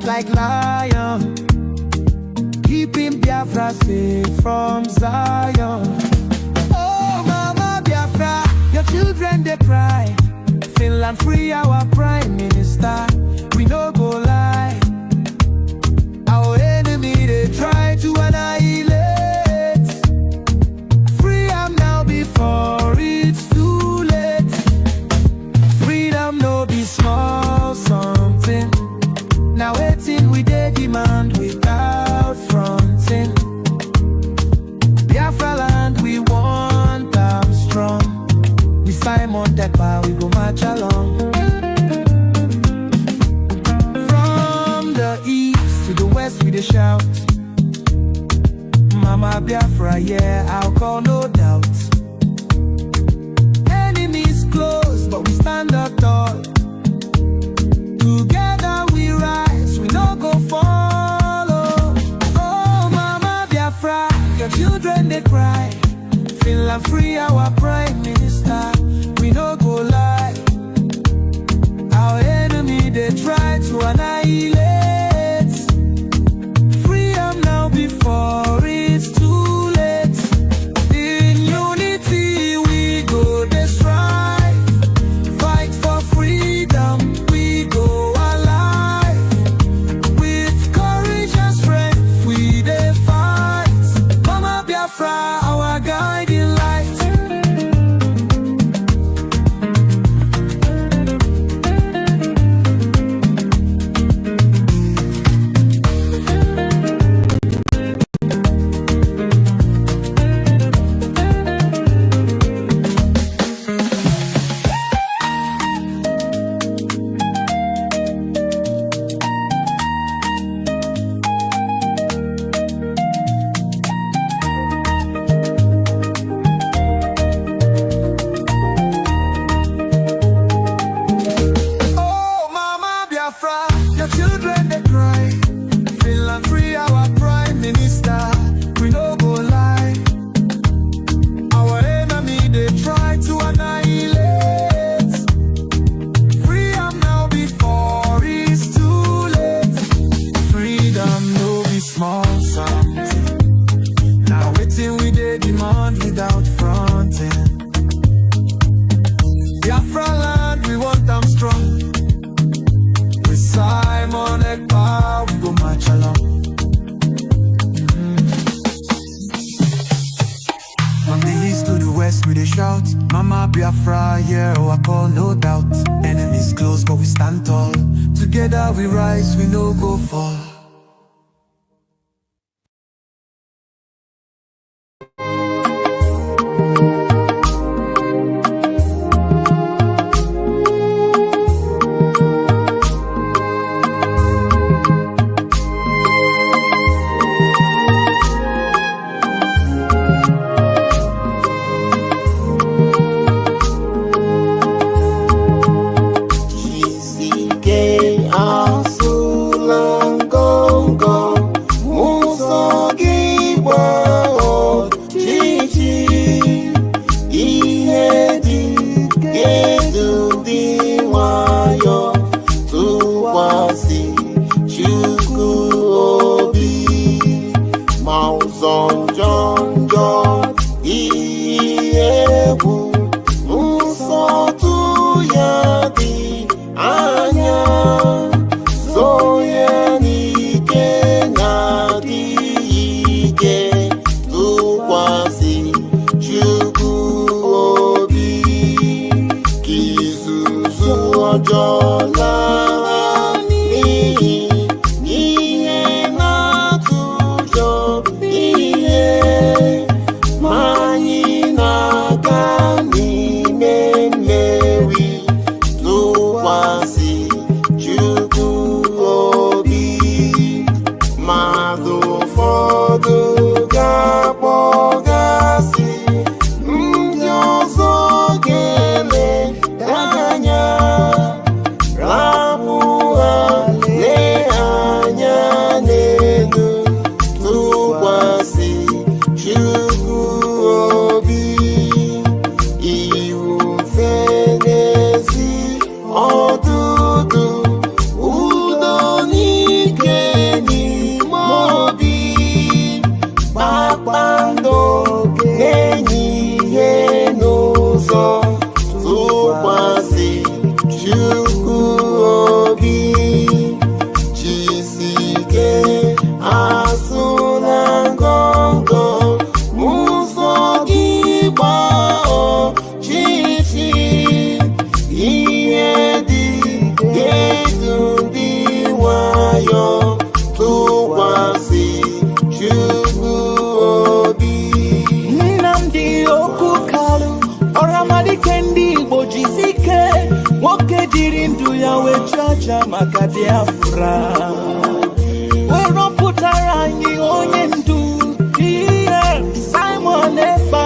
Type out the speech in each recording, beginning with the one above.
fight like lion, keeping Biafra safe from Zion. Oh, Mama Biafra, your children they cry. Finland free our prime minister. We no go lie. Our enemy they try to annihilate. Free am now before it's too late. Freedom no be small something. Now waiting we dey demand without fronting. Biafra land we want am strong. We Simon Ekpa we go march along. From the east to the west we dey shout. Mama Biafra, yeah, I'll call no doubt. Enemies close, but we stand up tall. Together we rise, we no go follow. Oh, Mama Biafra, your children they cry. Finland free our prime minister. We no go lie. Our enemy they try to annihilate. Free am now before it's too late. In unity we go dey strive. Fight for freedom, we go alive. With courage and strength we dey fight. Mama Biafra, our guiding light. Your children they cry. Finland free our prime minister. We no go lie. Our enemy they try to annihilate. Free am now before it's too late. Freedom no be small something. Now waiting we dey demand without fronting. Biafra land we want them strong. Simon Ekpa, we go march along. From the east to the west we dey shout. Mama Biafra, yeah, I call no doubt. Enemies close but we stand tall. Together we rise, we no go fall. Ra Georgia maka Biafra. We don't put our onye ndu. Simon Ekpa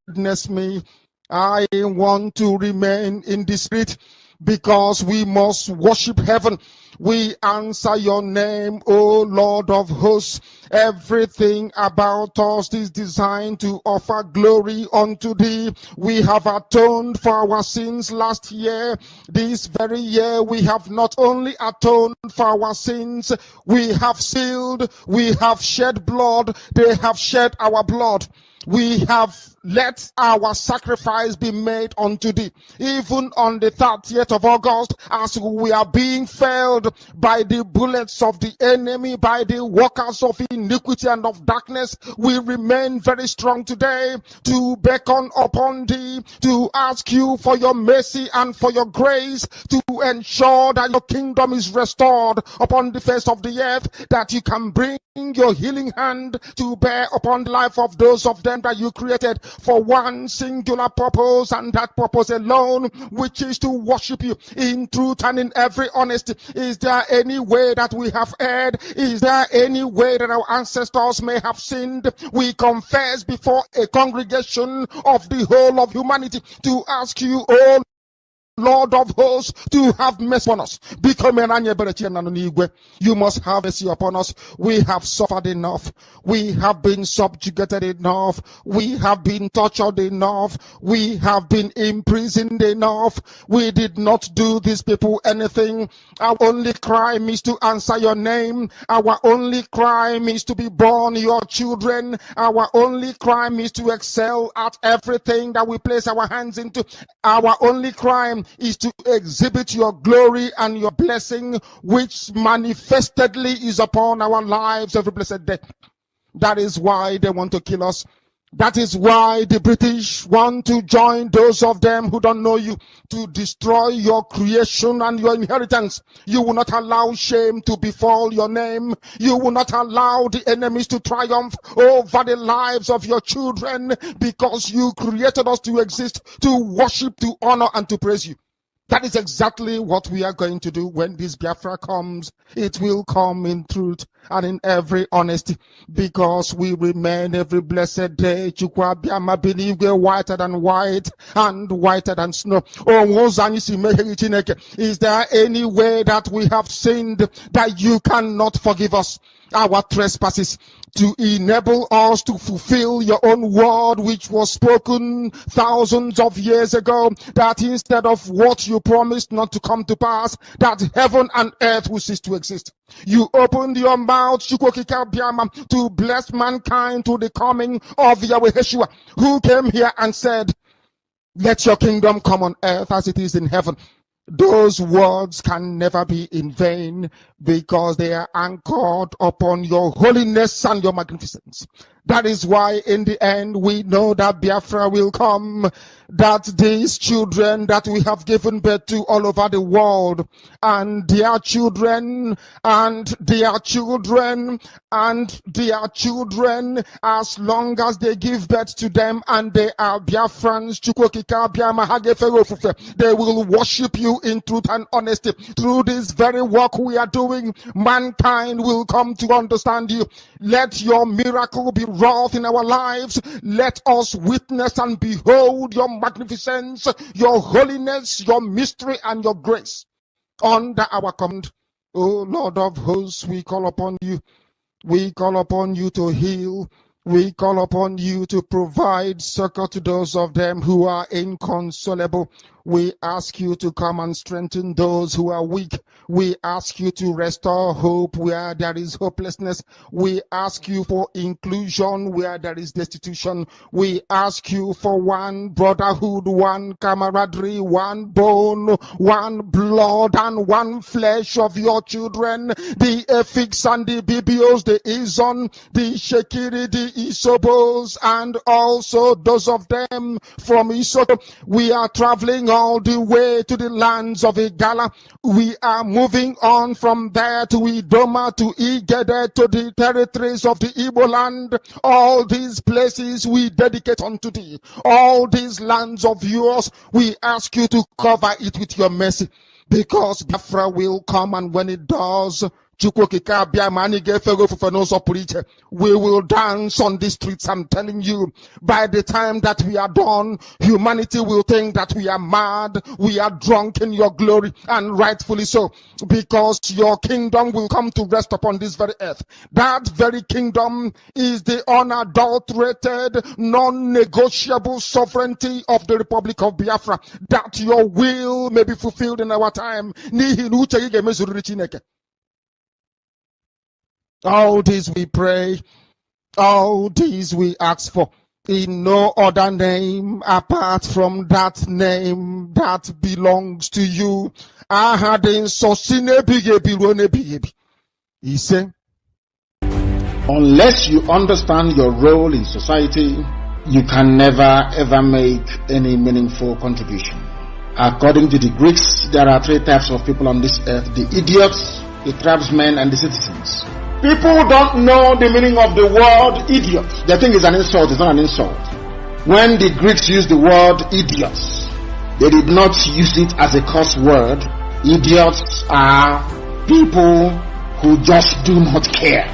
Witness me, I want to remain in the spirit because we must worship heaven. We answer your name, O Lord of hosts. Everything about us is designed to offer glory unto thee. We have atoned for our sins last year. This very year we have not only atoned for our sins, we have sealed, we have shed blood, they have shed our blood. We have let our sacrifice be made unto thee. Even on the 30th of August, as we are being felled by the bullets of the enemy, by the workers of iniquity and of darkness, we remain very strong today to beckon upon thee, to ask you for your mercy and for your grace, to ensure that your kingdom is restored upon the face of the earth, that you can bring your healing hand to bear upon the life of those of them that you created for one singular purpose, and that purpose alone, which is to worship you in truth and in every honesty. Is there any way that we have erred? Is there any way that our ancestors may have sinned? We confess before a congregation of the whole of humanity to ask you, oh Lord of hosts, to have mercy on us. You must have mercy upon us. We have suffered enough. We have been subjugated enough. We have been tortured enough. We have been imprisoned enough. We did not do these people anything. Our only crime is to answer your name. Our only crime is to be born your children. Our only crime is to excel at everything that we place our hands into. Our only crime is to exhibit your glory and your blessing, which manifestedly is upon our lives every blessed day. That is why they want to kill us. That is why the British want to join those of them who don't know you to destroy your creation and your inheritance. You will not allow shame to befall your name. You will not allow the enemies to triumph over the lives of your children, because you created us to exist, to worship, to honor, and to praise you. That is exactly what we are going to do when this Biafra comes. It will come in truth and in every honesty, because we remain every blessed day whiter than white and whiter than snow. Is there any way that we have sinned that you cannot forgive us our trespasses, to enable us to fulfill your own word, which was spoken thousands of years ago, that instead of what you promised not to come to pass, that heaven and earth will cease to exist? You opened your mouth to bless mankind to the coming of Yahweh Yeshua, who came here and said, let your kingdom come on earth as it is in heaven. Those words can never be in vain, because they are anchored upon your holiness and your magnificence. That is why in the end we know that Biafra will come, that these children that we have given birth to all over the world, and their children, and their children, and their children, as long as they give birth to them and they are Biafrans, they will worship you in truth and honesty. Through this very work we are doing, mankind will come to understand you. Let your miracle be wrought in our lives. Let us witness and behold your magnificence, your holiness, your mystery, and your grace. Under our command, O Lord of hosts, we call upon you. We call upon you to heal. We call upon you to provide succor to those of them who are inconsolable. We ask you to come and strengthen those who are weak. We ask you to restore hope where there is hopelessness. We ask you for inclusion where there is destitution. We ask you for one brotherhood, one camaraderie, one bone, one blood, and one flesh of your children. The Efiks and the Bibios, the Izon, the Shekiri, the Isobos, and also those of them from Isoko. We are traveling all the way to the lands of Igala. We are moving on from there to Idoma, to Igede, to the territories of the Igbo land. All these places we dedicate unto thee. All these lands of yours, we ask you to cover it with your mercy, because Biafra will come, and when it does, we will dance on the streets. I'm telling you, by the time that we are done, humanity will think that we are mad, we are drunk in your glory, and rightfully so, because your kingdom will come to rest upon this very earth. That very kingdom is the unadulterated, non-negotiable sovereignty of the Republic of Biafra, that your will may be fulfilled in our time. All these we pray, all these we ask for, in no other name apart from that name that belongs to you. He said, unless you understand your role in society, you can never ever make any meaningful contribution. According to the Greeks, there are three types of people on this earth: the idiots, the tribesmen, and the citizens. People don't know the meaning of the word idiot. They think it's an insult. It's not an insult. When the Greeks used the word idiots, they did not use it as a curse word. Idiots are people who just do not care.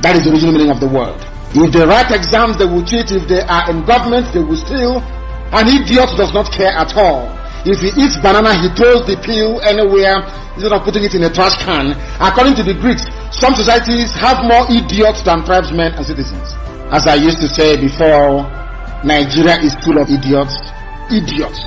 That is the original meaning of the word. If they write exams, they will cheat. If they are in government, they will steal. An idiot does not care at all. If he eats banana, he throws the peel anywhere instead of putting it in a trash can. According to the Greeks, some societies have more idiots than tribesmen and citizens. As I used to say before, Nigeria is full of idiots. Idiots.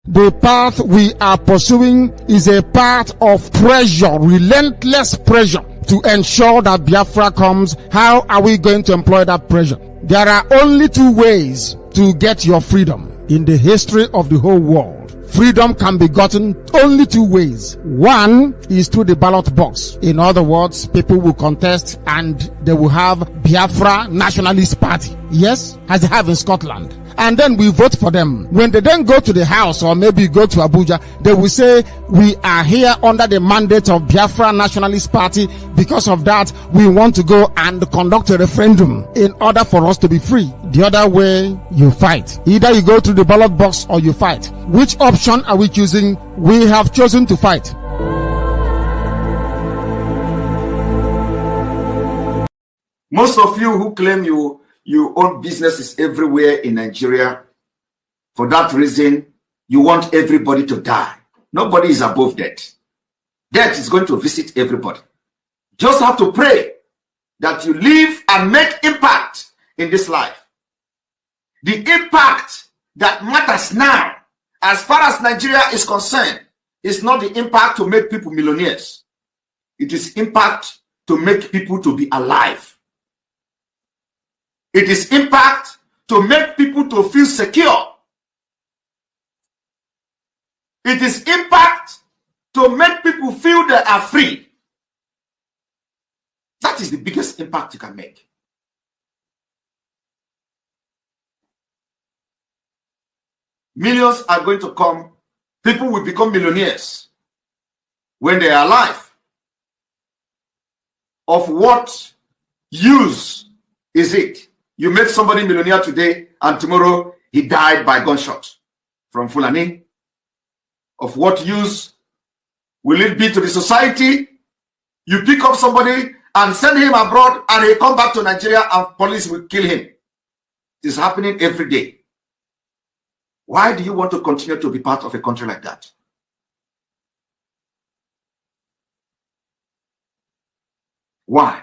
the path we are pursuing is a path of pressure, relentless pressure, to ensure that Biafra comes. How are we going to employ that pressure? There are only two ways to get your freedom in the history of the whole world. Freedom can be gotten only two ways. One is through the ballot box. In other words, people will contest and they will have Biafra Nationalist Party. Yes, as they have in Scotland. And then we vote for them. When they then go to the house or maybe go to Abuja, they will say, we are here under the mandate of Biafra Nationalist Party. Because of that, we want to go and conduct a referendum in order for us to be free. The other way, you fight. Either you go to the ballot box or you fight. Which option are we choosing? We have chosen to fight. Most of you who claim you own businesses everywhere in Nigeria, for that reason, you want everybody to die. Nobody is above death. Death is going to visit everybody. Just have to pray that you live and make impact in this life. The impact that matters now, as far as Nigeria is concerned, is not the impact to make people millionaires. It is impact to make people to be alive. It is impact to make people to feel secure. It is impact to make people feel they are free. That is the biggest impact you can make. Millions are going to come. People will become millionaires when they are alive. Of what use is it? You make somebody millionaire today and tomorrow he died by gunshot from Fulani. Of what use will it be to the society? You pick up somebody and send him abroad and he come back to Nigeria and police will kill him. It is happening every day. Why do you want to continue to be part of a country like that? Why?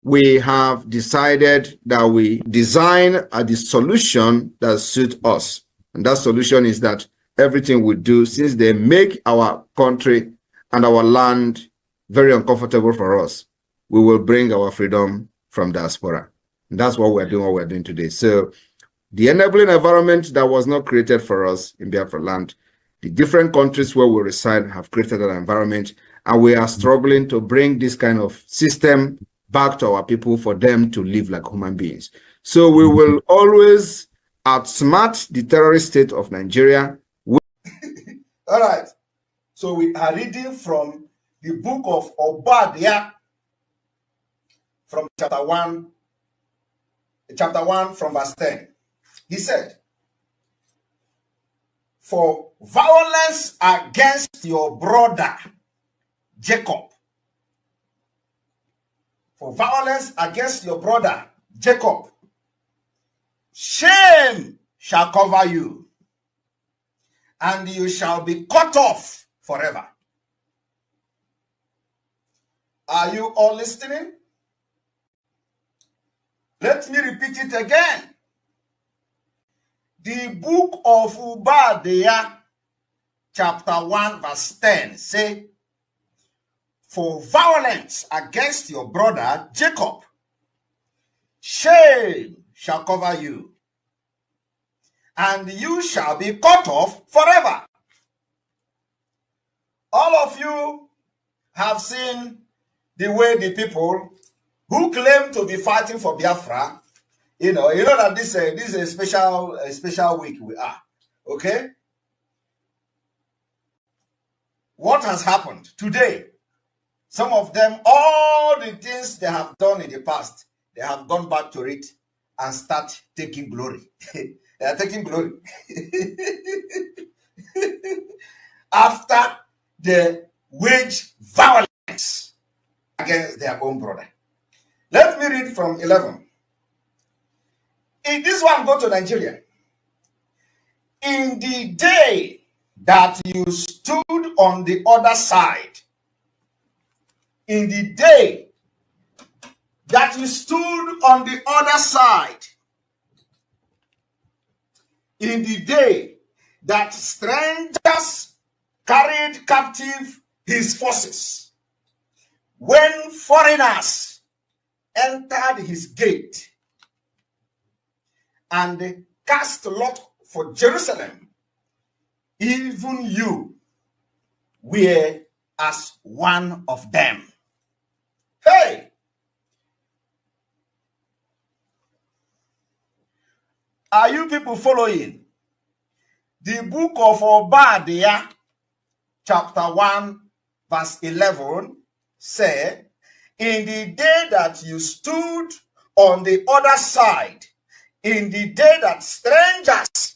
We have decided that we design the solution that suits us. And that solution is that everything we do, since they make our country and our land very uncomfortable for us, we will bring our freedom from diaspora. And that's what we're doing today. So the enabling environment that was not created for us in Biafra land, the different countries where we reside have created that environment, and we are struggling to bring this kind of system back to our people for them to live like human beings. So we will always outsmart the terrorist state of Nigeria. All right. So we are reading from the book of Obadiah, from chapter 1 from verse 10. He said, for violence against your brother Jacob, for violence against your brother Jacob, shame shall cover you, and you shall be cut off forever. Are you all listening? Let me repeat it again. The book of Obadiah, chapter 1, verse 10, say, for violence against your brother Jacob, shame shall cover you, and you shall be cut off forever. All of you have seen the way the people who claim to be fighting for Biafra, you know that this is a special week we are, okay? What has happened today? Some of them, all the things they have done in the past, they have gone back to it and start taking glory. They are taking glory. After they wage violence against their own brother. Let me read from 11. In this one, go to Nigeria. In the day that you stood on the other side, in the day that you stood on the other side, in the day that strangers carried captive his forces, when foreigners entered his gate and cast lot for Jerusalem, even you were as one of them. Hey! Are you people following? The book of Obadiah, chapter 1, verse 11, say, in the day that you stood on the other side, in the day that strangers,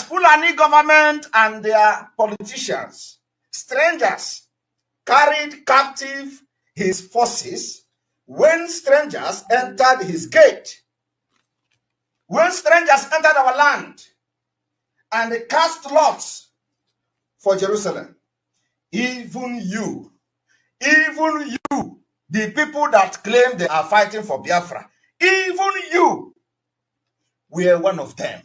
Fulani government and their politicians, strangers carried captive his forces, when strangers entered his gate, when strangers entered our land and they cast lots for Jerusalem, even you, the people that claim they are fighting for Biafra, even you were one of them.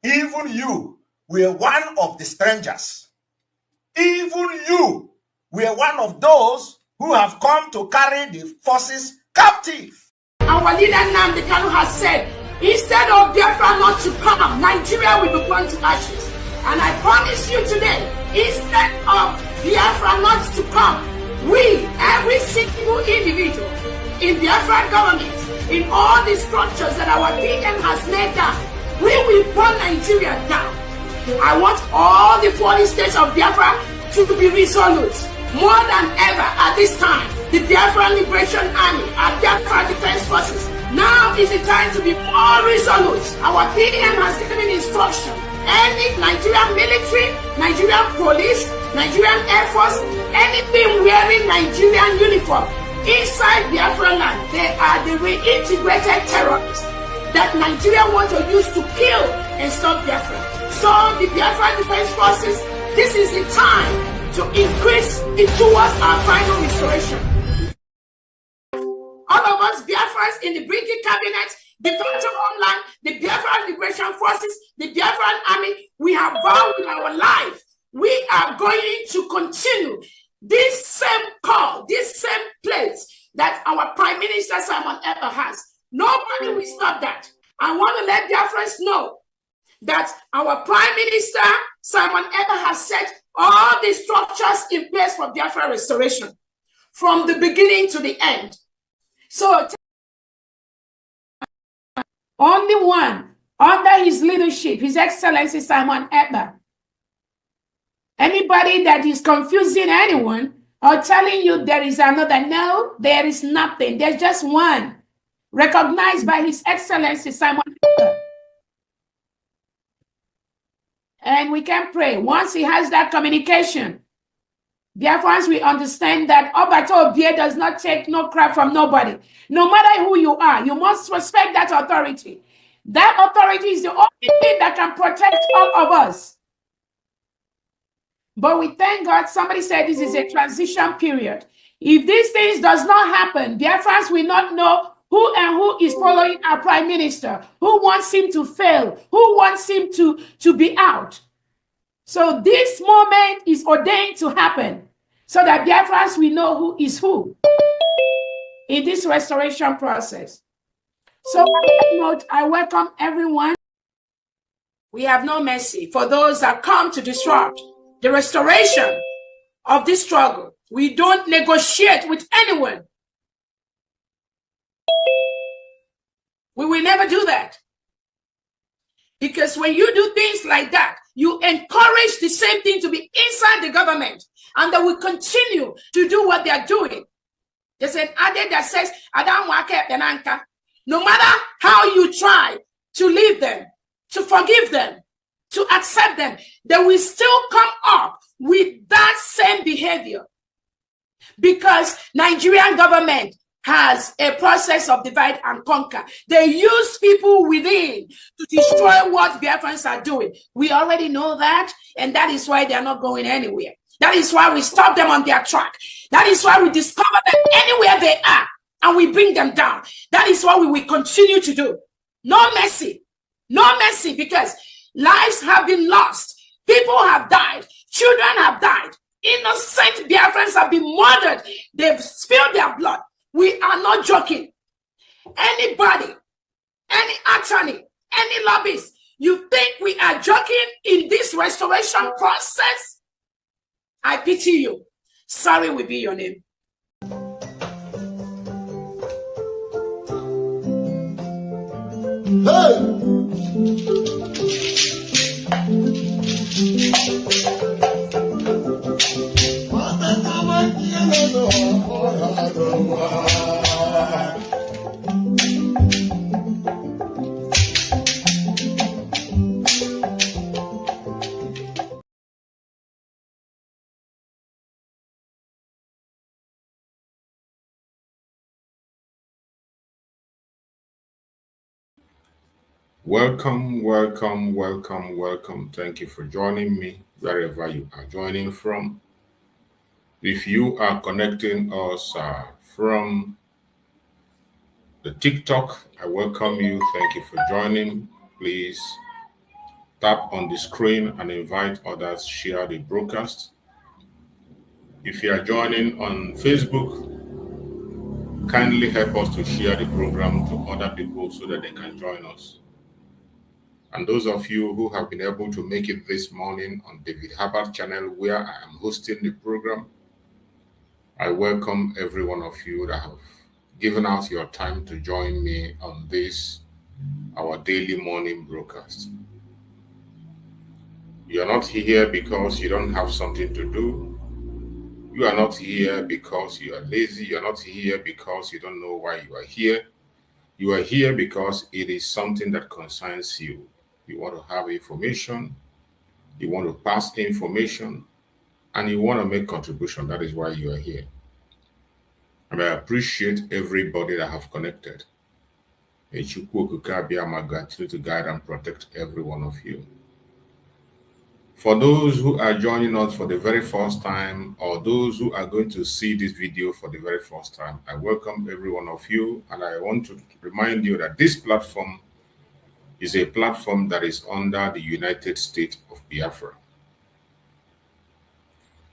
Even you were one of the strangers. Even you were one of those who have come to carry the forces captive. Our leader Nnamdi Kanu has said, instead of Biafra not to come, Nigeria will be burned to ashes. And I promise you today, instead of Biafra not to come, we, every single individual in Biafran government, in all the structures that our PM has laid down, we will burn Nigeria down. I want all the 40 states of Biafra to be resolute. More than ever at this time, the Biafran Liberation Army and Biafra Defense Forces, now is the time to be more resolute. Our PM has given instruction. Any Nigerian military, Nigerian police, Nigerian Air Force, anything wearing Nigerian uniform inside Biafra land, they are the reintegrated terrorists that Nigeria want to use to kill and stop Biafra. So the Biafra Defense Forces, this is the time to increase it towards our final restoration. All of us Biafrans in the Brigade Cabinet, the Defense of Homeland, the Biafran Liberation Forces, the Biafran Army, we have vowed in our life. We are going to continue this same call, this same place that our Prime Minister Simon Ekpa has. Nobody will stop that. I want to let Biafrans know that our Prime Minister Simon Ekpa has set all the structures in place for Biafra restoration. from the beginning to the end. So only one under his leadership, His Excellency Simon Ekpa. Anybody that is confusing anyone or telling you there is another, no, there is nothing. There's just one, recognized by His Excellency Simon Ekpa. And we can pray. Once he has that communication, Biafrans, we understand that Obato Obie does not take no crap from nobody. No matter who you are, you must respect that authority. That authority is the only thing that can protect all of us. But we thank God, somebody said this is a transition period. If these things does not happen, Biafrans will not know who is following our prime minister, who wants him to fail, who wants him to be out. So this moment is ordained to happen so that Biafrans will know who is who in this restoration process. So on that note, I welcome everyone. We have no mercy for those that come to disrupt the restoration of this struggle. We don't negotiate with anyone. We will never do that. Because when you do things like that, you encourage the same thing to be inside the government, and they will continue to do what they are doing. There's an adage that says, no matter how you try to leave them, to forgive them, to accept them, they will still come up with that same behavior. Because Nigerian government has a process of divide and conquer. They use people within to destroy what Biafrans are doing. We already know that, and that is why they are not going anywhere. That is why we stop them on their track. That is why we discover them anywhere they are, and we bring them down. That is what we will continue to do. No mercy. No mercy, because lives have been lost. People have died. Children have died. Innocent Biafrans have been murdered. They've spilled their blood. We are not joking. Anybody, any attorney, any lobbyist, you think we are joking in this restoration process? I pity you. Sorry will be your name. Welcome, welcome, welcome, welcome. Thank you for joining me wherever you are joining from. If you are connecting us from the TikTok, I welcome you. Thank you for joining. Please tap on the screen and invite others, share the broadcast. If you are joining on Facebook, kindly help us to share the program to other people so that they can join us. And those of you who have been able to make it this morning on David Hubbard channel, where I am hosting the program, I welcome every one of you that have given out your time to join me on this, our daily morning broadcast. You are not here because you don't have something to do. You are not here because you are lazy. You are not here because you don't know why you are here. You are here because it is something that concerns you. You want to have information, you want to pass information, and you want to make contribution. That is why you are here. And I appreciate everybody that have connected. May continue to guide and protect every one of you. For those who are joining us for the very first time, or those who are going to see this video for the very first time, I welcome every one of you, and I want to remind you that this platform is a platform that is under the United States of Biafra.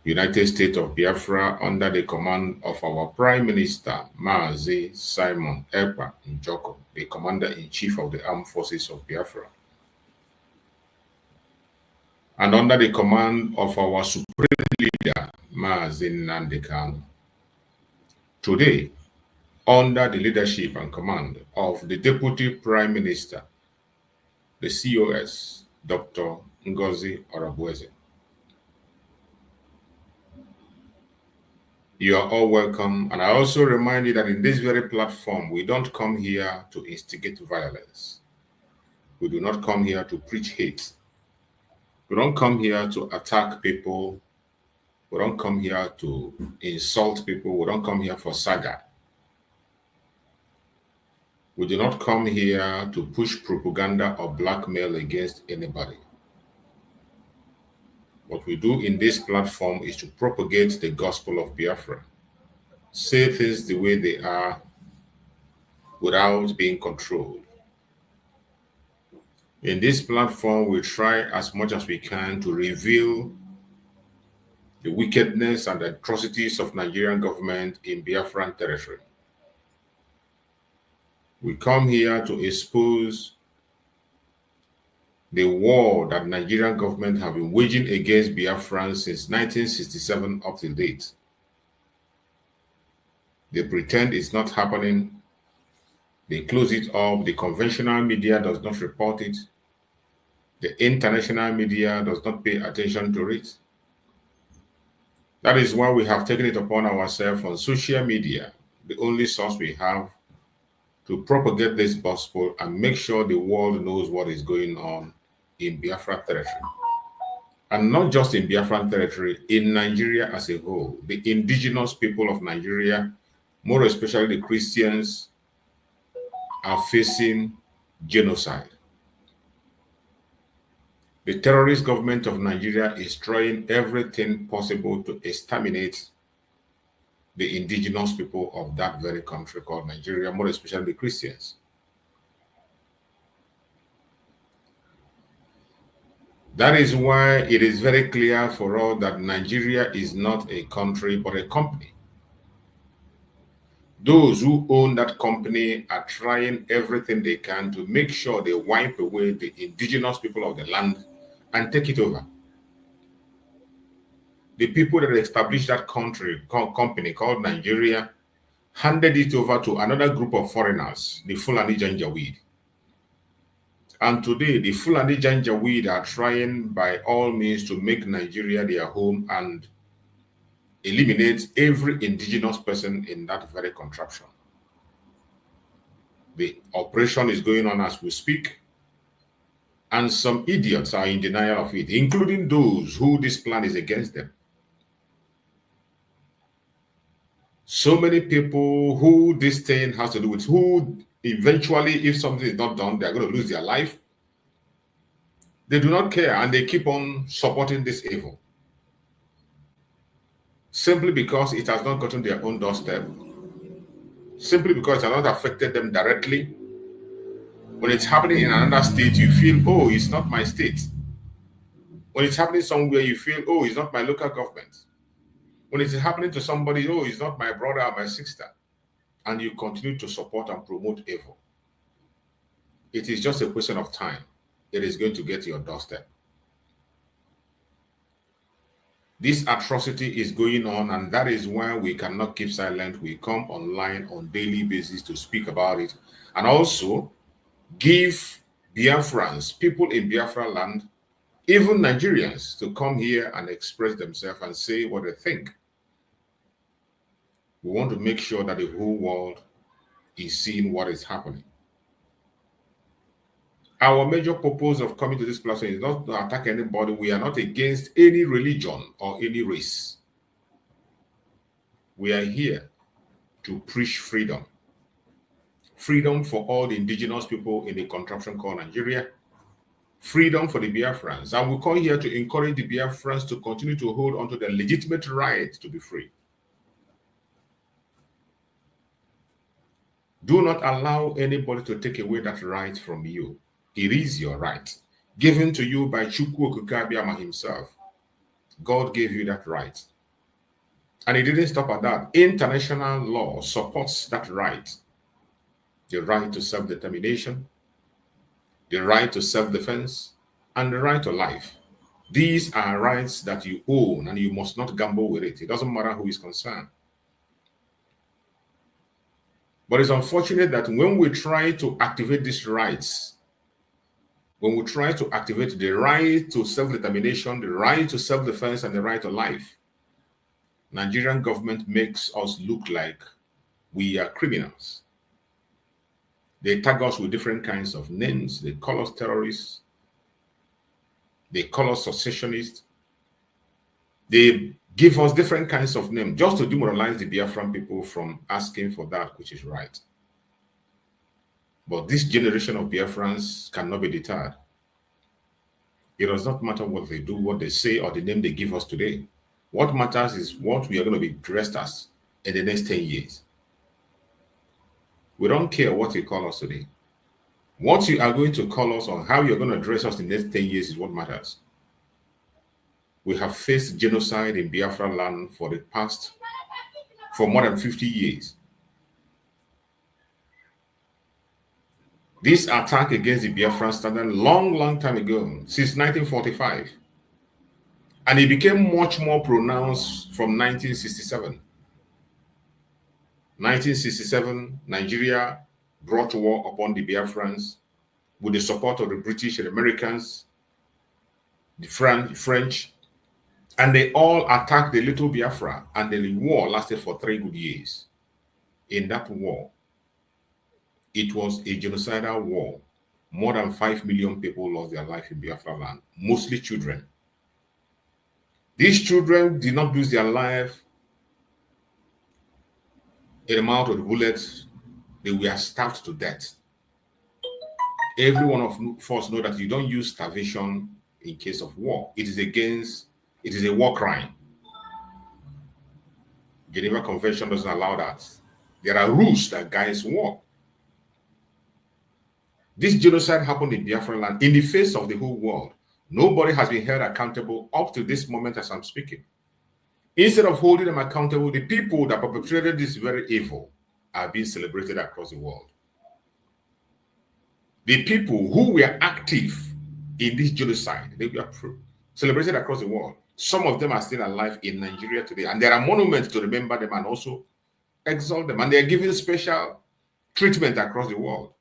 United States of Biafra, under the command of our Prime Minister, Ngozi Simon Ekpa Njoku, the Commander-in-Chief of the Armed Forces of Biafra. And under the command of our Supreme Leader, Ngozi Kanu. Today, under the leadership and command of the Deputy Prime Minister, the COS, Dr. Ngozi Orabueze. You are all welcome, and I also remind you that in this very platform, we don't come here to instigate violence. We do not come here to preach hate. We don't come here to attack people. We don't come here to insult people. We don't come here for saga. We do not come here to push propaganda or blackmail against anybody. What we do in this platform is to propagate the gospel of Biafra. Say things the way they are without being controlled. In this platform, we try as much as we can to reveal the wickedness and the atrocities of Nigerian government in Biafran territory. We come here to expose the war that Nigerian government have been waging against Biafran since 1967 up to date. They pretend it's not happening. They close it up. The conventional media does not report it. The international media does not pay attention to it. That is why we have taken it upon ourselves on social media, the only source we have to propagate this gospel and make sure the world knows what is going on in Biafra territory. And not just in Biafran territory, in Nigeria as a whole. The indigenous people of Nigeria, more especially the Christians, are facing genocide. The terrorist government of Nigeria is trying everything possible to exterminate the indigenous people of that very country called Nigeria, more especially the Christians. That is why it is very clear for all that Nigeria is not a country but a company. Those who own that company are trying everything they can to make sure they wipe away the indigenous people of the land and take it over. The people that established that company called Nigeria handed it over to another group of foreigners, the Fulani Janjaweed. And today, the Fulani Janjaweed are trying by all means to make Nigeria their home and eliminate every indigenous person in that very contraption. The operation is going on as we speak, and some idiots are in denial of it, including those who this plan is against them. So many people who this thing has to do with, who eventually, if something is not done, they're going to lose their life. They do not care, and they keep on supporting this evil. Simply because it has not gotten their own doorstep. Simply because it has not affected them directly. When it's happening in another state, you feel, oh, it's not my state. When it's happening somewhere, you feel, oh, it's not my local government. When it's happening to somebody, oh, it's not my brother or my sister. And you continue to support and promote evil. It is just a question of time. It is going to get to your doorstep. This atrocity is going on, and that is why we cannot keep silent. We come online on daily basis to speak about it, and also give Biafrans, people in Biafra land, even Nigerians, to come here and express themselves and say what they think. We want to make sure that the whole world is seeing what is happening. Our major purpose of coming to this platform is not to attack anybody. We are not against any religion or any race. We are here to preach freedom. Freedom for all the indigenous people in the contraption called Nigeria. Freedom for the Biafrans. And we come here to encourage the Biafrans to continue to hold on to their legitimate right to be free. Do not allow anybody to take away that right from you. It is your right, given to you by Chukwu Okike Abiama himself. God gave you that right. And it didn't stop at that. International law supports that right. The right to self-determination, the right to self-defense, and the right to life. These are rights that you own, and you must not gamble with it. It doesn't matter who is concerned. But it's unfortunate that when we try to activate these rights, when we try to activate the right to self-determination, the right to self-defense, and the right to life, Nigerian government makes us look like we are criminals. They tag us with different kinds of names. They call us terrorists. They call us secessionists. They give us different kinds of names just to demoralize the Biafran people from asking for that which is right. But this generation of Biafrans cannot be deterred. It does not matter what they do, what they say, or the name they give us today. What matters is what we are going to be dressed as in the next 10 years. We don't care what you call us today. What you are going to call us or how you're going to dress us in the next 10 years is what matters. We have faced genocide in Biafra land for more than 50 years. This attack against the Biafran started a long time ago, since 1945. And it became much more pronounced from 1967. 1967, Nigeria brought war upon the Biafrans with the support of the British and Americans, the French, and they all attacked the little Biafra, and the war lasted for 3 good years. In that war, it was a genocidal war. More than 5 million people lost their life in Biafra land, mostly children. These children did not lose their life in the mouth of the bullets. They were starved to death. Every one of us know that you don't use starvation in case of war. It is a war crime. Geneva Convention doesn't allow that. There are rules that guide war. This genocide happened in Biafra land in the face of the whole world. Nobody has been held accountable up to this moment as I'm speaking. Instead of holding them accountable, the people that perpetrated this very evil are being celebrated across the world. The people who were active in this genocide, they were celebrated across the world. Some of them are still alive in Nigeria today, and there are monuments to remember them and also exalt them, and they are given special treatment across the world.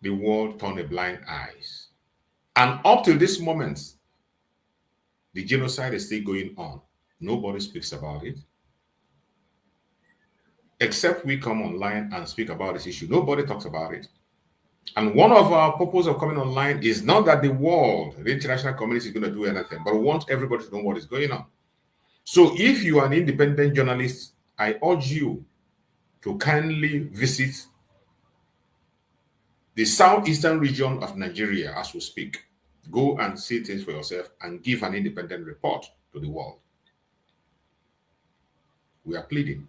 The world turned a blind eye. And up to this moment, the genocide is still going on. Nobody speaks about it. Except we come online and speak about this issue. Nobody talks about it. And one of our purposes of coming online is not that the world, the international community is going to do anything, but we want everybody to know what is going on. So if you are an independent journalist, I urge you to kindly visit the southeastern region of Nigeria as we speak. Go and see things for yourself and give an independent report to the world. We are pleading.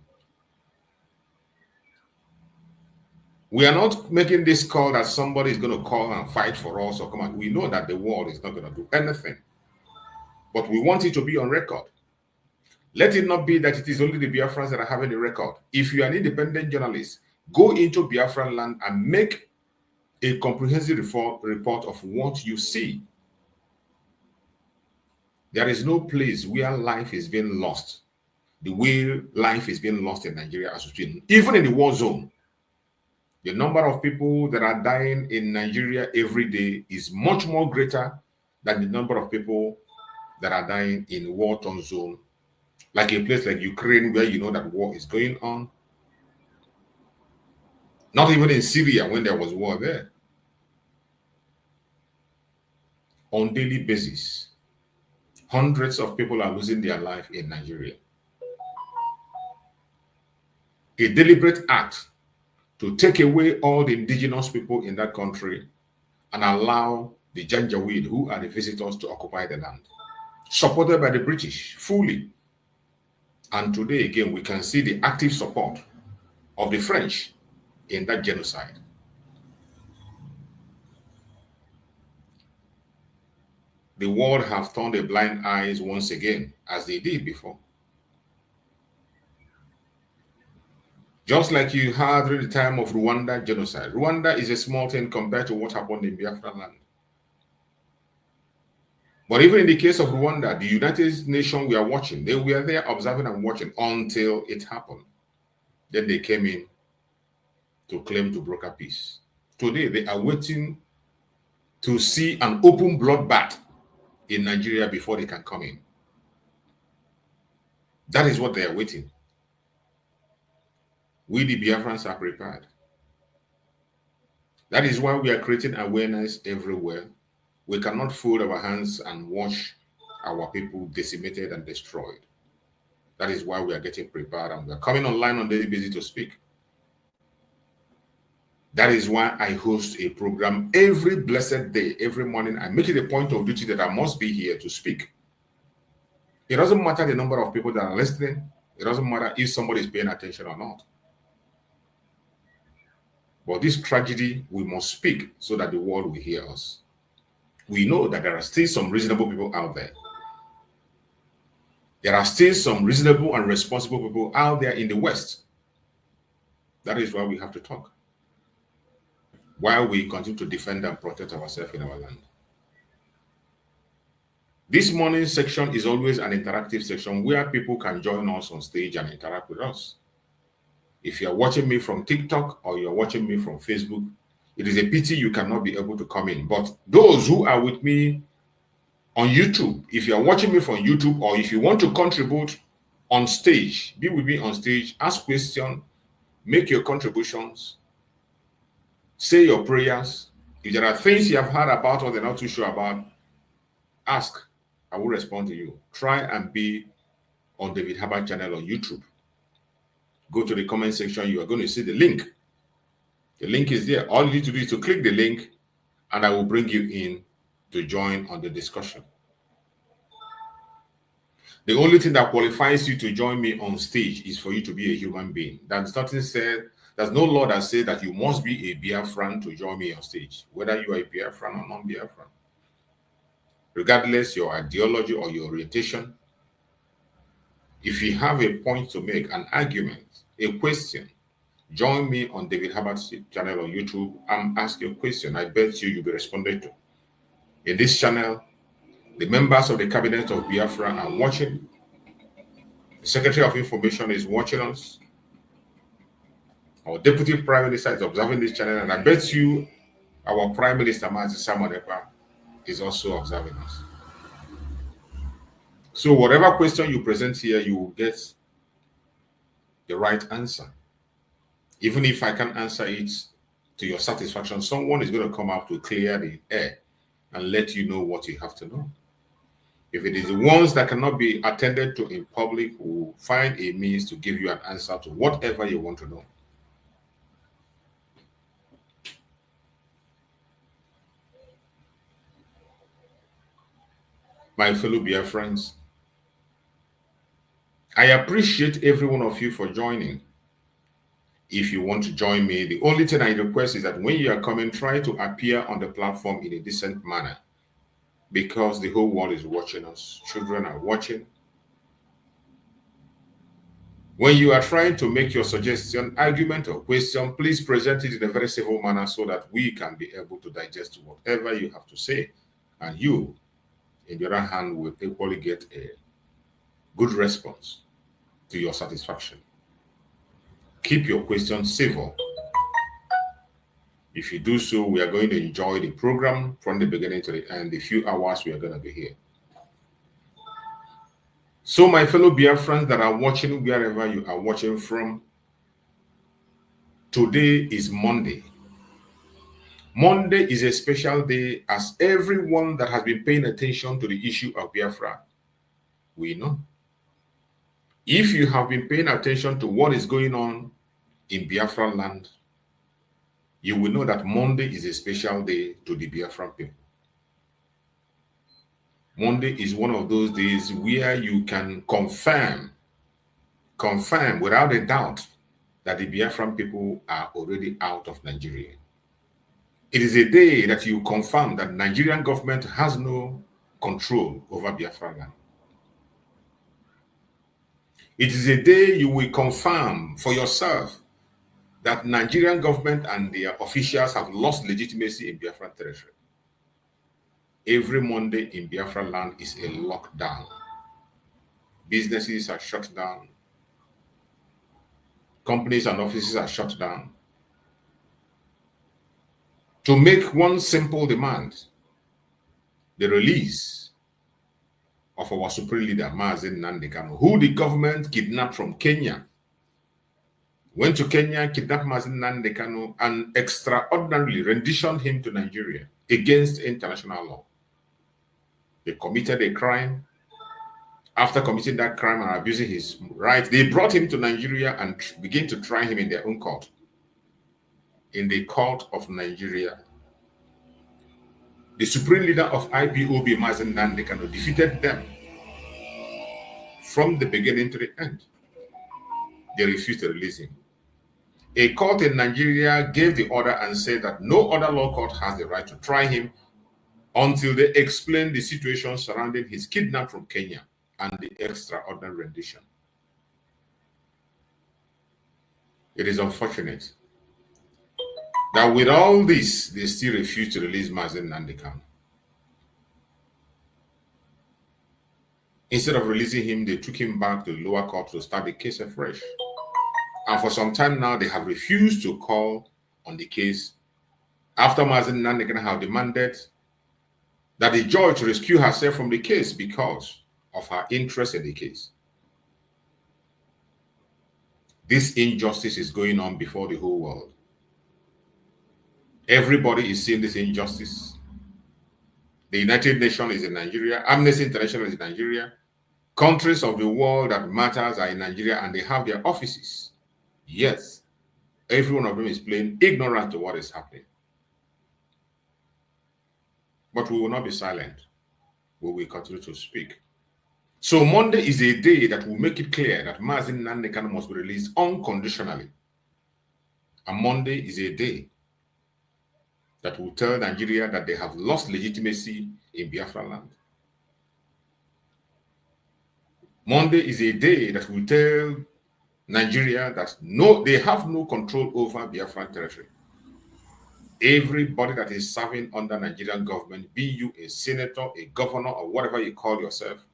We are not making this call that somebody is going to call and fight for us or come out. We know that the world is not going to do anything. But we want it to be on record. Let it not be that it is only the Biafrans that are having the record. If you are an independent journalist, go into Biafran land and make a comprehensive report of what you see. There is no place where life is being lost the way life is being lost in Nigeria as we speak. Even in the war zone, the number of people that are dying in Nigeria every day is much more greater than the number of people that are dying in war-torn zone, like a place like Ukraine, where you know that war is going on. Not even in Syria when there was war there. On a daily basis, hundreds of people are losing their life in Nigeria. A deliberate act to take away all the indigenous people in that country and allow the Janjaweed, who are the visitors, to occupy the land, supported by the British fully. And today, again, we can see the active support of the French in that genocide. The world have turned a blind eye once again, as they did before. Just like you had during the time of Rwanda genocide. Rwanda is a small thing compared to what happened in Biafra land. But even in the case of Rwanda, the United Nations we are watching, they were there observing and watching until it happened. Then they came in to claim to broker peace. Today, they are waiting to see an open bloodbath in Nigeria before they can come in. That is what they are waiting. We, the Biafrans, are prepared. That is why we are creating awareness everywhere. We cannot fold our hands and watch our people decimated and destroyed. That is why we are getting prepared and we are coming online on daily basis to speak. That is why I host a program every blessed day, every morning. I make it a point of duty that I must be here to speak. It doesn't matter the number of people that are listening. It doesn't matter if somebody is paying attention or not. But this tragedy, we must speak so that the world will hear us. We know that there are still some reasonable people out there. There are still some reasonable and responsible people out there in the West. That is why we have to talk, while we continue to defend and protect ourselves in our land. This morning section is always an interactive section where people can join us on stage and interact with us. If you're watching me from TikTok or you're watching me from Facebook, it is a pity you cannot be able to come in. But those who are with me on YouTube, if you're watching me from YouTube or if you want to contribute on stage, be with me on stage, ask questions, make your contributions, say your prayers. If there are things you have heard about or they're not too sure about, ask. I will respond to you. Try and be on David Herbert channel on YouTube. Go to the comment section. You are going to see the link. The link is there. All you need to do is to click the link and I will bring you in to join on the discussion. The only thing that qualifies you to join me on stage is for you to be a human being. There's nothing said. There's no law that says that you must be a Biafran to join me on stage, whether you are a Biafran or non-Biafran. Regardless your ideology or your orientation, if you have a point to make, an argument, a question, join me on David Herbert's channel on YouTube and ask your question. I bet you'll be responded to. In this channel, the members of the cabinet of Biafra are watching. The Secretary of Information is watching us. Our Deputy Prime Minister is observing this channel, and I bet you our Prime Minister, Ekpa, is also observing us. So whatever question you present here, you will get the right answer. Even if I can't answer it to your satisfaction, someone is going to come up to clear the air and let you know what you have to know. If it is the ones that cannot be attended to in public, we'll find a means to give you an answer to whatever you want to know. My fellow Biafrans, I appreciate every one of you for joining. If you want to join me, the only thing I request is that when you are coming, try to appear on the platform in a decent manner, because the whole world is watching us. Children are watching. When you are trying to make your suggestion, argument, or question, please present it in a very civil manner so that we can be able to digest whatever you have to say, and you, in the other hand, will equally get a good response to your satisfaction. Keep your questions civil. If you do so, we are going to enjoy the program from the beginning to the end, the few hours we are going to be here. So my fellow Biafrans that are watching, wherever you are watching from, today is Monday. Monday is a special day, as everyone that has been paying attention to the issue of Biafra, we know. If you have been paying attention to what is going on in Biafran land, you will know that Monday is a special day to the Biafran people. Monday is one of those days where you can confirm without a doubt that the Biafran people are already out of Nigeria. It is a day that you confirm that Nigerian government has no control over Biafran land. It is a day you will confirm for yourself that Nigerian government and their officials have lost legitimacy in Biafran territory. Every Monday in Biafra land is a lockdown. Businesses are shut down. Companies and offices are shut down. To make one simple demand, the release of our supreme leader, Mazi Nnamdi Kanu, who the government kidnapped from Kenya. Went to Kenya, kidnapped Mazi Nnamdi Kanu, and extraordinarily renditioned him to Nigeria against international law. They committed a crime. After committing that crime and abusing his rights, they brought him to Nigeria and began to try him in their own court. In the court of Nigeria, the supreme leader of IPOB, Mazi Nnamdi Kanu, defeated them from the beginning to the end. They refused to release him. A court in Nigeria gave the order and said that no other law court has the right to try him until they explain the situation surrounding his kidnapping from Kenya and the extraordinary rendition. It is unfortunate that with all this, they still refuse to release Mazi Nnamdi Kanu. Instead of releasing him, they took him back to the lower court to start the case afresh. And for some time now, they have refused to call on the case after Mazi Nnamdi Kanu have demanded that the judge rescue herself from the case because of her interest in the case. This injustice is going on before the whole world. Everybody is seeing this injustice. The United Nations is in Nigeria. Amnesty International is in Nigeria. Countries of the world that matters are in Nigeria and they have their offices. Yes, every one of them is playing ignorant to what is happening. But we will not be silent. We will continue to speak. So Monday is a day that will make it clear that Mazi Nnamdi Kanu must be released unconditionally. And Monday is a day that will tell Nigeria that they have lost legitimacy in Biafra land. Monday is a day that will tell Nigeria that they have no control over Biafran territory. Everybody that is serving under Nigerian government, be you a senator, a governor, or whatever you call yourself,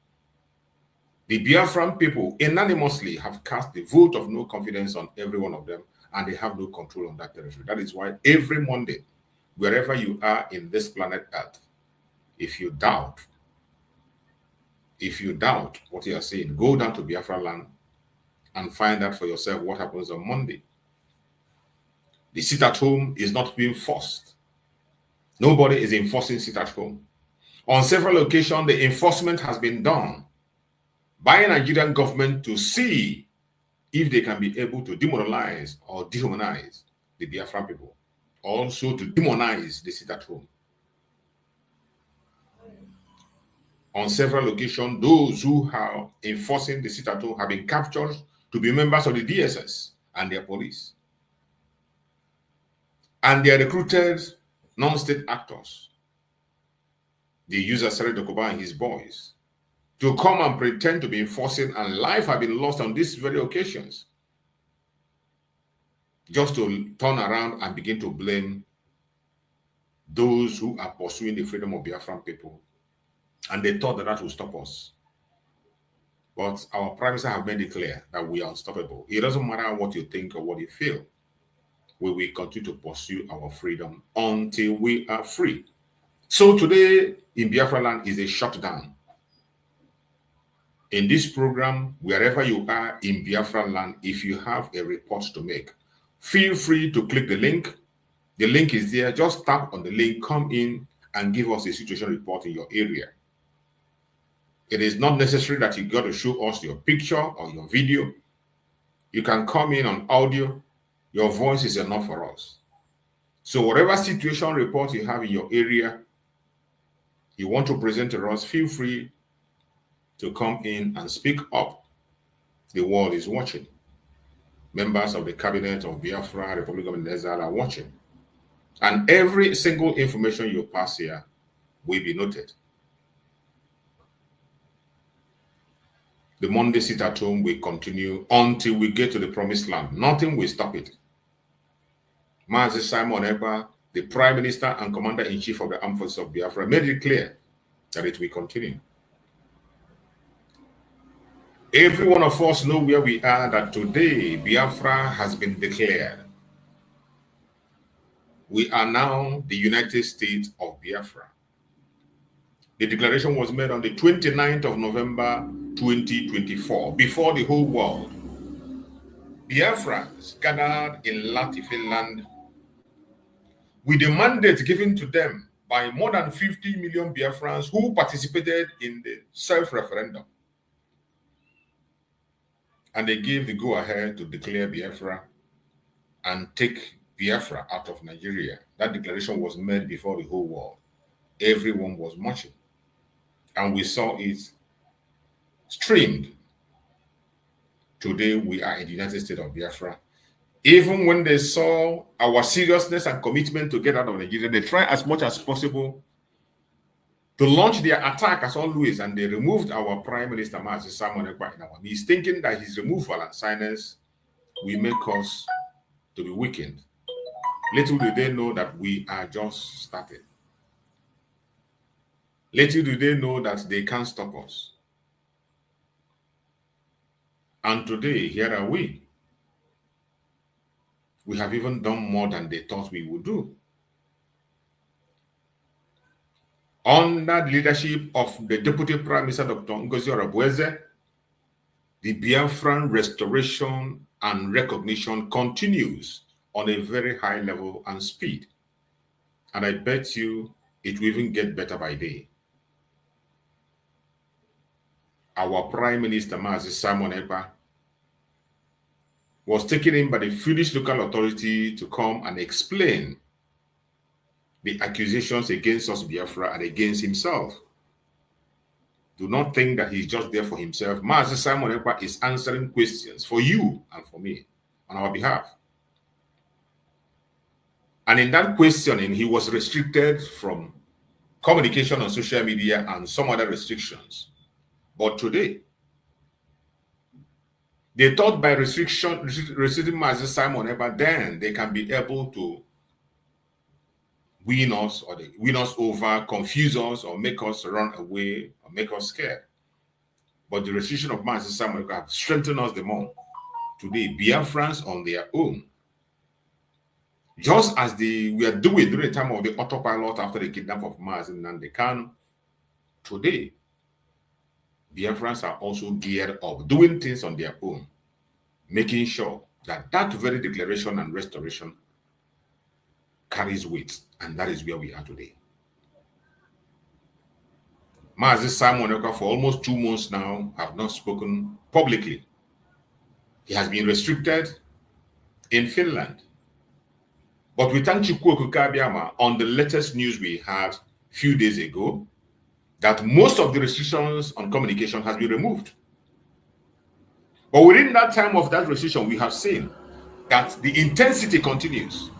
the Biafran people unanimously have cast the vote of no confidence on every one of them, and they have no control on that territory. That is why every Monday, wherever you are in this planet Earth, if you doubt what you are saying, go down to Biafra land and find out for yourself what happens on Monday. The sit at home is not being forced. Nobody is enforcing sit at home. On several occasions, the enforcement has been done by a Nigerian government to see if they can be able to demoralize or dehumanize the Biafran people. Also to demonize the sit at home. On several occasions, those who are enforcing the sit at home have been captured to be members of the DSS and their police. And they are recruited non-state actors. They use Asare Dokuba and his boys to come and pretend to be enforcing, and life have been lost on these very occasions. Just to turn around and begin to blame those who are pursuing the freedom of Biafran people. And they thought that that would stop us. But our Prime Minister have made it clear that we are unstoppable. It doesn't matter what you think or what you feel. We will continue to pursue our freedom until we are free. So today in Biafra land is a shutdown. In this program, wherever you are in Biafra land, if you have a report to make, feel free to click the link. The link is there. Just tap on the link, come in and give us a situation report in your area. It is not necessary that you got to show us your picture or your video. You can come in on audio. Your voice is enough for us. So whatever situation report you have in your area, you want to present to us, feel free to come in and speak up. The world is watching. Members of the cabinet of Biafra, Republic of Exile are watching. And every single information you pass here will be noted. The Monday sit at home will continue until we get to the promised land. Nothing will stop it. Mazi Simon Ekpa, the Prime Minister and Commander-in-Chief of the Armed Forces of Biafra, made it clear that it will continue. Every one of us know where we are, that today Biafra has been declared. We are now the United States of Biafra. The declaration was made on the 29th of November 2024, before the whole world. Biafrans gathered in Lahti, Finland, with a mandate given to them by more than 50 million Biafrans who participated in the self-referendum. And they gave the go-ahead to declare Biafra and take Biafra out of Nigeria. That declaration was made before the whole world. Everyone was marching. And we saw it streamed. Today, we are in the United States of Biafra. Even when they saw our seriousness and commitment to get out of Nigeria, they tried as much as possible to launch their attack as always, and they removed our Prime Minister, Mazi Simon Ekpa, in our midst, thinking that his removal and silence will make us to be weakened. Little do they know that we are just started. Little do they know that they can't stop us. And today, here are we. We have even done more than they thought we would do. Under the leadership of the Deputy Prime Minister, Dr. NgoziOrabueze, the Biafran restoration and recognition continues on a very high level and speed. And I bet you it will even get better by day. Our Prime Minister, Mazi Simon Ekpa, was taken in by the Finnish local authority to come and explain the accusations against us, Biafra, and against himself. Do not think that he's just there for himself. Mazi Simon Ekpa is answering questions for you and for me on our behalf. And in that questioning, he was restricted from communication on social media and some other restrictions. But today, they thought by restricting Mazi Simon Ekpa, then they can be able to win us, or they win us over, confuse us, or make us run away, or make us scared. But the restriction of Mazi Simon Ekpa have strengthened us the more. Today, Biafrans on their own, just as we are doing during the time of the autopilot after the kidnapping of Mazi Nnamdi Kanu, today, Biafrans are also geared up, doing things on their own, making sure that that very declaration and restoration carries weight, and that is where we are today. Mazi Simon Ekpa, for almost 2 months now, have not spoken publicly. He has been restricted in Finland. But we thank Chukwu Okike on the latest news we had a few days ago, that most of the restrictions on communication has been removed. But within that time of that restriction, we have seen that the intensity continues.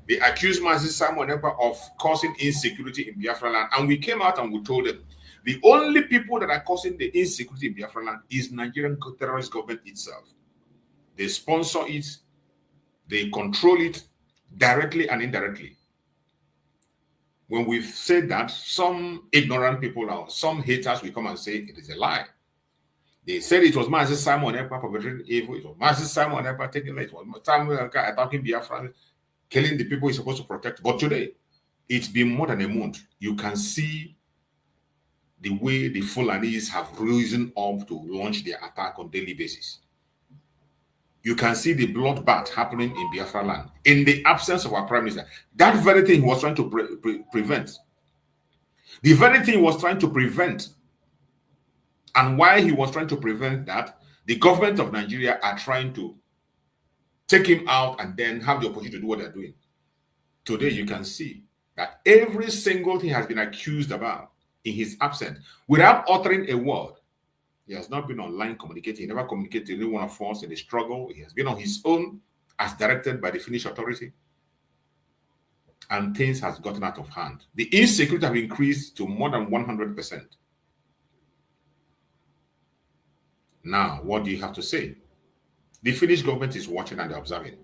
They accused Mazi Simon Ekpa of causing insecurity in Biafra land, and we came out and we told them the only people that are causing the insecurity in Biafra land is Nigerian terrorist government itself. They sponsor it, they control it directly and indirectly. When we've said that, some ignorant people or some haters will come and say it is a lie. They said it was Mazi Simon Ekpa perpetrating evil, it was Mazi Simon Ekpa taking it, was Simon Ekpa attacking Biafra, killing the people he's supposed to protect. But today, it's been more than a month. You can see the way the Fulanis have risen up to launch their attack on a daily basis. You can see the bloodbath happening in Biafra land in the absence of our Prime Minister. That very thing he was trying to prevent. The very thing he was trying to prevent. And why he was trying to prevent that, the government of Nigeria are trying to take him out and then have the opportunity to do what they're doing. Today, you can see that every single thing has been accused about in his absence without uttering a word. He has not been online communicating. He never communicated to anyone of us in the struggle. He has been on his own as directed by the Finnish authority. And things has gotten out of hand. The insecurity have increased to more than 100%. Now, what do you have to say? The Finnish government is watching and observing.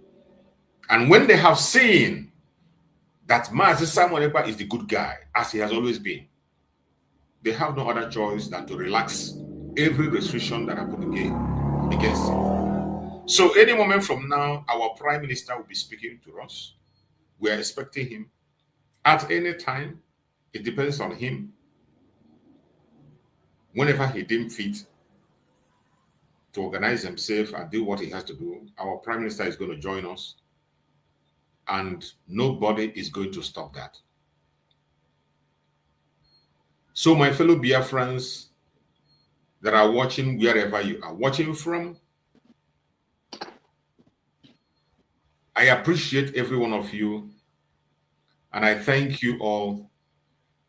And when they have seen that Mazi Simon Ekpa is the good guy, as he has always been. They have no other choice than to relax every restriction that I put against him. So any moment from now, our Prime Minister will be speaking to us. We are expecting him at any time. It depends on him. Whenever he deems fit to organize himself and do what he has to do, our Prime Minister is going to join us, and nobody is going to stop that. So my fellow Biafrans that are watching, wherever you are watching from, I appreciate every one of you, and I thank you all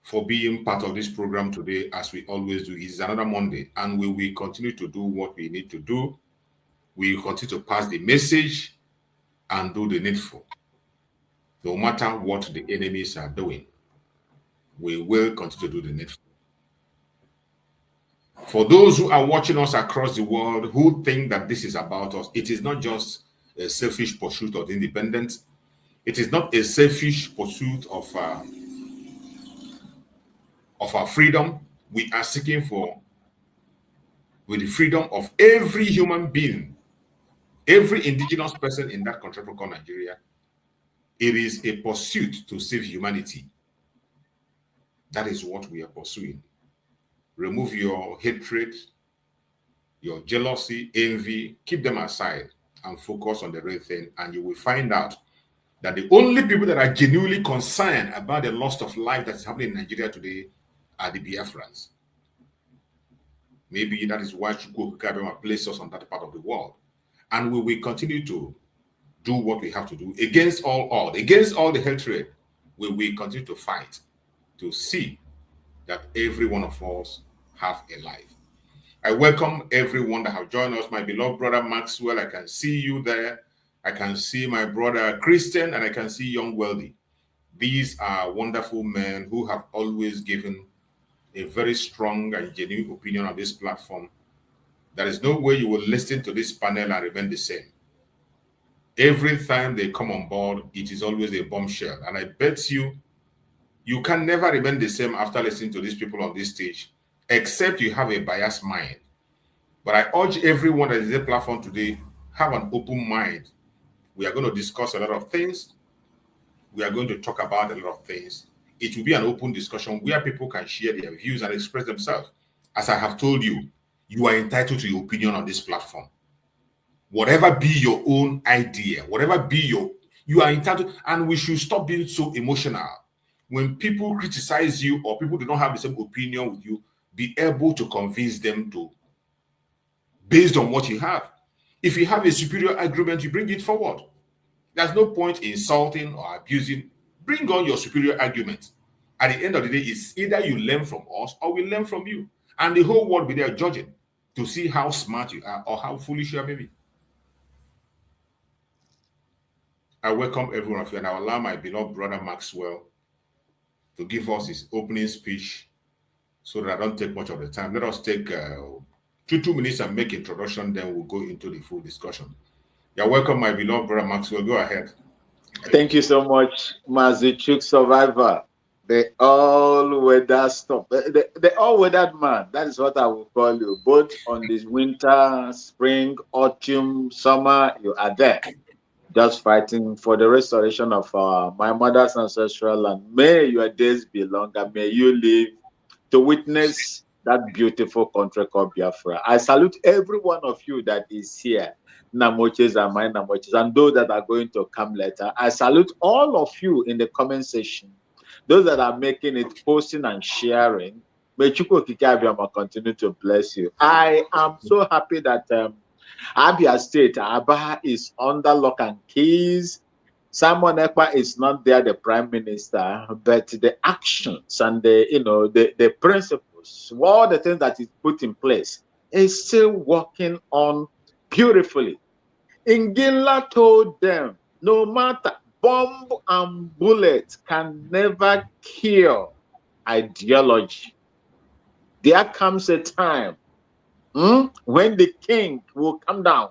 for being part of this program today, as we always do. It's another Monday, and we will continue to do what we need to do. We will continue to pass the message and do the needful. No matter what the enemies are doing, we will continue to do the needful. For those who are watching us across the world who think that this is about us, it is not just a selfish pursuit of independence. It is not a selfish pursuit of our freedom. We are seeking for with the freedom of every human being, every indigenous person in that country called Nigeria. It is a pursuit to save humanity. That is what we are pursuing. Remove your hatred, your jealousy, envy, keep them aside and focus on the real thing, and you will find out that the only people that are genuinely concerned about the loss of life that is happening in Nigeria today are the Biafrans. Maybe that is why Chukwu Kabema placed us on that part of the world. And we will continue to do what we have to do against all odds, against all the hatred. We will continue to fight to see that every one of us have a life. I welcome everyone that have joined us. My beloved brother Maxwell, I can see you there. I can see my brother Christian, and I can see young Wealthy. These are wonderful men who have always given a very strong and genuine opinion on this platform. There is no way you will listen to this panel and remain the same. Every time they come on board, it is always a bombshell. And I bet you can never remain the same after listening to these people on this stage, except you have a biased mind. But I urge everyone that is on the platform today, have an open mind. We are going to discuss a lot of things. We are going to talk about a lot of things. It will be an open discussion where people can share their views and express themselves. As I have told you, you are entitled to your opinion on this platform. Whatever be your own idea, whatever be you are entitled, and we should stop being so emotional. When people criticize you or people do not have the same opinion with you, be able to convince them to, based on what you have. If you have a superior argument, you bring it forward. There's no point in insulting or abusing. Bring on your superior argument. At the end of the day, it's either you learn from us or we learn from you. And the whole world will be there judging to see how smart you are or how foolish you are maybe. I welcome everyone of you, and I will allow my beloved brother Maxwell to give us his opening speech so that I don't take much of the time. Let us take 2 minutes and make introduction, then we'll go into the full discussion. You're welcome, my beloved brother Maxwell. Go ahead. Thank you so much, Mazichuk Survivor. The all-weather stuff. The all-weathered man. That is what I will call you. Both on this winter, spring, autumn, summer, you are there. Just fighting for the restoration of my mother's ancestral land. May your days be longer. May you live to witness that beautiful country called Biafra. I salute every one of you that is here. Namoches and my Namoches, and those that are going to come later. I salute all of you in the comment section. Those that are making it, posting and sharing. May Chukwu Kikabiama continue to bless you. I am so happy that Abia State, Aba is under lock and keys. Simon Ekpa is not there, the Prime Minister, but the actions and the principles, all the things that is put in place is still working on beautifully. Ingila told them, no matter bomb and bullets can never kill ideology. There comes a time when the king will come down.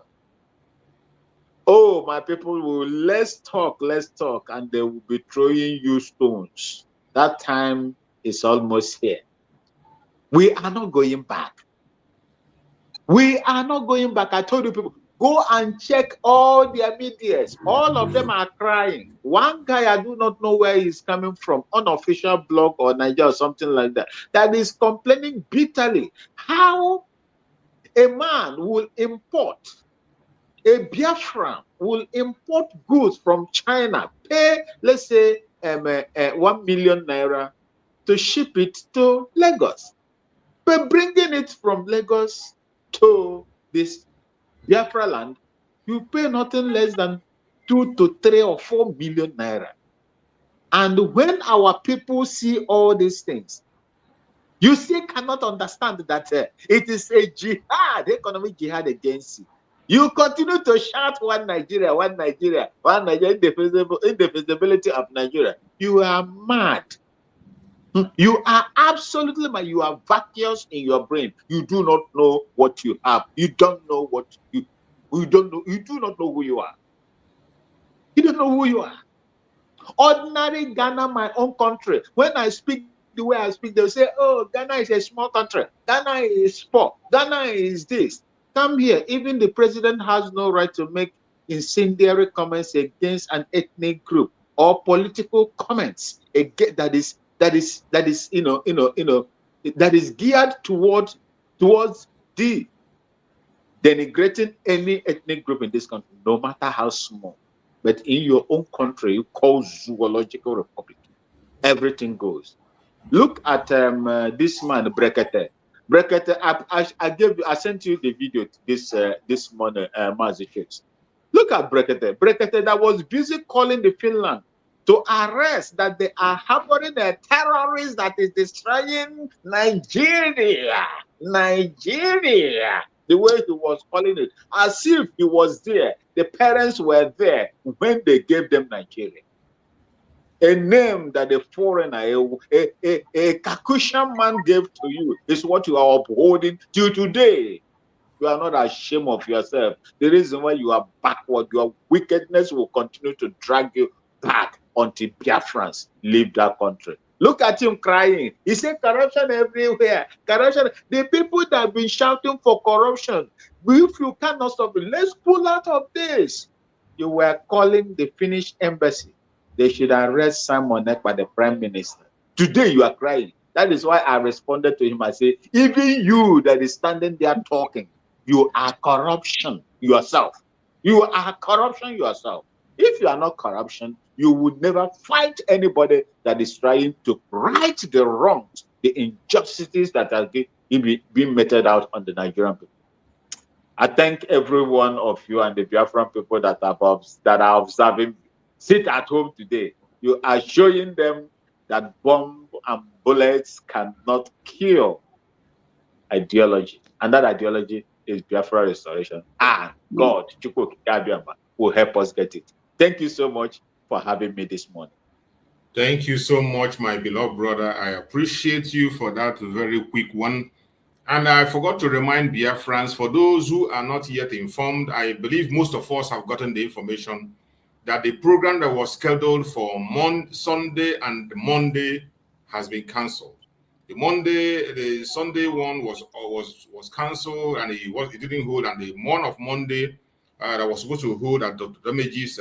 Oh, my people, let's talk, and they will be throwing you stones. That time is almost here. We are not going back. We are not going back. I told you people, go and check all their medias. All of them are crying. One guy, I do not know where he's coming from, unofficial blog or Nigeria or something like that, that is complaining bitterly how a man will import, a Biafran will import goods from China, pay, let's say, 1 million naira to ship it to Lagos. But bringing it from Lagos to this Biafra land, you pay nothing less than 2 to 3 or 4 million naira. And when our people see all these things, you still cannot understand that it is a jihad, economic jihad against you. You continue to shout one Nigeria, indivisibility of Nigeria. You are mad. You are absolutely mad. You are vacuous in your brain. You do not know what you have. You don't know what you don't know. You do not know who you are. You don't know who you are. Ordinary Ghana, my own country. When I speak the way I speak, they'll say, oh, Ghana is a small country. Ghana is poor. Ghana is this. Come here. Even the president has no right to make incendiary comments against an ethnic group or political comments that is geared towards the denigrating any ethnic group in this country, no matter how small. But in your own country, called Zoological Republic, everything goes. Look at this man, Brekete. Brekete, I sent you the video this morning, Mazi. Look at Brekete. Brekete that was busy calling the Finland to arrest that they are harboring a terrorist that is destroying Nigeria. Nigeria. The way he was calling it, as if he was there. The parents were there when they gave them Nigeria. A name that a foreigner, a Kakushan man gave to you is what you are upholding till today. You are not ashamed of yourself. The reason why you are backward, your wickedness will continue to drag you back until Biafrans leave that country. Look at him crying. He said corruption everywhere. Corruption. The people that have been shouting for corruption, if you cannot stop it, let's pull out of this. You were calling the Finnish embassy. They should arrest Simon Ekpa, the prime minister. Today you are crying. That is why I responded to him. I said, even you that is standing there talking, you are corruption yourself. You are corruption yourself. If you are not corruption, you would never fight anybody that is trying to right the wrongs, the injustices that are being meted out on the Nigerian people. I thank every one of you and the Biafran people that are observing. Sit at home today. You are showing them that bomb and bullets cannot kill ideology. And that ideology is Biafra restoration. And God, Chukwu Abiyama, will help us get it. Thank you so much for having me this morning. Thank you so much, my beloved brother. I appreciate you for that very quick one. And I forgot to remind Biafrans, for those who are not yet informed, I believe most of us have gotten the information that the program that was scheduled for Sunday and Monday has been cancelled. The Sunday one was cancelled, and it didn't hold. And the morning of Monday that was supposed to hold at Dr. Damage's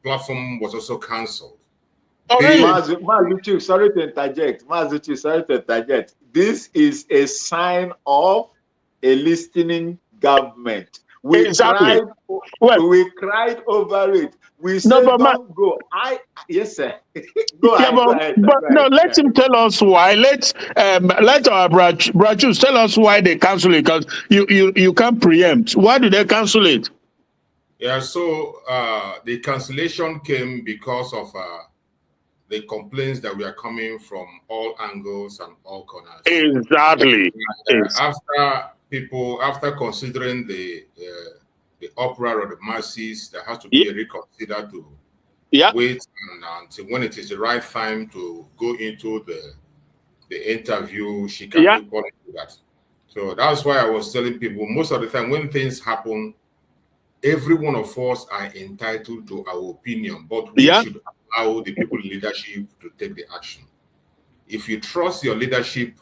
platform was also cancelled. Oh, really? Mazuchu, sorry to interject. This is a sign of a listening government. We cried over it. We said, don't go. Yes, sir. Go ahead. No, let him tell us why. Let our Brachus tell us why they cancel it, because you can't preempt. Why do they cancel it? Yeah, so the cancellation came because of the complaints that were coming from all angles and all corners. Exactly. After considering the uproar of the masses, there has to be a reconsider to wait until when it is the right time to go into the interview. She can report to that. So that's why I was telling people, most of the time when things happen, every one of us are entitled to our opinion, but we should allow the people in leadership to take the action. If you trust your leadership,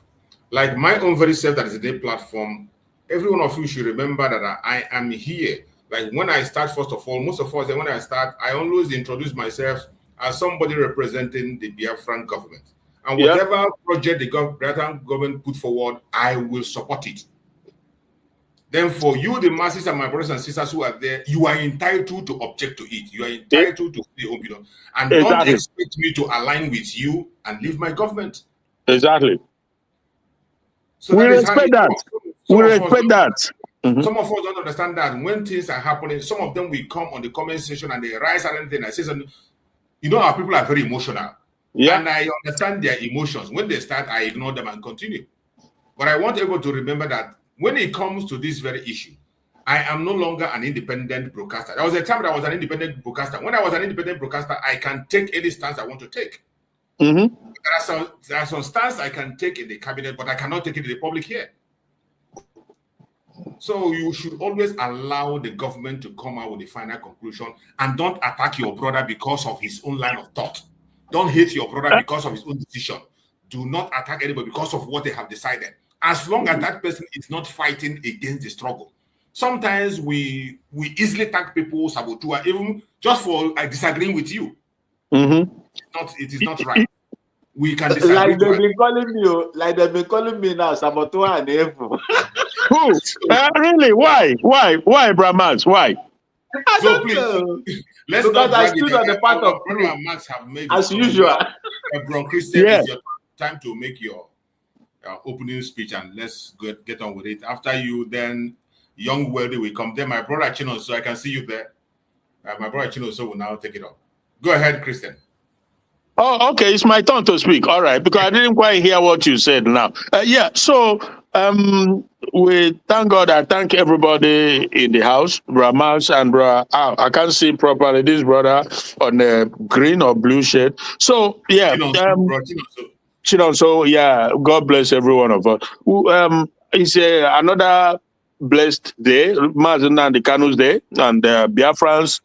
like my own very self that is a day platform, every one of you should remember that I am here. Like when I start, first of all, most of us, when I start, I always introduce myself as somebody representing the Biafran government. And whatever project the Biafran government put forward, I will support it. Then for you, the masses and my brothers and sisters who are there, you are entitled to object to it. You are entitled to say opinion. And don't expect me to align with you and leave my government. Exactly. So we respect that. We respect that. Some of us don't understand that when things are happening, some of them will come on the comment section and they rise and anything. I say something. You know, our people are very emotional. Yeah. And I understand their emotions. When they start, I ignore them and continue. But I want everyone to remember that when it comes to this very issue, I am no longer an independent broadcaster. There was a time that I was an independent broadcaster. When I was an independent broadcaster, I can take any stance I want to take. There are some stance I can take in the cabinet, but I cannot take it in the public here. So you should always allow the government to come out with the final conclusion and don't attack your brother because of his own line of thought. Don't hate your brother because of his own decision. Do not attack anybody because of what they have decided. As long as that person is not fighting against the struggle. Sometimes we easily attack people, saboteur, even just for disagreeing with you. It is not right. We can disagree. Like they've been calling me now, saboteur and evil. Who? Really? Why, Brahmans? Why? I don't know. Let's because not I stood on the part of Brother and Max have made as usual. Bro, Christian, it's your time to make your opening speech and let's get on with it. After you, then Young Wealthy will come. Then my brother Chino, so I can see you there. My brother Chino, so will now take it up. Go ahead, Christian. Oh, okay. It's my turn to speak. All right, because I didn't quite hear what you said now. So we thank God. I thank everybody in the house, Brahmans and brother. I can't see properly this brother on the green or blue shirt. So so God bless every one of us. It's another blessed day, Mazen and the Kanu's Day, and Biafrans.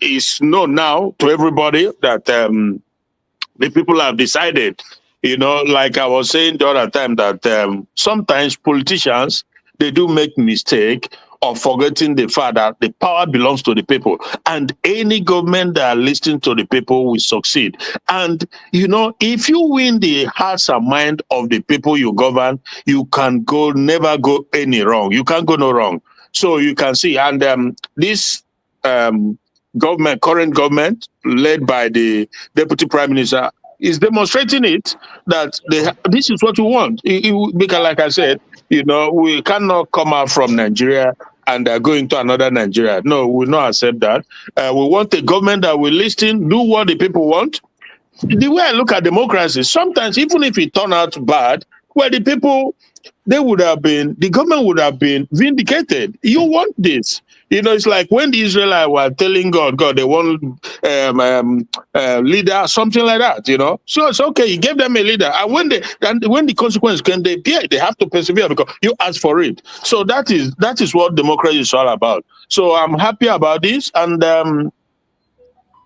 It's known now to everybody that the people have decided, like I was saying the other time, that sometimes politicians, they do make mistake of forgetting the fact that the power belongs to the people, and any government that listens to the people will succeed. And if you win the hearts and mind of the people you govern, you can never go any wrong. You can't go no wrong. So you can see, and this current government led by the Deputy Prime Minister is demonstrating it that this is what we want. Because like I said, we cannot come out from Nigeria and go into another Nigeria. No, we will not accept that. We want a government that will listen, do what the people want. The way I look at democracy, sometimes even if it turn out bad, the people, the government would have been vindicated. You want this. It's like when the Israelites were telling God, they want leader, something like that, So it's okay, you gave them a leader. And when the consequences can they appear, they have to persevere because you asked for it. So that is what democracy is all about. So I'm happy about this. And a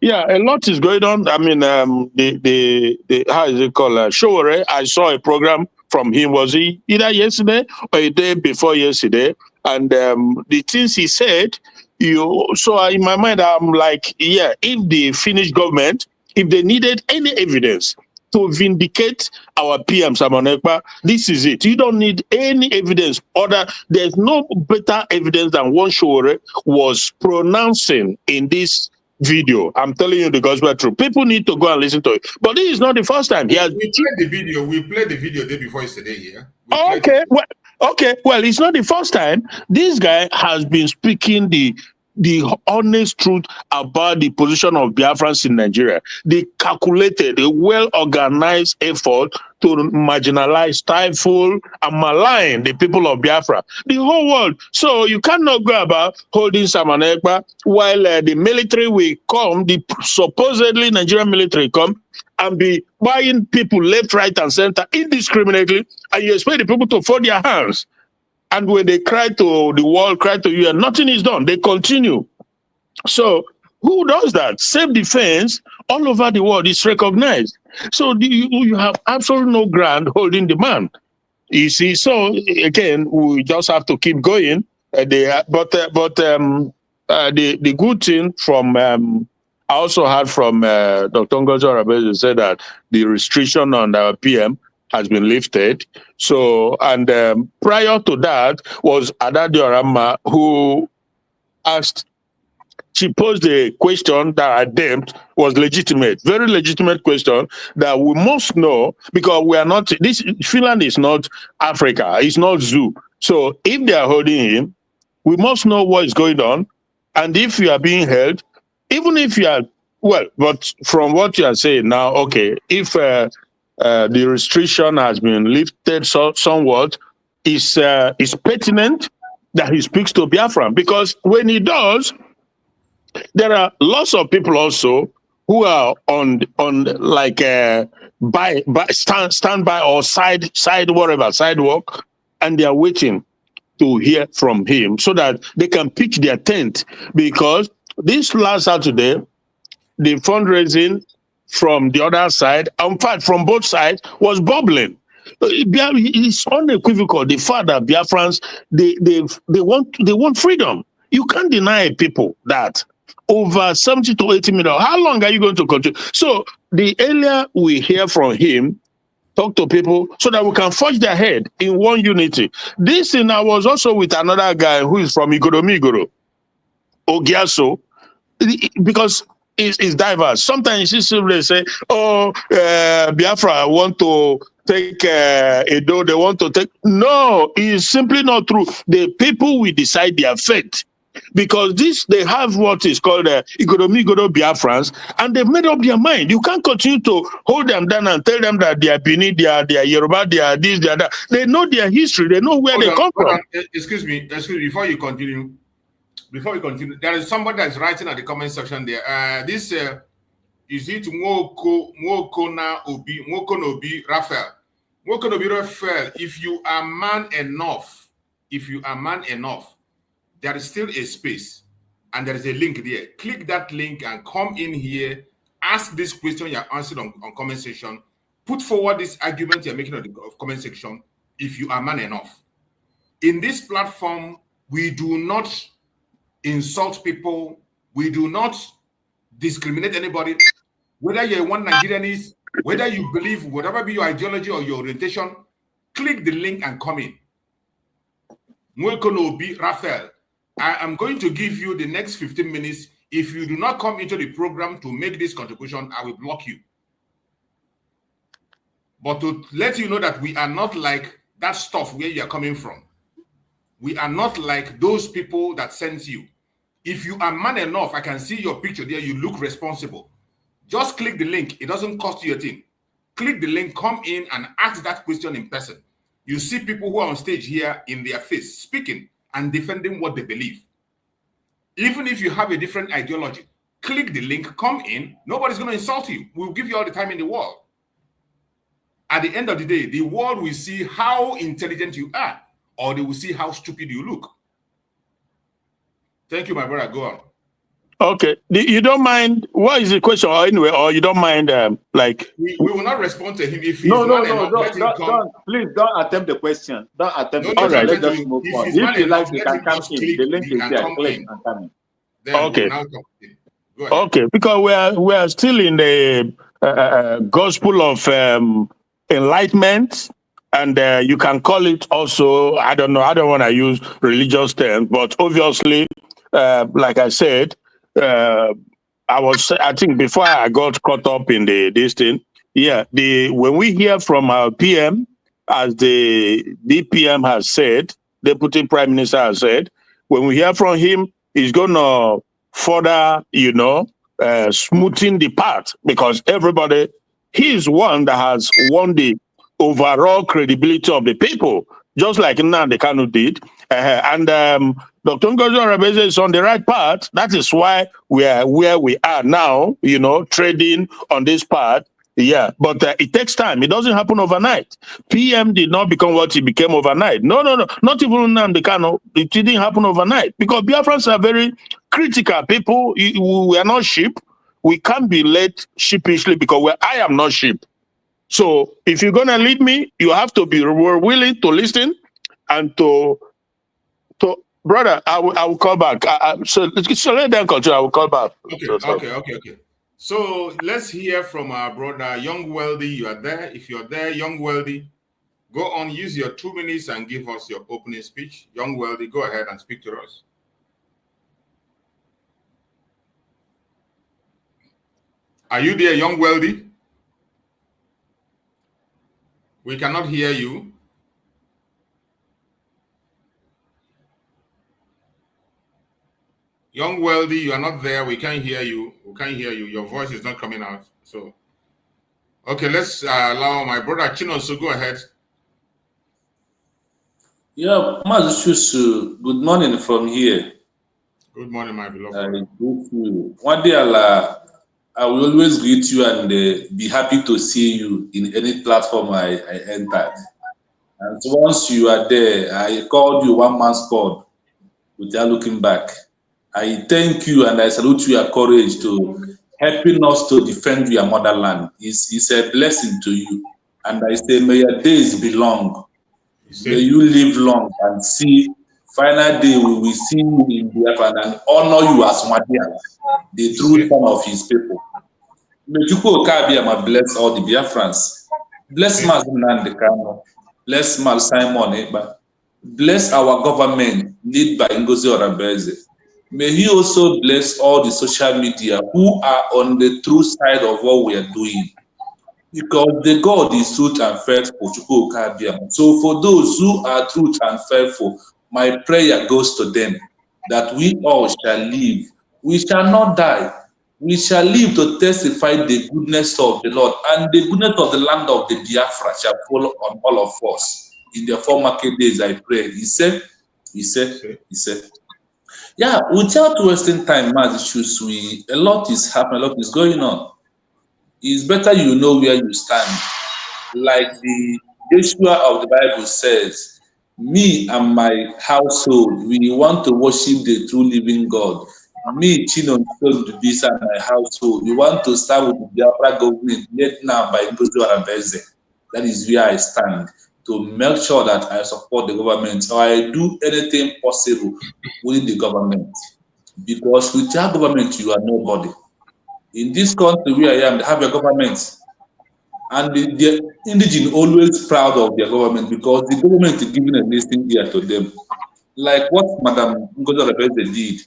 lot is going on. I mean, the how is it called? Showore, I saw a program from him. Was he either yesterday or a day before yesterday? And the things he said, so in my mind, I'm like, if the Finnish government, if they needed any evidence to vindicate our PM, Simon Ekpa, this is it. You don't need any evidence. There's no better evidence than one Showore was pronouncing in this video. I'm telling you the gospel truth. People need to go and listen to it. But this is not the first time. We played the video. We played the video day before yesterday here. Well, it's not the first time. This guy has been speaking the honest truth about the position of Biafrans in Nigeria. The calculated, a well-organized effort to marginalize, stifle, and malign the people of Biafra. The whole world. So you cannot go about holding Simon Ekpa while the military will come, the supposedly Nigerian military come, and be buying people left, right, and center indiscriminately, and you expect the people to fold their hands. And when they cry to the world, cry to you, and nothing is done, they continue. So who does that? Self-defense all over the world is recognized. So you have absolutely no ground holding the man. You see, so again, we just have to keep going. The good thing from I also heard from Dr. NgoziOrabueze said that the restriction on our PM has been lifted. So, and prior to that was Ada Diorama, who asked, she posed a question that I deemed was legitimate, very legitimate question that we must know, because we are not, this Finland is not Africa, it's not zoo. So if they are holding him, we must know what is going on. And if you are being held, even if you are, well, but from what you are saying now, okay, if the restriction has been lifted somewhat, is pertinent that he speaks to Biafran, because when he does, there are lots of people also who are on like standby or sidewalk, and they are waiting to hear from him so that they can pitch their tent. Because this last Saturday, the fundraising from the other side, in fact, from both sides, was bubbling. It's unequivocal. The fact that Biafrans, they want freedom. You can't deny people that. Over 70 to 80 million. How long are you going to continue? So the earlier we hear from him, talk to people so that we can forge their head in one unity. This thing, I was also with another guy who is from Igoro, Ogiaso, because it's diverse. Sometimes they say, oh, Biafra want to take Edo, they want to take. No, it's simply not true. The people will decide their fate. Because they have what is called Igoro Biafrans, and they've made up their mind. You can't continue to hold them down and tell them that they are Bini, they are Yoruba, they are this, they are that. They know their history, they know where they come from. Excuse me, before you continue, there is somebody that is writing at the comment section there. This is it Nwoko Obi Raphael. Nwoko Obi Raphael, if you are man enough, there is still a space, and there is a link there. Click that link and come in here. Ask this question you're answered on comment section. Put forward this argument you're making on the comment section if you are man enough. In this platform, we do not insult people. We do not discriminate anybody. Whether you're one Nigerianese, whether you believe, whatever be your ideology or your orientation, click the link and come in. Nwoko Obi Raphael, I am going to give you the next 15 minutes. If you do not come into the program to make this contribution, I will block you. But to let you know that we are not like that stuff where you are coming from. We are not like those people that sent you. If you are man enough, I can see your picture there, you look responsible. Just click the link. It doesn't cost you a thing. Click the link, come in and ask that question in person. You see people who are on stage here in their face speaking and defending what they believe. Even if you have a different ideology, click the link, come in. Nobody's going to insult you. We'll give you all the time in the world. At the end of the day, the world will see how intelligent you are, or they will see how stupid you look. Thank you, my brother. Go on. Okay. You don't mind, what is the question? Or anyway, or you don't mind, like... We will not respond to him if he's don't, please don't attempt the question. Don't attempt the question. Right. Let's just move on. If you like, you can come in. The link is there. Click and come in. Okay. Okay, because we are still in the gospel of enlightenment, and you can call it also, I don't know, I don't want to use religious terms, but obviously, like I said, I think before I got caught up in this thing, yeah, when we hear from our PM, as the DPM has said, Deputy Prime Minister has said, when we hear from him, he's gonna further, smoothing the path, because everybody, he's one that has won the overall credibility of the people, just like Nnamdi Kanu did. And Dr. NgoziOrabueze is on the right path. That is why we are where we are now, trading on this path. Yeah, but it takes time. It doesn't happen overnight. PM did not become what he became overnight. No. Not even Nnamdi Kanu. It didn't happen overnight because Biafrans are very critical people. We are not sheep. We can't be led sheepishly because I am not sheep. So if you're going to lead me, you have to be willing to listen and to brother, I will call back. So let them continue. I will call back. Okay. So let's hear from our brother, Young Wealthy. You are there. If you're there, Young Wealthy, go on, use your 2 minutes and give us your opening speech. Young Wealthy, go ahead and speak to us. Are you there, Young Wealthy? We cannot hear you. Young Wealthy, you are not there. We can't hear you. We can't hear you. Your voice is not coming out. So, okay, let's allow my brother Chinoso. Go ahead. Yeah, Mazuchusu, good morning from here. Good morning, my beloved. One day, I will always greet you and be happy to see you in any platform I entered. And once you are there, I called you one man squad without looking back. I thank you and I salute your courage to helping us to defend your motherland. It's a blessing to you. And I say, may your days be long. May you live long and see final day we will see you in Biafra and honor you as Madian, the true son of his people. May Chukwu Okabiama bless all the Biafrans. Bless Mazinandi Kano. Bless Mal Simon Ekpa. Bless our government led by Ngozi Orabueze. May he also bless all the social media who are on the true side of what we are doing. Because the God is truth and faithful. So for those who are truth and faithful, my prayer goes to them that we all shall live. We shall not die. We shall live to testify the goodness of the Lord, and the goodness of the land of the Biafra shall follow on all of us in the 4 market days. I pray. He said. Yeah, without wasting time, a lot is happening, a lot is going on. It's better you know where you stand. Like the Joshua of the Bible says, me and my household, we want to worship the true living God. Me, Chino, this and my household, we want to start with the Biafra government led now by Ngozi Orabueze. That is where I stand, to make sure that I support the government or I do anything possible with the government. Because without government, you are nobody. In this country where I am, they have a government. And the indigenous always proud of their government because the government is giving a listening ear to them. Like what Madam Ngozi Orabueze did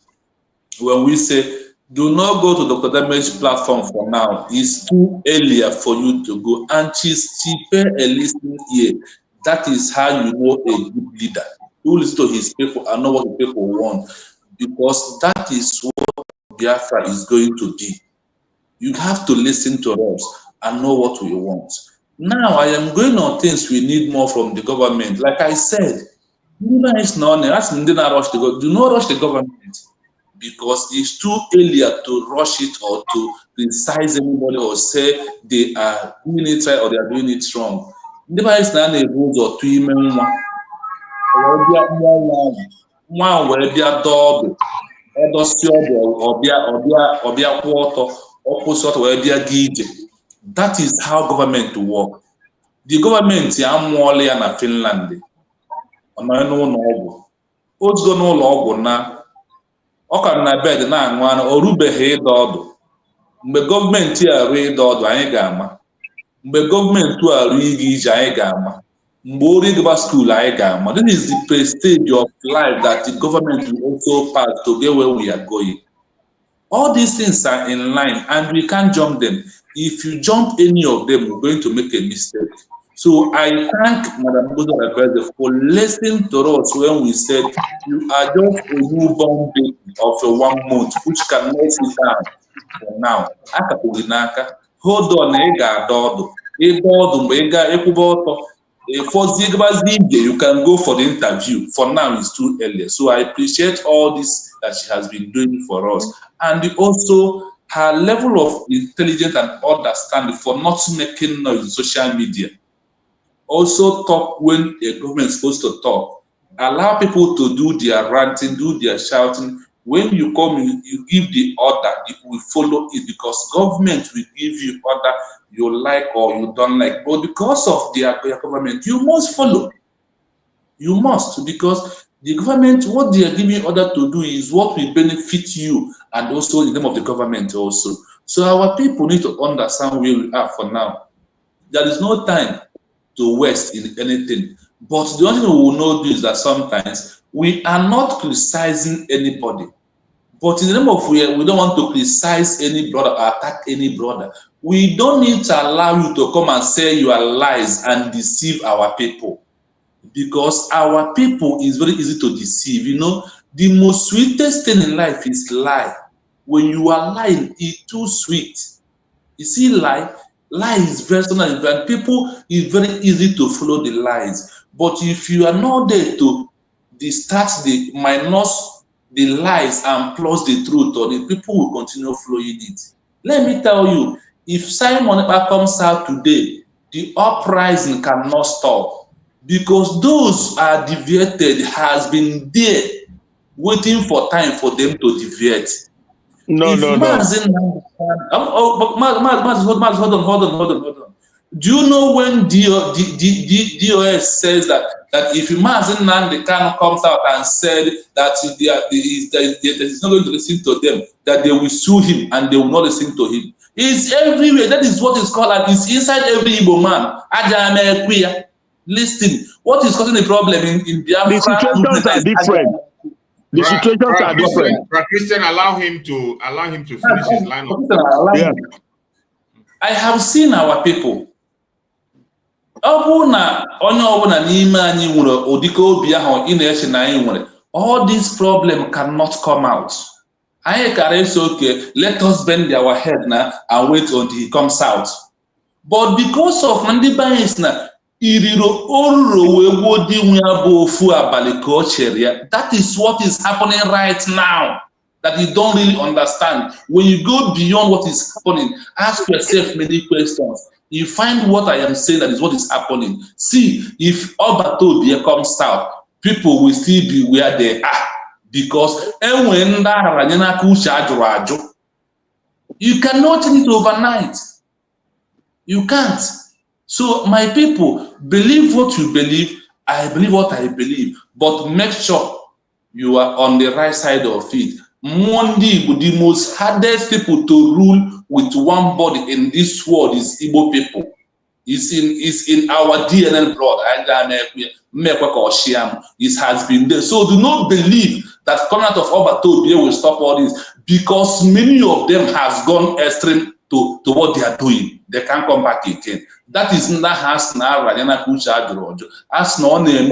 when we say, do not go to Dr. Damage's platform for now. It's too early for you to go. And she paid a listening ear. That is how you know a good leader. You listen to his people and know what the people want. Because that is what Biafra is going to be. You have to listen to us and know what we want. Now I am going on things we need more from the government. Like I said, do not rush the government because it's too early to rush it or to criticize anybody or say they are doing it right or they are doing it wrong. That is how government work. The government amụọla ya na Finland. Otugo n'ụlọ ọgwụ na ọ ka na bed na-aṅụ anụ o rubeghị ịdọ ọdụ. Mgbe gọọmenti arụ ịdọ ọdụ anyị ga-ama. Mgbe gọọmenti arụ ịga ije anyị ga-ama. Mgbe ori ịgba school anyị ga-ama. This is the prestige of life that the government will also pass to get where we are going. All these things are in line and we can't jump them. If you jump any of them, we're going to make a mistake. So I thank Madam Ngozi Orabueze for listening to us when we said you are just a newborn baby of 1 month which cannot sit down for now. Hold on, you can go for the interview. For now, it's too early. So I appreciate all this that she has been doing for us. And also her level of intelligence and understanding for not making noise in social media. Also talk when a government is supposed to talk. Allow people to do their ranting, do their shouting. When you come, you give the order, people will follow it because government will give you order you like or you don't like. But because of their government, you must follow. You must, because the government, what they are giving order to do is what will benefit you and also in the name of the government also. So our people need to understand where we are for now. There is no time to waste in anything. But the only thing we will know is that sometimes we are not criticizing anybody. But in the name of we don't want to criticize any brother or attack any brother. We don't need to allow you to come and say your lies and deceive our people. Because our people is very easy to deceive. You know, the most sweetest thing in life is lie. When you are lying, it's too sweet. You see, lie is very personal, and people is very easy to follow the lies. But if you are not there to start the minus the lies and plus the truth, or the people will continue following it. Let me tell you, if Simon Ekpa comes out today, the uprising cannot stop because those are deviated has been there waiting for time for them to deviate. No. Hold on. Do you know when DOS says that if Mazen Nnamdi Kanu comes out and said that he's not going to listen to them, that they will sue him and they will not listen to him? It's everywhere. That is what is called, and it's inside every Igbo man. Listen, what is causing the problem in Biafra? The situations are different. The situations are different. Christian, allow him to finish his line of yeah. I have seen our people. All this problem cannot come out. I can say, okay, let us bend our head now and wait until he comes out. But because of Nandi Bias now, that is what is happening right now that you don't really understand. When you go beyond what is happening, ask yourself many questions. You find what I am saying that is what is happening. See, if Obatobia comes out, people will still be where they are because you cannot change it overnight. You can't. So my people, believe what you believe. I believe what I believe, but make sure you are on the right side of it. Mondi, the most hardest people to rule with one body in this world is Igbo people. It's in our DNA blood. It has been there. So do not believe that coming out of Obatobia will stop all this, because many of them has gone extreme to what they are doing. They can't come back again. That is not has now Rajana Kucha Adrojo. As no name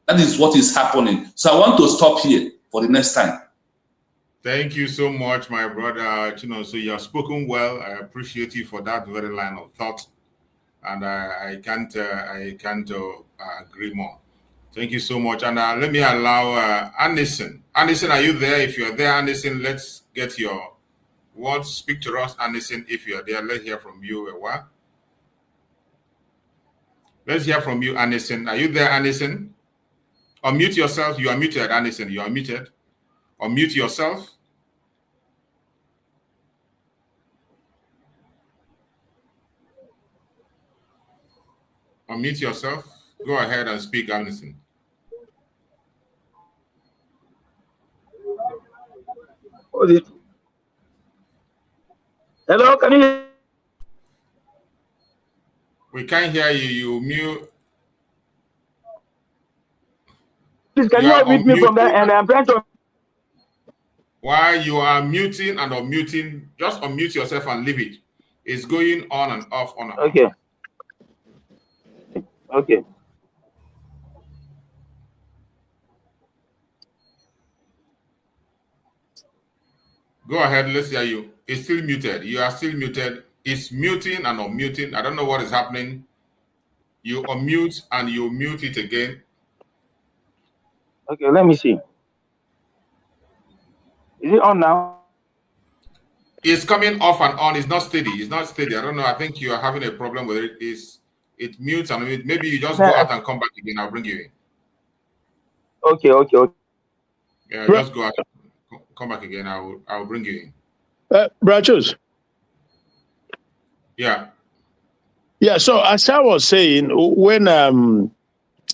that is what is happening. So I want to stop here for the next time. Thank you so much, my brother. So you have spoken well. I appreciate you for that very line of thought, and I can't agree more. Thank you so much. And let me allow Anderson. Anderson, are you there? If you are there, Anderson, let's get your words. Speak to us, Anderson. If you are there, let's hear from you. What? Let's hear from you, Anderson. Are you there, Anderson? Unmute yourself. You are muted, Anderson. You are muted. Unmute yourself. Unmute yourself. Go ahead and speak, Anderson. Hello, can you? We can't hear you. You mute. Please, can you unmute me from there? And I'm trying to. While you are muting and unmuting, just unmute yourself and leave it. It's going on and off, on and off. Okay. Okay. Go ahead, let's hear you. It's still muted. You are still muted. It's muting and unmuting. I don't know what is happening. You unmute and you mute it again. Okay, let me see. Is it on now? It's coming off and on. It's not steady. It's not steady. I don't know. I think you are having a problem with it. It mutes and maybe you just go out and come back again. I'll bring you in. Okay. Yeah, just go out, come back again. I'll bring you in. Brachos. Yeah. Yeah. So as I was saying, when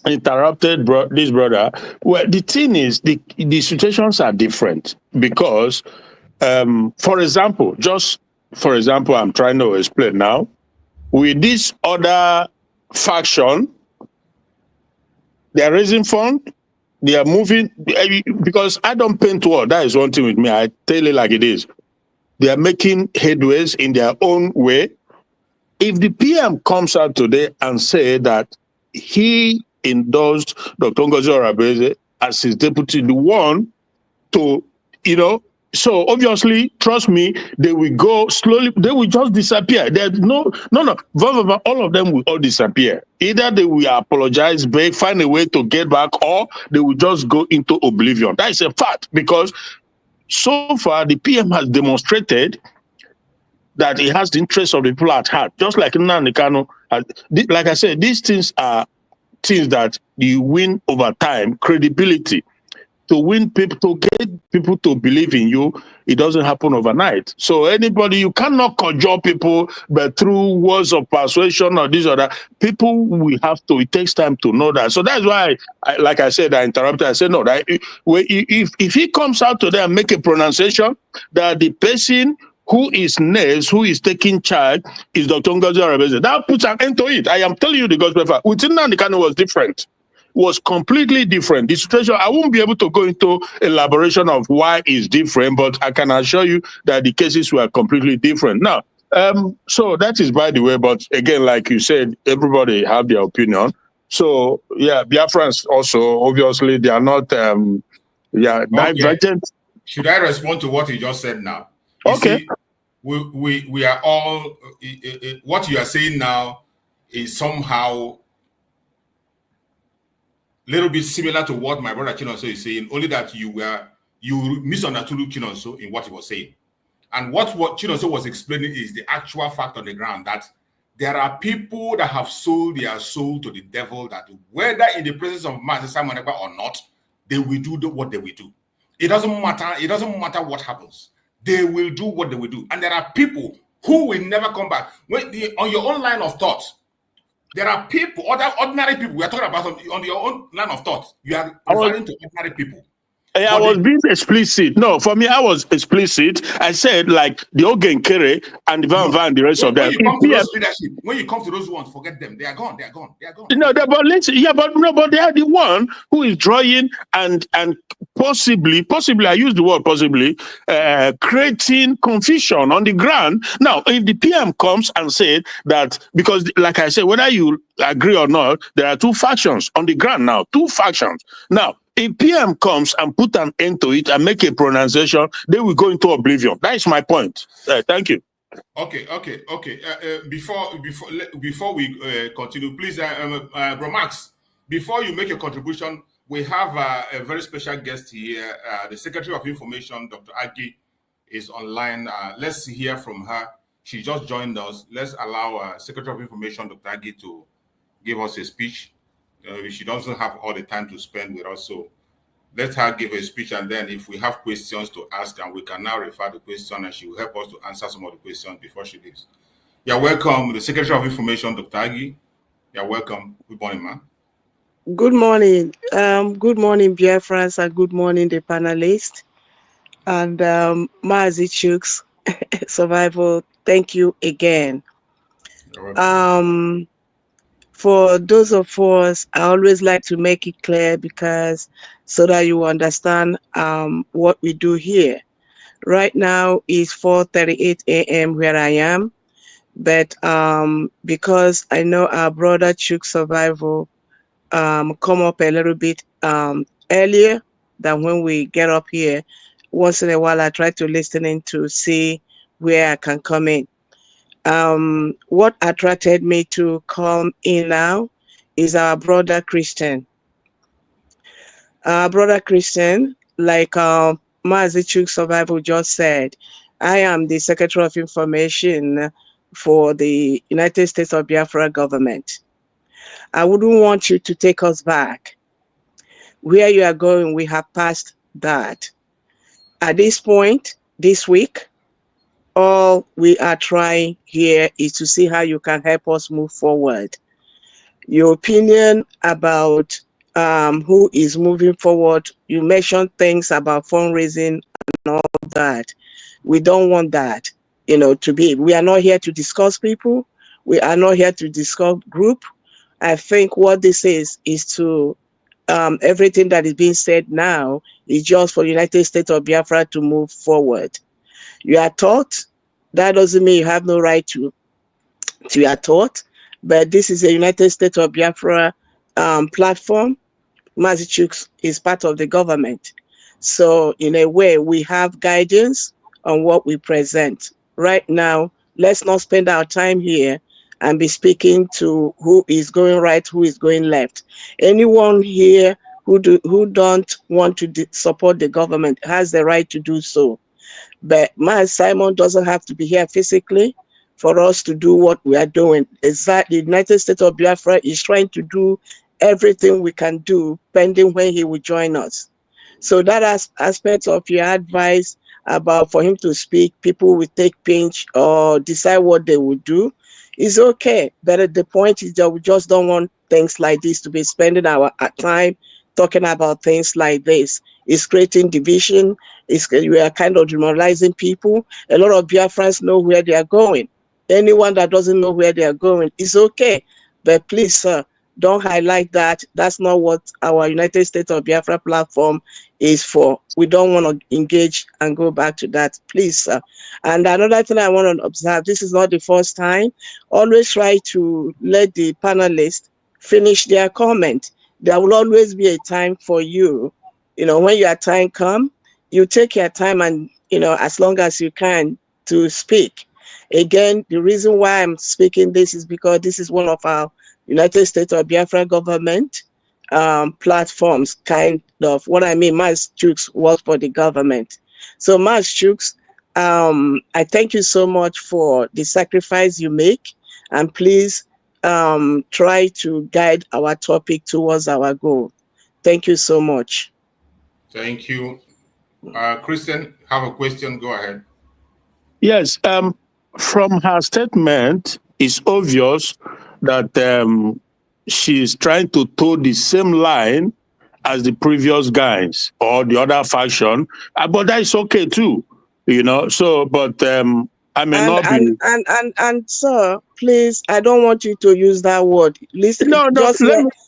interrupted this brother, well, the thing is the situations are different because, for example, I'm trying to explain now. With this other faction, they are raising fund. They are moving because I don't paint war. That is one thing with me. I tell it like it is. They are making headways in their own way. If the PM comes out today and say that he endorsed Dr. Ngozi as his deputy, the one to, so obviously, trust me, they will go slowly. They will just disappear. There's no. All of them will all disappear. Either they will apologize, beg, find a way to get back, or they will just go into oblivion. That is a fact because so far the PM has demonstrated that he has the interest of the people at heart. Just like Nnamdi Kanu, like I said, these things are things that you win over time, credibility. To win people, to get people to believe in you, it doesn't happen overnight. So anybody, you cannot conjure people, but through words of persuasion or this or that, people will have to, it takes time to know that. So that's why, like I said, I interrupted, I said, no, that if he comes out today and make a pronunciation that the person who is next, who is taking charge, is Dr. Ngozi, that puts an end to it. I am telling you the gospel fact. Within Nnamdi Kanu was different. Was completely different. The situation, I won't be able to go into elaboration of why it's different, but I can assure you that the cases were completely different. Now, so that is by the way, but again, like you said, everybody have their opinion. So yeah, Biafrans also, obviously, they are not, divergent. Should I respond to what you just said now? Okay. See, we are all, what you are saying now is somehow little bit similar to what my brother Chinonso is saying, only that you misunderstood Chinonso in what he was saying. And what Chinonso was explaining is the actual fact on the ground that there are people that have sold their soul to the devil, that whether in the presence of Master Simon Ekpa or not, they will do what they will do. It doesn't matter. It doesn't matter what happens. They will do what they will do. And there are people who will never come back. On your own line of thought, there are people, ordinary people, we are talking about on your own line of thought. You are referring to ordinary people. I was being explicit. No, for me, I was explicit. I said, like, the Ogenkere and the Van Van, the rest of them. When you come to those ones, forget them. They are gone. They are gone. They are gone. No, but they are the one who is drawing and possibly, I use the word possibly, creating confusion on the ground. Now, if the PM comes and said that, because like I said, whether you agree or not, there are two factions on the ground now, two factions. Now, if PM comes and put an end to it and make a pronunciation, they will go into oblivion. That is my point. Thank you. Okay. Before we continue, please, Bro Max, before you make a contribution, we have a very special guest here. The Secretary of Information, Dr. Agi, is online. Let's hear from her. She just joined us. Let's allow Secretary of Information, Dr. Agi, to give us a speech. She doesn't have all the time to spend with us, so let her give a speech, and then if we have questions to ask, and we can now refer the question, and she will help us to answer some of the questions before she leaves. You're welcome, the Secretary of Information, Dr. Agi. You're welcome. Good morning, ma'am. Good morning. Good morning, Biafrans, and good morning, the panelists. And Mazi Chuks, Survival, thank you again. For those of us, I always like to make it clear because so that you understand what we do here. Right now is 4:38 a.m. where I am, but because I know our brother Chuk Survival come up a little bit earlier than when we get up here. Once in a while, I try to listen in to see where I can come in. What attracted me to come in now is our brother Christian. Brother Christian, like Mazi Chuk Survival just said, I am the Secretary of Information for the United States of Biafra government. I wouldn't want you to take us back. Where you are going, we have passed that. At this point, this week, all we are trying here is to see how you can help us move forward. Your opinion about who is moving forward, you mentioned things about fundraising and all that. We don't want that, to be. We are not here to discuss people. We are not here to discuss group. I think what this is to everything that is being said now is just for the United States of Biafra to move forward. You are taught. That doesn't mean you have no right to your thought, but this is a United States of Biafra platform. Mazi Chuk is part of the government. So in a way, we have guidance on what we present. Right now, let's not spend our time here and be speaking to who is going right, who is going left. Anyone here who don't want to support the government has the right to do so. But Simon doesn't have to be here physically for us to do what we are doing. Exactly, the United States of Biafra is trying to do everything we can do, pending when he will join us. So that aspect of your advice about for him to speak, people will take pinch or decide what they will do, is okay. But the point is that we just don't want things like this to be spending our time talking about things like this. It's creating division. We are kind of demoralizing people. A lot of Biafrans know where they are going. Anyone that doesn't know where they are going is okay. But please, sir, don't highlight that. That's not what our United States of Biafra platform is for. We don't want to engage and go back to that, please, sir. And another thing I want to observe, this is not the first time. Always try to let the panelists finish their comment. There will always be a time for you. When your time comes, you take your time and, as long as you can to speak. Again, the reason why I'm speaking this is because this is one of our United States of Biafra government platforms, kind of. What I mean, Mazi Chuk works for the government. So Mazi Chuk, I thank you so much for the sacrifice you make, and please try to guide our topic towards our goal. Thank you so much. Thank you. Christian, have a question? Go ahead. Yes. From her statement, it's obvious that she's trying to toe the same line as the previous guys or the other faction, but that's okay too, So, but I may not be. And sir, please, I don't want you to use that word. Listen, no, just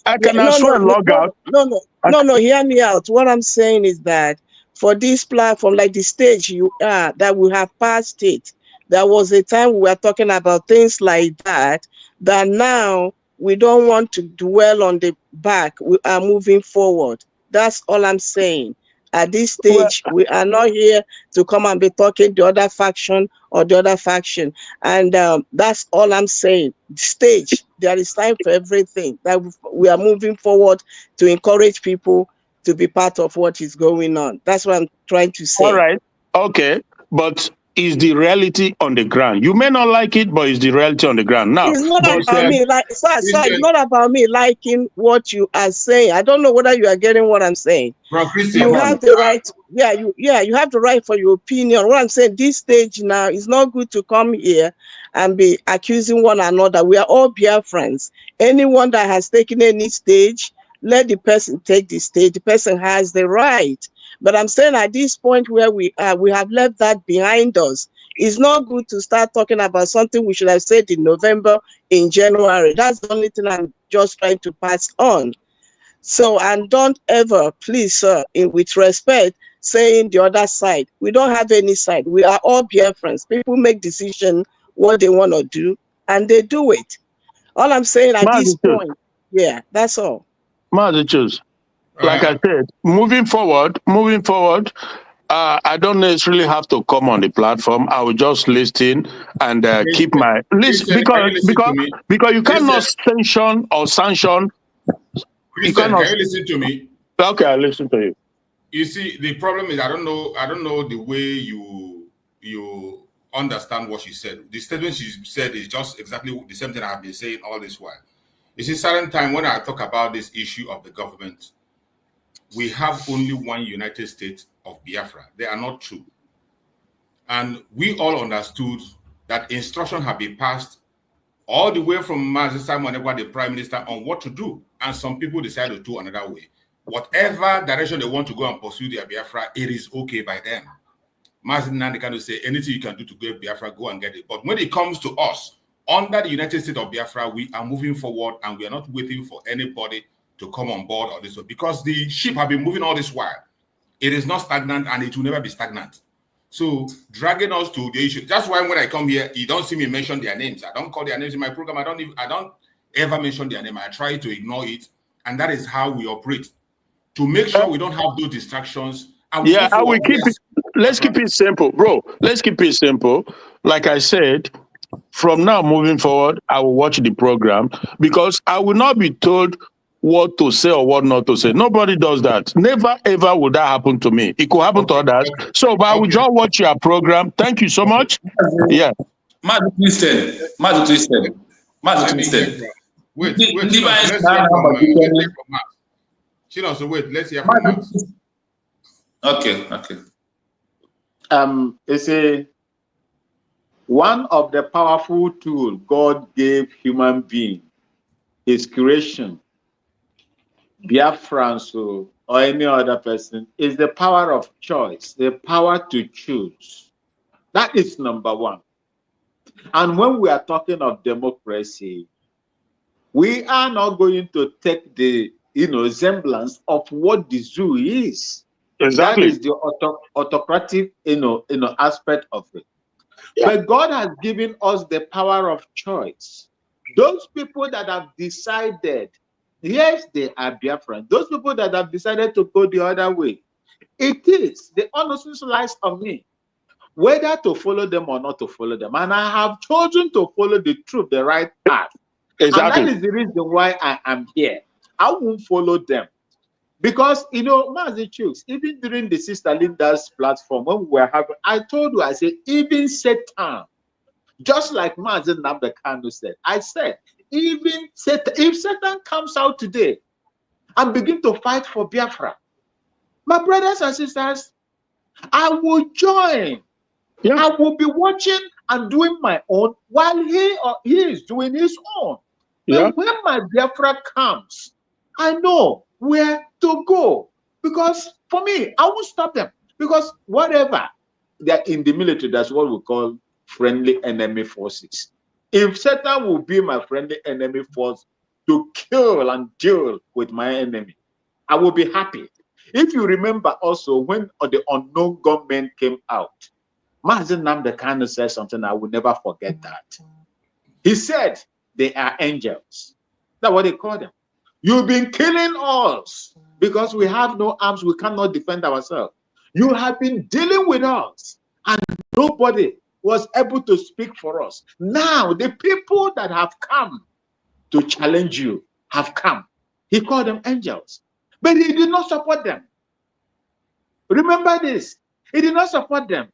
I can as well log out. No, hear me out. What I'm saying is that for this platform, like the stage you are, that we have passed it. There was a time we were talking about things like that now we don't want to dwell on the back. We are moving forward. That's all I'm saying. At this stage, we are not here to come and be talking the other faction or the other faction. And that's all I'm saying. Stage, there is time for everything. That we are moving forward to encourage people to be part of what is going on. That's what I'm trying to say. All right. Okay. But is the reality on the ground? You may not like it, but it's the reality on the ground. Now, it's not about me. It's not about me liking what you are saying. I don't know whether you are getting what I'm saying. You have the right. You have the right for your opinion. What I'm saying, this stage now, is not good to come here and be accusing one another. We are all Biafrans. Anyone that has taken any stage, let the person take the stage. The person has the right. But I'm saying at this point where we are, we have left that behind us. It's not good to start talking about something we should have said in November, in January. That's the only thing I'm just trying to pass on. So, and don't ever, please, sir, with respect, saying the other side. We don't have any side. We are all Biafrans. People make decisions what they want to do, and they do it. All I'm saying at this point, that's all. Mazi Chuk, like I said, moving forward, I don't necessarily have to come on the platform. I will just listen and keep my list because you cannot sanction. Christian, can you listen to me? Okay, I listen to you. You see, the problem is I don't know the way you understand what she said. The statement she said is just exactly the same thing I've been saying all this while. You see, certain time when I talk about this issue of the government, we have only one United States of Biafra. They are not two. And we all understood that instruction had been passed all the way from Mazi Simon, the Prime Minister, on what to do. And some people decided to do another way. Whatever direction they want to go and pursue their Biafra, it is okay by them. Mazi Nandi can say anything you can do to get Biafra, go and get it. But when it comes to us, under the United States of Biafra, we are moving forward and we are not waiting for anybody to come on board or this way. Because the ship have been moving all this while. It is not stagnant and it will never be stagnant. So dragging us to the issue. That's why when I come here, you don't see me mention their names. I don't call their names in my program. I don't ever mention their name. I try to ignore it. And that is how we operate. To make sure we don't have those distractions. And we keep it. Let's keep it simple, bro. Let's keep it simple. Like I said, from now moving forward, I will watch the program because I will not be told what to say or what not to say. Nobody does that. Never, ever would that happen to me. It could happen to others. So, but I will just watch your program. Thank you so much. Yeah. Christian. Wait. Let's hear from Max. Okay. It's one of the powerful tools God gave human being, his creation, Biafrans or any other person, is the power of choice, the power to choose. That is number one. And when we are talking of democracy, we are not going to take the semblance of what the zoo is. Exactly. That is the autocratic aspect of it. Yeah. But God has given us the power of choice. Those people that have decided, yes, they are Biafran. Those people that have decided to go the other way, it is the onus lies on me, whether to follow them or not to follow them. And I have chosen to follow the truth, the right path. Exactly. And that is the reason why I am here. I won't follow them. Because, Mazi Chooks, even during the Sister Linda's platform, when we were having, I told you, I said, even Satan, just like Mazi Nambekano said, I said, even Satan, if Satan comes out today and begin to fight for Biafra, my brothers and sisters, I will join. Yeah. I will be watching and doing my own while he is doing his own. Yeah. But when my Biafra comes, I know where to go. Because for me, I won't stop them. Because whatever, they're in the military, that's what we call friendly enemy forces. If Satan will be my friendly enemy force to kill and deal with my enemy, I will be happy. If you remember also when the unknown gunmen came out, Mazi Nambekano said something, I will never forget that. He said, they are angels. That's what they call them. You've been killing us because we have no arms, we cannot defend ourselves. You have been dealing with us and nobody was able to speak for us. Now, the people that have come to challenge you have come. He called them angels, but he did not support them. Remember this, he did not support them.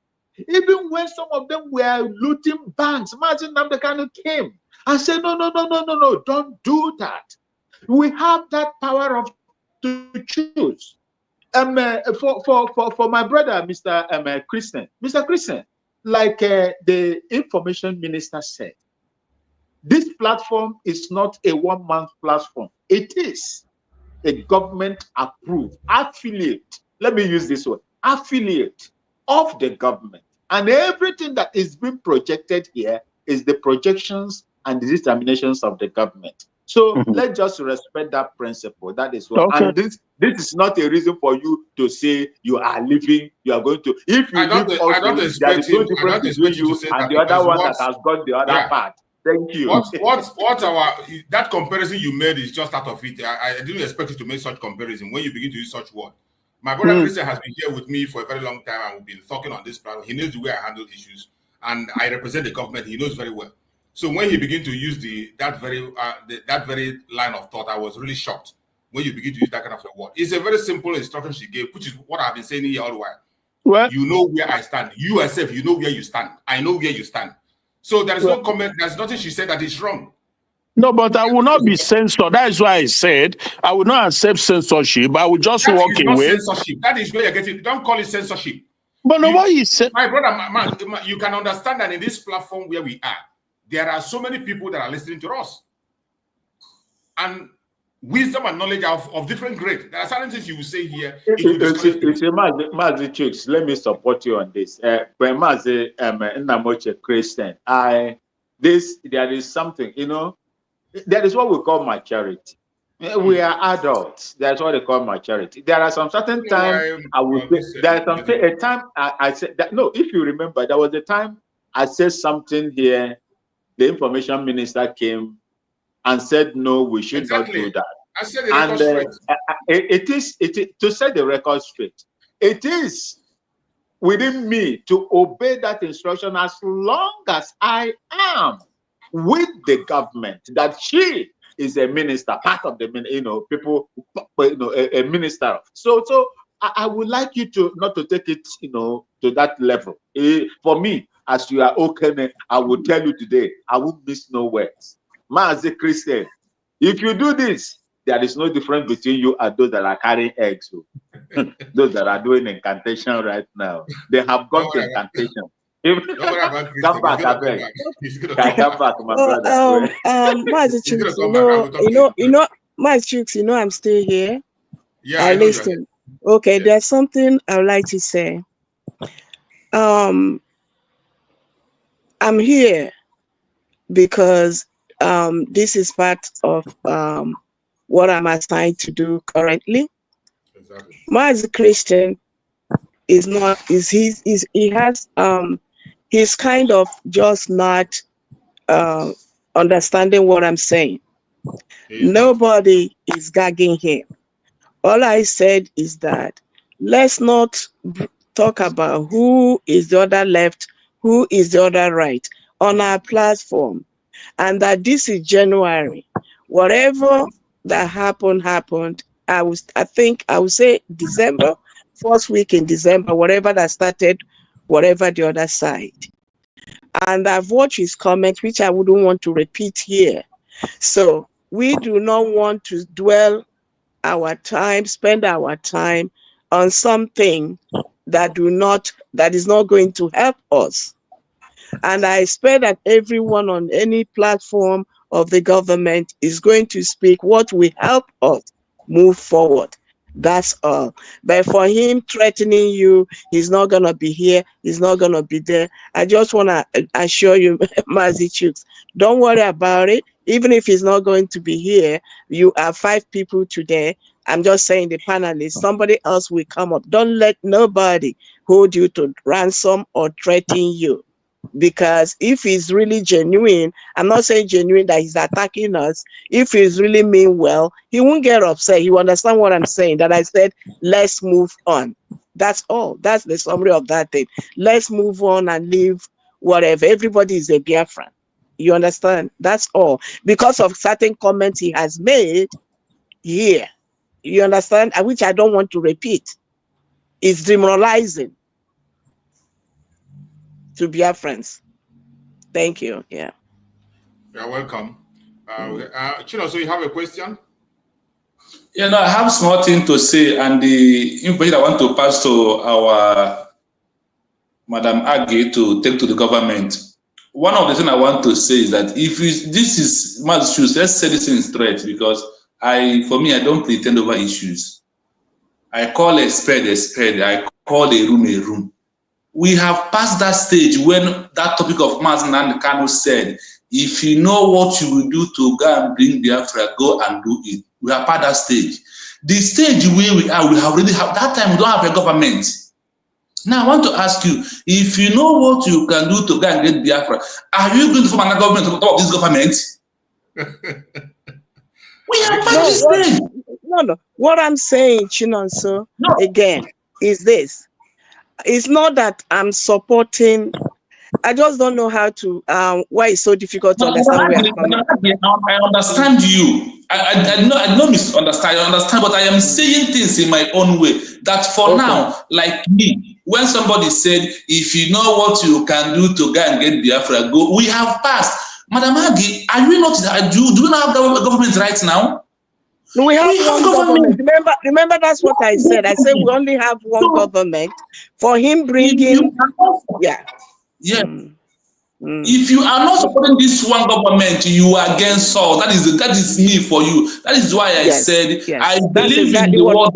Even when some of them were looting banks, Mazi Nambekano came and said, no, don't do that. We have that power to choose. For my brother, Mr. Christian, like the information minister said, this platform is not a one-man platform. It is a government-approved affiliate. Let me use this word, affiliate of the government. And everything that is being projected here is the projections and the determinations of the government. So let's just respect that principle. That is what. Okay. And this is not a reason for you to say you are leaving. You are going to. If you leave also, there is no difference between you and the other one that has got the other part. Thank you. That comparison you made is just out of it. I didn't expect you to make such comparison when you begin to use such word. My brother Christian has been here with me for a very long time, and we've been talking on this platform. He knows the way I handle issues, and I represent the government. He knows very well. So when he began to use that very line of thought, I was really shocked when you begin to use that kind of a word. It's a very simple instruction she gave, which is what I've been saying here all the while. Well, you know where I stand. You yourself, you know where you stand. I know where you stand. So there is no comment. There's nothing she said that is wrong. No, but I will not be censored. That is why I said I will not accept censorship. I will just walk away. Censorship. That is where you're getting. Don't call it censorship. But no, what you said, my brother, you can understand that in this platform where we are, there are so many people that are listening to us, and wisdom and knowledge of different grade. There are certain things you will say here. Let me support you on this. Christian, there is something, you know. That is what we call maturity. We are adults. That's what they call maturity. There are some certain times I would say, there is a time I said that, no, if you remember, there was a time I said something here. The information minister came and said, no, we should not do that. I said the record straight. It is to set the record straight. It is within me to obey that instruction as long as I am with the government, that she is a minister, part of the, people, a minister. So I would like you to not to take it, to that level. For me, as you are okay, I will tell you today, I will miss no words. As a Christian, if you do this, there is no difference between you and those that are carrying eggs. Those that are doing incantation right now, they have gone to incantation. Come back, my brother. My chicks, I'm still here. Yeah, I listen. Okay, there's something I would like to say. I'm here because this is part of what I'm assigned to do currently. Exactly. As a Christian is not he's kind of just not understanding what I'm saying. Nobody is gagging him. All I said is that let's not talk about who is the other left, who is the other right on our platform, and that this is January. Whatever that happened. I think I would say December, first week in December, whatever that started, whatever the other side. And I've watched his comments, which I wouldn't want to repeat here. So we do not want to spend our time on something that is not going to help us. And I expect that everyone on any platform of the government is going to speak what will help us move forward. That's all. But for him threatening you, he's not going to be here, he's not going to be there. I just want to assure you, Mazi Chooks, don't worry about it. Even if he's not going to be here, you are 5 people today. I'm just saying the panelists, somebody else will come up. Don't let nobody hold you to ransom or threaten you. Because if he's really genuine, I'm not saying genuine that he's attacking us. If he's really mean well, he won't get upset. He will understand what I'm saying, that I said, let's move on. That's all. That's the summary of that thing. Let's move on and leave whatever. Everybody is a Biafran. You understand? That's all. Because of certain comments he has made here. You understand? Which I don't want to repeat. It's demoralizing to Biafrans. Thank you. Yeah. You're welcome. Chino, so you have a question? Yeah, no, I have small thing to say, and the information I want to pass to our Madam Agi to take to the government. One of the things I want to say is that if this is mass issues, let's say this in straight, because for me, I don't pretend over issues. I call a spade a spade. I call a room. We have passed that stage when that topic of Mazi Nnamdi Kanu said, if you know what you will do to go and bring Biafra, go and do it. We are past that stage. The stage where we are, we have already have that time. We don't have a government. Now I want to ask you, if you know what you can do to go and get Biafra, are you going to form another government on top of this government? We are past this stage. No. What I'm saying, Chinonso, again, is this. It's not that I'm supporting. I just don't know how to. Why it's so difficult to understand where I'm coming from. I understand you. I don't misunderstand. I understand, but I am saying things in my own way. That for now, like me, when somebody said, if you know what you can do to go and get Biafra, go. We have passed. Madam Agi, are we not? Do we not have government right now? We have one government. Remember, that's what I said. I said we only have one government. For him bringing, yeah. If you are not supporting this one government, you are against all. That is me for you. That is why I said I believe in the word of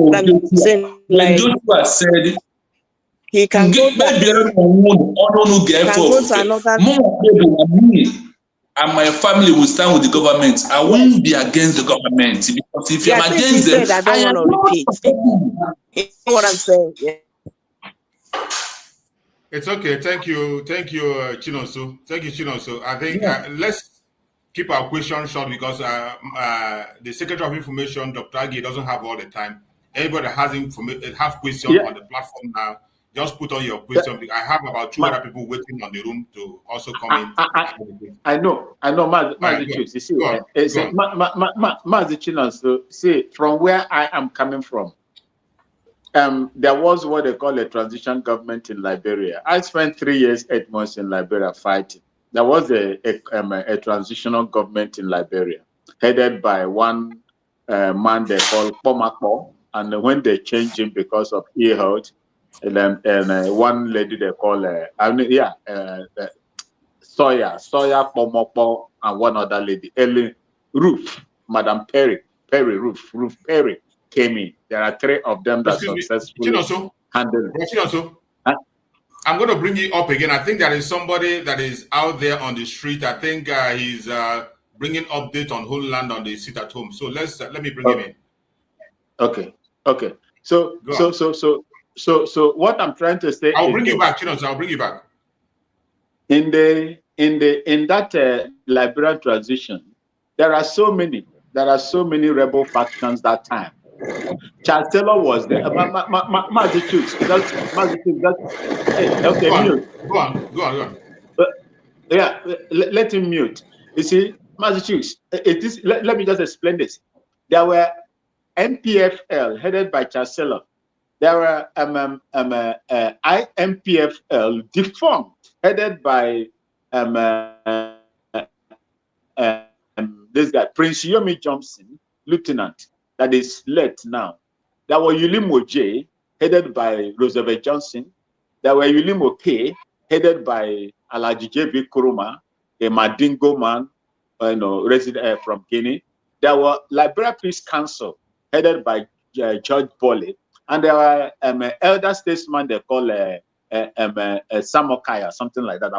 Joshua. When Joshua said, he can go to me and my family will stand with the government. I won't be against the government, because if I'm against them, I don't want to repeat. What I'm saying. Yeah. It's okay. Thank you, Chinonso. Thank you, Chinonso. I think let's keep our questions short, because the Secretary of Information, Dr. Agi, doesn't have all the time. Anybody has questions on the platform now, just put on your question. I have about 2 other people waiting on the room to also come in. I know, Mazi Chinonso. See, from where I am coming from, there was what they call a transition government in Liberia. I spent 3 years, 8 months in Liberia fighting. There was a transitional government in Liberia, headed by one man they call Pomako, and when they changed him because of ill health, and one lady they call Sawyer Pomoko, and one other lady, Ellen Ruth, Madam Ruth Perry came in. There are 3 of them that successfully handled it. I'm going to bring you up again. I think there is somebody that is out there on the street. I think he's bringing update on whole land on the sit at home. So let me bring him in. Okay. So what I'm trying to say, I'll bring you back, Chinoso. I'll bring you back. In that Liberian transition, there are so many rebel factions that time. Charles Taylor was there. Massachusetts. Okay, mute. Go on. Let him mute. You see, Massachusetts. Let me just explain this. There were MPFL headed by Charles Taylor. There were IMPFL defunct headed by this guy Prince Yomi Johnson, Lieutenant. That is late now. There were Ulimo J, headed by Roosevelt Johnson. There were Ulimo K, headed by Alaji J.B. Kuruma, a Madingo man, resident from Guinea. There were Liberia Peace Council, headed by George Bolley. And there were elder statesman they call Samokaya, something like that.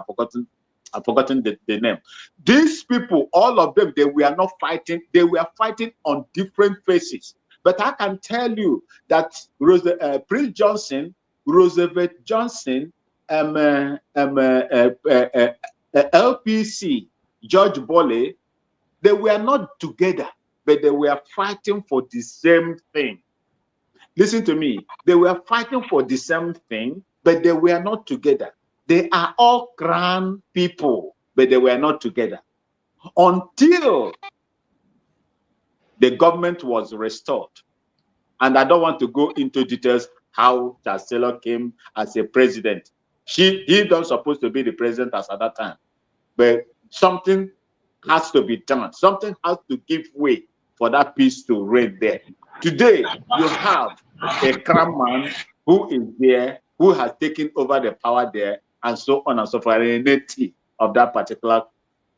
I've forgotten the name. These people, all of them, they were not fighting. They were fighting on different faces. But I can tell you that Prince Johnson, Roosevelt Johnson, LPC, George Bolley, they were not together, but they were fighting for the same thing. Listen to me. They were fighting for the same thing, but they were not together. They are all grand people, but they were not together. Until the government was restored. And I don't want to go into details how Charles Taylor came as a president. He not supposed to be the president as at that time. But something has to be done. Something has to give way for that peace to reign there. Today, you have a crown man who is there, who has taken over the power there, and so on and so forth, a native of that particular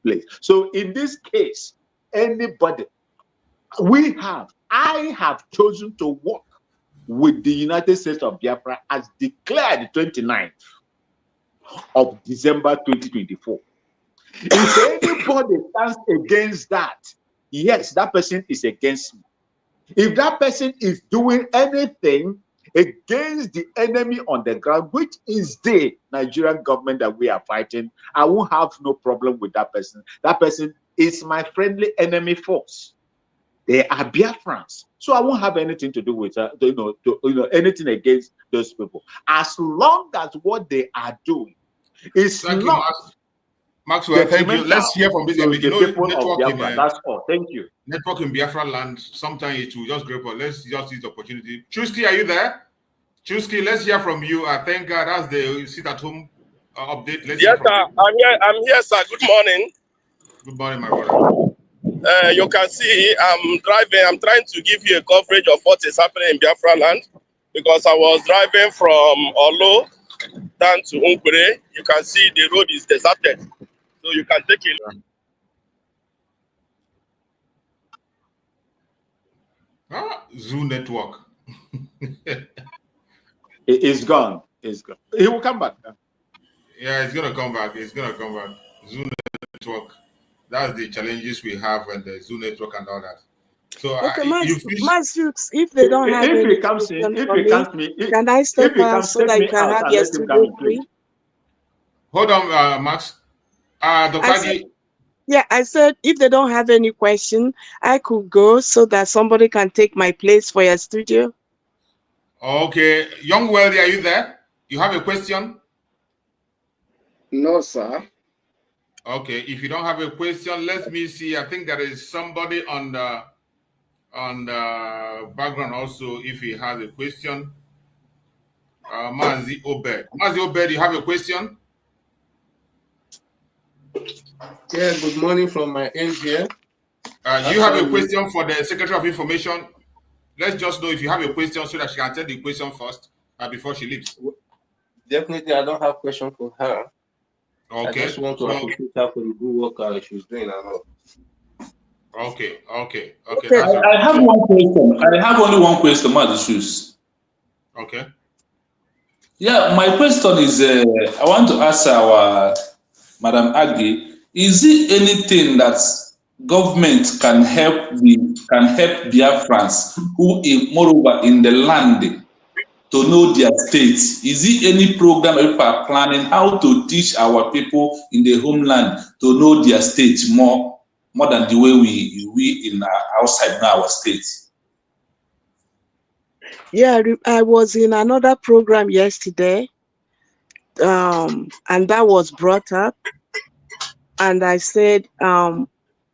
place. So in this case, anybody, I have chosen to work with the United States of Biafra as declared the 29th of December 2024. If anybody stands against that, yes, that person is against me. If that person is doing anything against the enemy on the ground, which is the Nigerian government that we are fighting, I won't have no problem with that person. That person is my friendly enemy force. They are Biafrans, so I won't have anything to do with anything against those people. As long as what they are doing is not Maxwell, thank you. Let's hear from this. So You know, people of Biafra. That's all. Thank you. Network in Biafra land. Sometimes it will just grab. Let's just use the opportunity. Chusky, are you there? Chusky, let's hear from you. I think that's the sit at home update. Let's yes, sir. I'm here, sir. Good morning. Good morning, my brother. You can see I'm driving. I'm trying to give you a coverage of what is happening in Biafra land because I was driving from Olo down to Unkure. You can see the road is deserted. So you can take a look. Zoo network. It's gone. It's gone. He will come back. Yeah, it's gonna come back. It's gonna come back. Zoo network. That's the challenges we have and the Zoo network and all that. So okay, if they don't have any question for me, can I step out so that you can have your studio free? Hold on, Max. Yeah, I said if they don't have any question, I could go so that somebody can take my place for your studio. Okay. Young Wealthy, are you there? You have a question? No, sir. Okay. If you don't have a question, let me see. I think there is somebody on the background also if he has a question. Mazi Obed. Mazi Obed, you have a question? Yeah, good morning from my end here. You have a question for the Secretary of Information? Let's just know if you have a question so that she can tell the question first before she leaves. Definitely, I don't have a question for her. Okay. I just want to appreciate her for the good work she's doing. Okay. I have one question. I have only one question, Madissus. Okay. Yeah, my question is, I want to ask our Madam Aggie, is it anything that government can help Biafrans who, moreover, in the land to know their states? Is it any program people are planning how to teach our people in the homeland to know their states more than the way we in outside know our states? Yeah, I was in another program yesterday, and that was brought up, and I said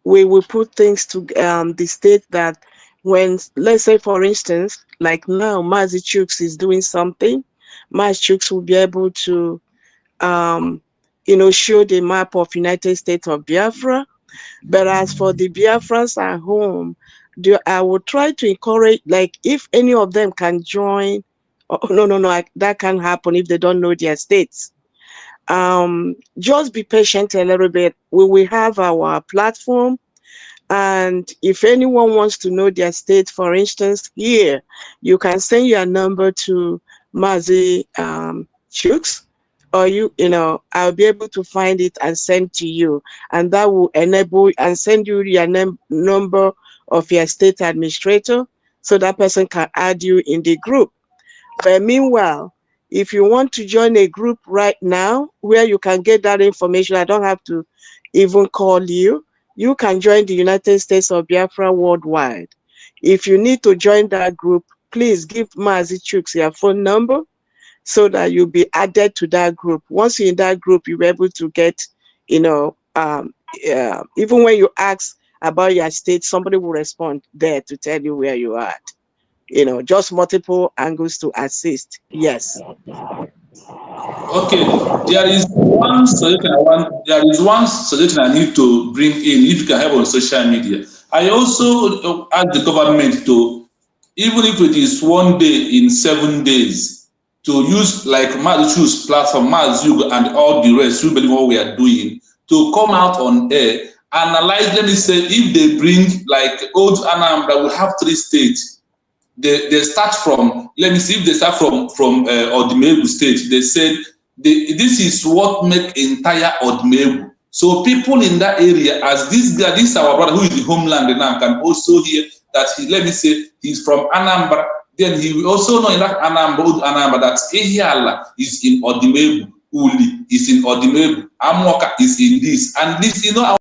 we will put things to the state that when, let's say for instance, like now Mazi Chuks is doing something, Mazi Chuks will be able to show the map of United States of Biafra. But as for the Biafrans at home, I would try to encourage, like, if any of them can join. No, that can't happen if they don't know their states. Just be patient a little bit. We will have our platform, and if anyone wants to know their state, for instance, here, you can send your number to Mazi Chuks, or I'll be able to find it and send to you, and that will enable and send you your number of your state administrator, so that person can add you in the group. But meanwhile, if you want to join a group right now where you can get that information, I don't have to even call you. You can join the United States of Biafra worldwide. If you need to join that group, please give Mazi Chuks your phone number so that you'll be added to that group. Once you're in that group, you'll be able to get, even when you ask about your state, somebody will respond there to tell you where you are at. Just multiple angles to assist. Yes. Okay, there is one suggestion I need to bring in, if you can help on social media. I also ask the government to, even if it is one day in 7 days, to use like Mazi's platform, Mazug and all the rest, who believe what we are doing, to come out on air, analyze, let me say, if they bring like old Anambra, we have 3 states. They start from, let me see, if they start from Odumegu state, they said this is what make entire Odumegu. So people in that area, as this guy, this our brother who is the homeland now, can also hear that let me say, he's from Anambra. Then he will also know in that Anambra that Ehiala is in Odumegu, Uli is in Odumegu, Amoka is in this, and this, our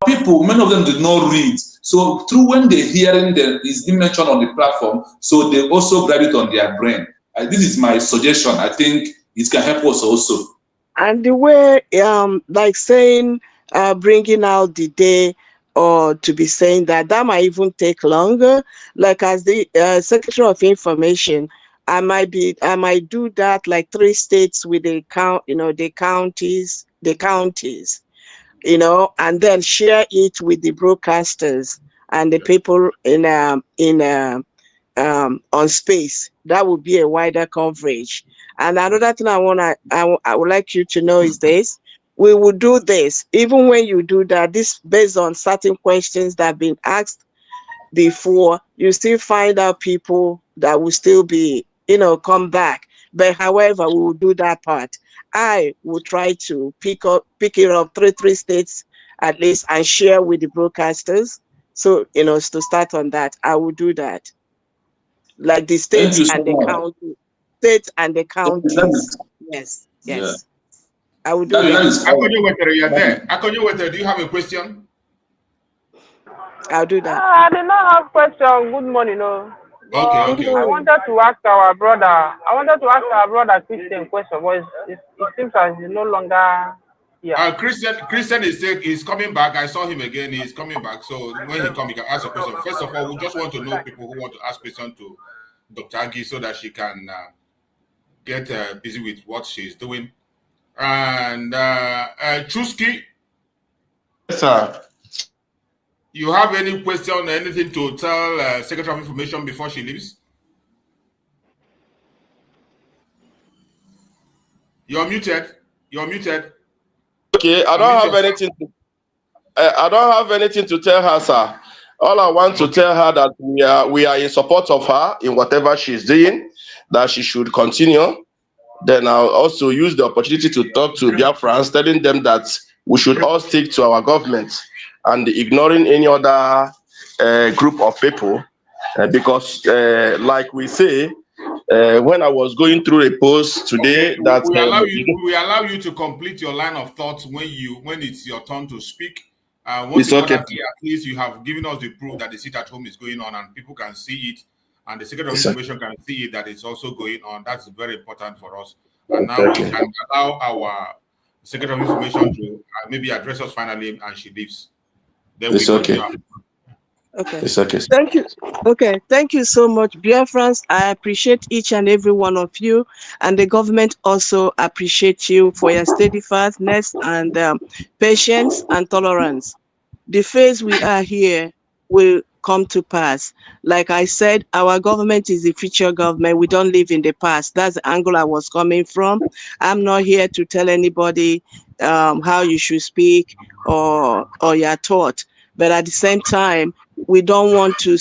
people, many of them did not read. So through when they hearing is being mentioned on the platform, so they also grab it on their brain. This is my suggestion. I think it can help us also. And the way, like saying bringing out the day or to be saying that might even take longer. Like as the Secretary of Information, I might do that like 3 states with the counties, and then share it with the broadcasters and the people on space. That would be a wider coverage. And another thing I would like you to know is this: we will do this even when you do that. This based on certain questions that have been asked before. You still find out people that will still be, come back. But however, we will do that part. I will try to pick it up three states at least and share with the broadcasters. So, to start on that, I will do that. Like the states and the county, counties. Yes. Yeah. I will do that. You're there. Akonyo, do you have a question? I'll do that. I did not have question. Good morning, no. Okay. I wanted to ask our brother. Christian question, but it seems as he's no longer here. Christian is coming back. I saw him again. He's coming back. So when he comes, he can ask a question. First of all, we just want to know people who want to ask questions to Dr. Agi so that she can get busy with what she's doing. And Chusky. Yes, sir. You have any question, anything to tell Secretary of Information before she leaves? You're muted. Okay, I don't have anything. I don't have anything to tell her, sir. All I want to tell her that we are in support of her in whatever she's doing, that she should continue. Then I'll also use the opportunity to talk to Biafrans, telling them that we should all stick to our government and ignoring any other group of people, because like we say, when I was going through a post today, that we allow you to complete your line of thoughts when it's your turn to speak. Once okay. At least you have given us the proof that the sit at home is going on and people can see it, and the Secretary of Information can see it that it's also going on. That's very important for us. And now we can allow our Secretary of Information to maybe address us finally, and she leaves. Then it's okay. Okay. It's okay. Thank you. Okay. Thank you so much, Biafrans. I appreciate each and every one of you, and the government also appreciates you for your steadfastness and patience and tolerance. The phase we are here will come to pass. Like I said, our government is the future government. We don't live in the past. That's the angle I was coming from. I'm not here to tell anybody how you should speak or your thought. But at the same time, we don't want to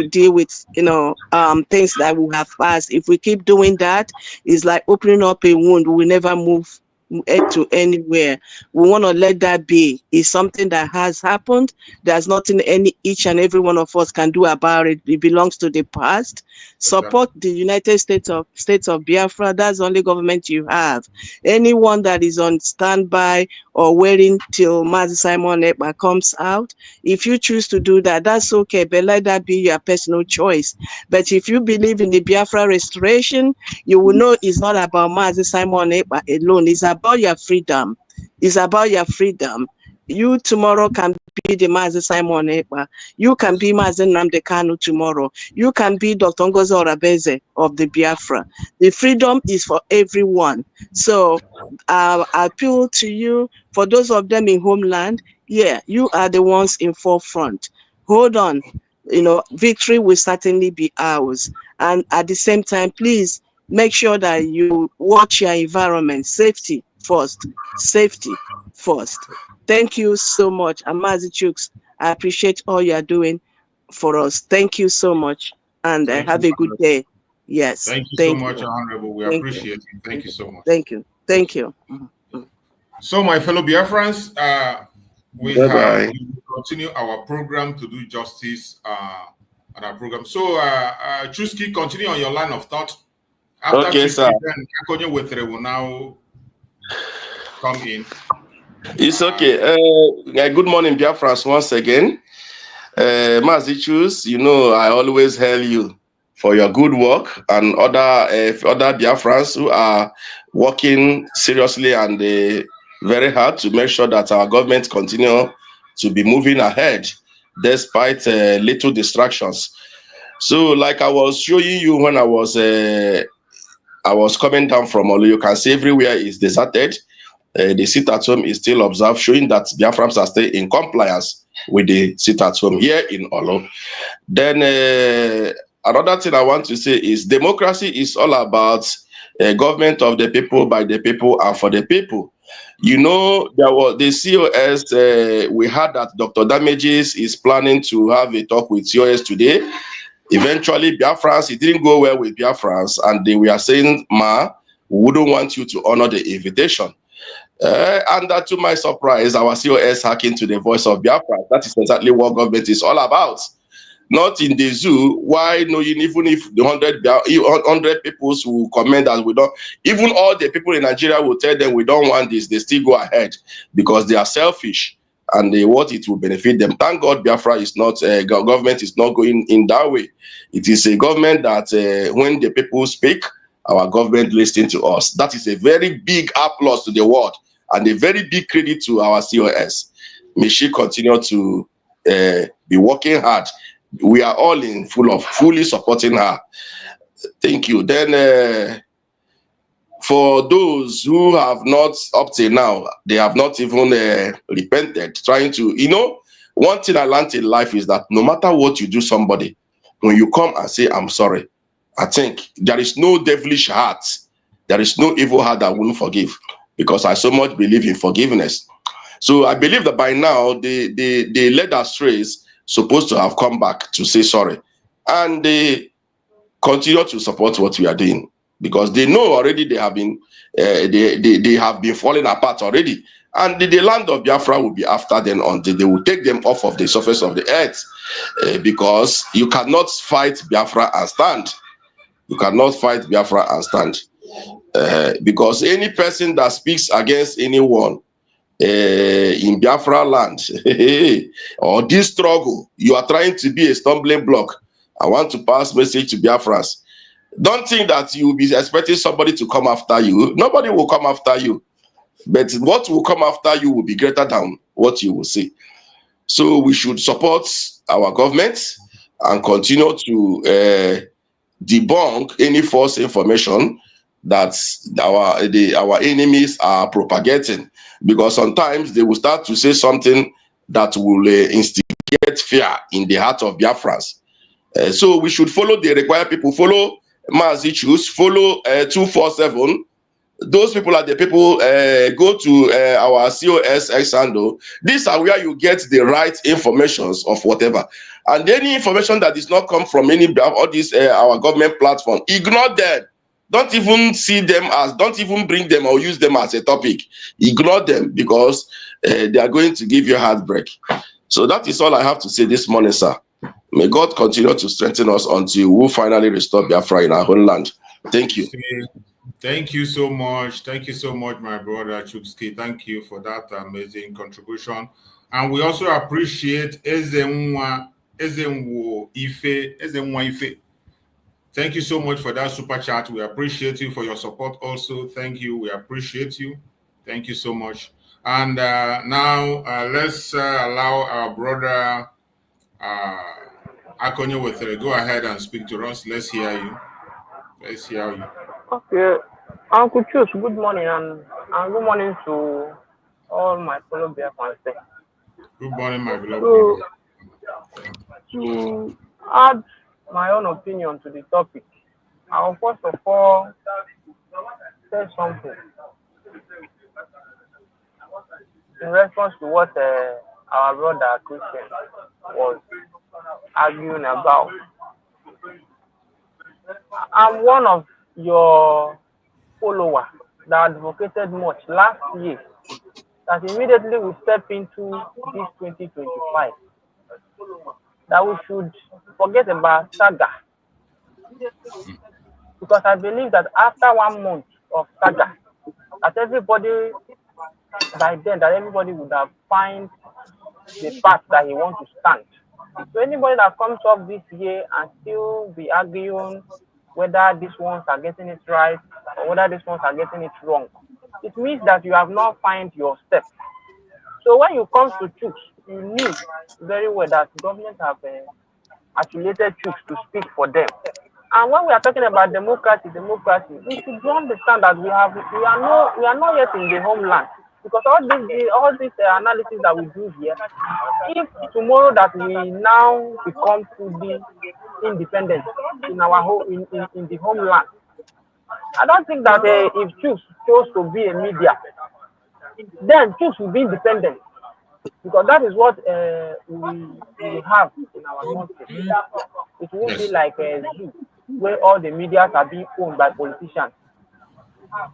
deal with things that we have passed. If we keep doing that, it's like opening up a wound. We will never move to anywhere. We want to let that be. It's something that has happened. There's nothing each and every one of us can do about it. It belongs to the past. Support the United States of Biafra. That's the only government you have. Anyone that is on standby or waiting till Mazi Simon Ekpa comes out, if you choose to do that, that's okay, but let that be your personal choice. But if you believe in the Biafra restoration, you will know it's not about Mazi Simon Ekpa alone. It's about your freedom. It's about your freedom. You tomorrow can be the Mazi Simon Ekpa. You can be Mazi Nnamdi Kanu tomorrow. You can be Dr. Ngozi of the Biafra. The freedom is for everyone. So I appeal to you, for those of them in homeland, you are the ones in forefront. Hold on. Victory will certainly be ours. And at the same time, please make sure that you watch your environment. Safety first. Thank you so much. Amazi Chuks, I appreciate all you are doing for us. Thank you so much. And have a good day. Yes. Thank you so much, Honorable. We appreciate it. Thank you so much. Thank you. So, my fellow Biafrans, we have continue our program to do justice on our program. So, Chusky, continue on your line of thought. After okay, Chusky, sir. then Akonyo Wetere will now come in. It's okay. Good morning, Biafrans, once again. Mazi Chus, I always hail you for your good work, and other Biafrans who are working seriously and very hard to make sure that our government continue to be moving ahead despite little distractions. So, like I was showing you when I was coming down from Olu, you can see everywhere is deserted. The sit at home is still observed, showing that Biafrans are still in compliance with the sit at home here in Olu. Then another thing I want to say is democracy is all about government of the people, by the people, and for the people. You know, there was the COS. We heard that Dr. Damages is planning to have a talk with COS today. Eventually, Biafrans, it didn't go well with Biafrans, and they were saying, "Ma, we wouldn't want you to honor the invitation." And that, to my surprise, our COS hacking to the voice of Biafra. That is exactly what government is all about. Not in the zoo. Why no? Even if the 100 people will comment that we don't, even all the people in Nigeria will tell them we don't want this, they still go ahead because they are selfish and they want it will benefit them. Thank God Biafra is not, government is not going in that way. It is a government that when the people speak, our government listens to us. That is a very big applause to the world and a very big credit to our COS. May she continue to be working hard. We are all in fully supporting her. Thank you. Then for those who have not up till now, they have not even repented, trying to, you know, one thing I learned in life is that no matter what you do somebody, when you come and say, I'm sorry, I think there is no devilish heart, there is no evil heart that won't forgive, because I so much believe in forgiveness. So I believe that by now, the led astrays supposed to have come back to say sorry, and they continue to support what we are doing, because they know already they have been they have been falling apart already, and the land of Biafra will be after them until they will take them off of the surface of the earth, because you cannot fight Biafra and stand. You cannot fight Biafra and stand, because any person that speaks against anyone in Biafra land or this struggle, you are trying to be a stumbling block. I want to pass message to Biafrans. Don't think that you will be expecting somebody to come after you. Nobody will come after you. But what will come after you will be greater than what you will see. So we should support our government and continue to debunk any false information that our enemies are propagating, because sometimes they will start to say something that will instigate fear in the heart of Biafrans. So we should follow the required people, follow Mazi Choose, follow 247. Those people are the people. Go to our COS handle. These are where you get the right informations of whatever. And any information that is not come from any all these our government platform, ignore them. Don't even see them as, don't even bring them or use them as a topic. Ignore them, because they are going to give you heartbreak. So that is all I have to say this morning, sir. May God continue to strengthen us until we finally restore Biafra in our homeland. Thank you. Thank you so much. Thank you so much, my brother Chukski. Thank you for that amazing contribution. And we also appreciate Ezenwa Ife. Thank you so much for that super chat. We appreciate you for your support also. Thank you. We appreciate you. Thank you so much. And now let's allow our brother Akonyo with go ahead and speak to us. Let's hear you. Let's hear you. Okay, Uncle Chus, good morning, and good morning to all my fellow Biafrans there. Good morning, my beloved brother. To add my own opinion to the topic, I will first of all say something in response to what our brother Christian was arguing about. I'm one of your followers that advocated much last year that immediately we step into this 2025, that we should forget about saga, because I believe that after 1 month of saga, that everybody by then, that everybody would have find the path that he wants to stand. So anybody that comes up this year and still be arguing whether these ones are getting it right or whether these ones are getting it wrong, it means that you have not found your step. So when you come to Chooks, you knew very well that government have affiliated Chooks to speak for them. And when we are talking about democracy, we should understand that we are not yet in the homeland, because all these analysis that we do here, if tomorrow that we now become fully independent in our in the homeland, I don't think that if Chooks chose to be a media, then Chooks will be independent, because that is what we have in our country. It won't be like a zoo where all the media are being owned by politicians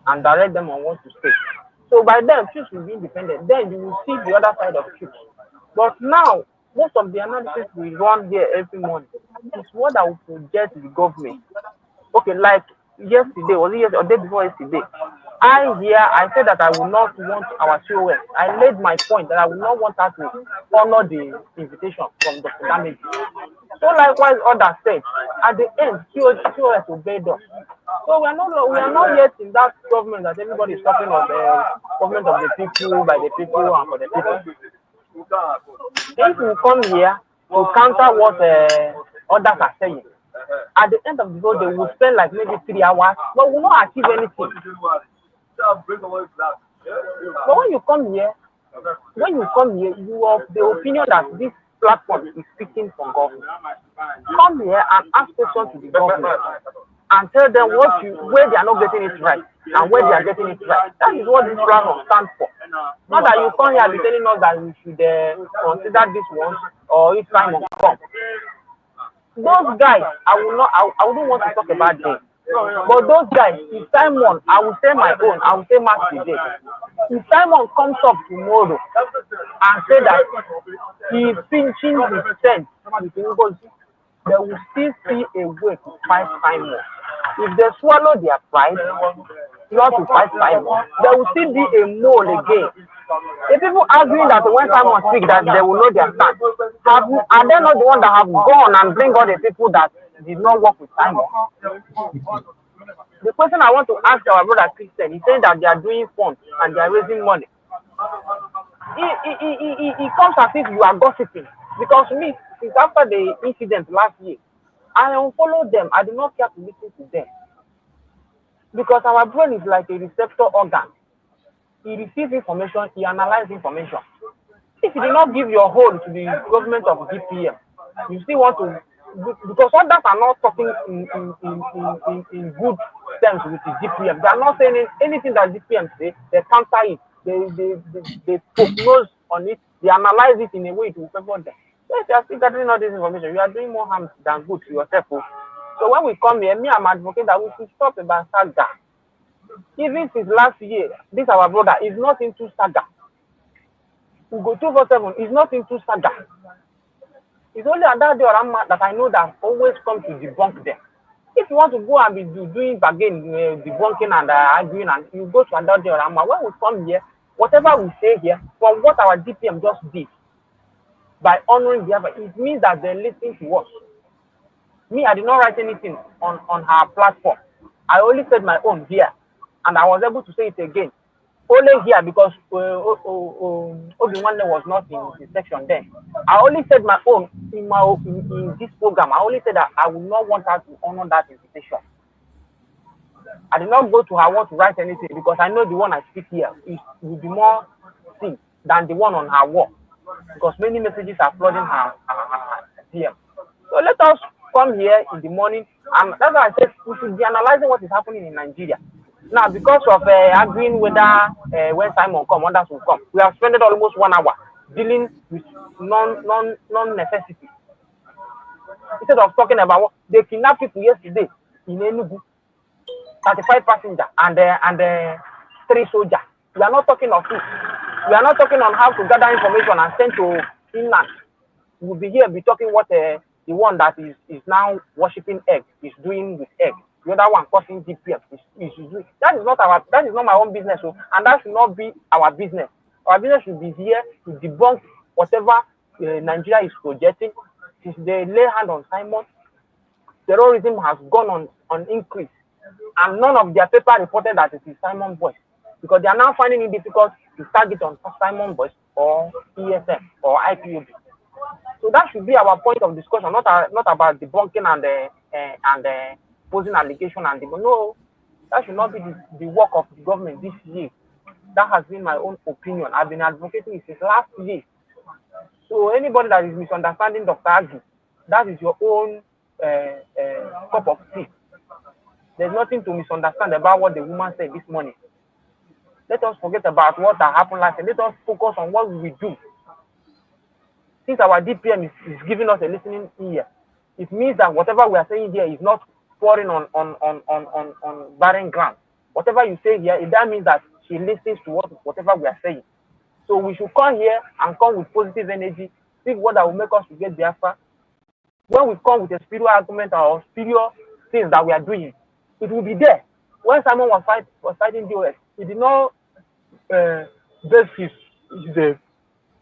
and direct them on what to say. So by then, Chooks will be independent. Then you will see the other side of Chooks. But now, most of the analysis we run here every morning is what I will project the government. Okay, like yesterday, was it yesterday or day before yesterday? I said that I will not want our COS. I laid my point that I will not want her to honor the invitation from Dr. Damage. So likewise, others said, at the end, COS obeyed us. So we are not yet in that government that everybody is talking of, government of the people, by the people, and for the people. If we come here to counter what others are saying, at the end of the day, they will spend like maybe 3 hours, but will not achieve anything. But when you come here, you have the opinion that this platform is speaking for government. Come here and ask questions to the government and tell them where they are not getting it right and where they are getting it right. That is what this platform stands for. Not that you come here and be telling us that we should consider this one, or if time will come. Those guys, I wouldn't want to talk about them. But those guys, if Simon, I will say my own, I will say Mark today. If Simon comes up tomorrow and say that he's pinching his tent with Ngozi, they will still see a way to fight Simon. If they swallow their pride, not to fight Simon, there will still be a mole again. The people arguing that when Simon speaks that they will know their stand, are they not the ones that have gone and bring all the people that did not work with Simon? The question I want to ask our brother Christian, he said that they are doing funds and they are raising money. It comes as if you are gossiping, because me, since after the incident last year, I unfollowed them. I do not care to listen to them, because our brain is like a receptor organ. He receives information, he analyzes information. If you do not give your whole to the government of DPM, you still want to, because others are not talking in good terms with the DPM. They are not saying anything that DPM say, they counter it, they prognose on it, they analyze it in a way to favor them. Yes, you are still gathering all this information. You are doing more harm than good to yourself. So when we come here, me, I'm advocating that we should stop about saga. Even since last year, this our brother is not into saga. We go 247 is not into saga. It's only DPMDrNgoziOrabueze that I know that always come to debunk them. If you want to go and be doing again debunking and arguing, and you go to DPMDrNgoziOrabueze, when we come here, whatever we say here, from what our DPM just did by honoring Biafra, it means that they're listening to us. Me, I did not write anything on her platform. I only said my own here, and I was able to say it again. Only here because Obi-Wan was not in the section then. I only said my own in this program. I only said that I would not want her to honor that invitation. I did not go to her wall to write anything, because I know the one I speak here will be more seen than the one on her wall, because many messages are flooding her DM. So let us come here in the morning, and that's why I said we should be analyzing what is happening in Nigeria. Now, because of agreeing whether when Simon come, others will come, we have spent almost 1 hour dealing with non-necessity. Instead of talking about what they kidnapped people yesterday in Enugu, 35 passengers and 3 soldiers. We are not talking of it. We are not talking on how to gather information and send to inland. We'll be here be talking what the one that is now worshipping egg is doing with egg. The other one causing DPM is doing. That is not my own business, and that should not be our business. Our business should be here to debunk whatever Nigeria is projecting. Since they lay hand on Simon, terrorism has gone on increase, and none of their paper reported that it is Simon's voice. because they are now finding it difficult to target on Simon Boys or ESM or IPOB. So that should be our point of discussion, not about debunking and posing allegation and no, that should not be the work of the government this year. That has been my own opinion. I've been advocating it since last year. So anybody that is misunderstanding Dr. Agi, that is your own cup of tea. There's nothing to misunderstand about what the woman said this morning. Let us forget about what happened last year. Let us focus on what we will do. Since our DPM is giving us a listening ear, it means that whatever we are saying here is not pouring on barren ground. Whatever you say here, that means that she listens to whatever we are saying. So we should come here and come with positive energy, speak what that will make us to get Biafra. When we come with a spiritual argument or spiritual things that we are doing, it will be there. When Simon was fighting DOS, he did not base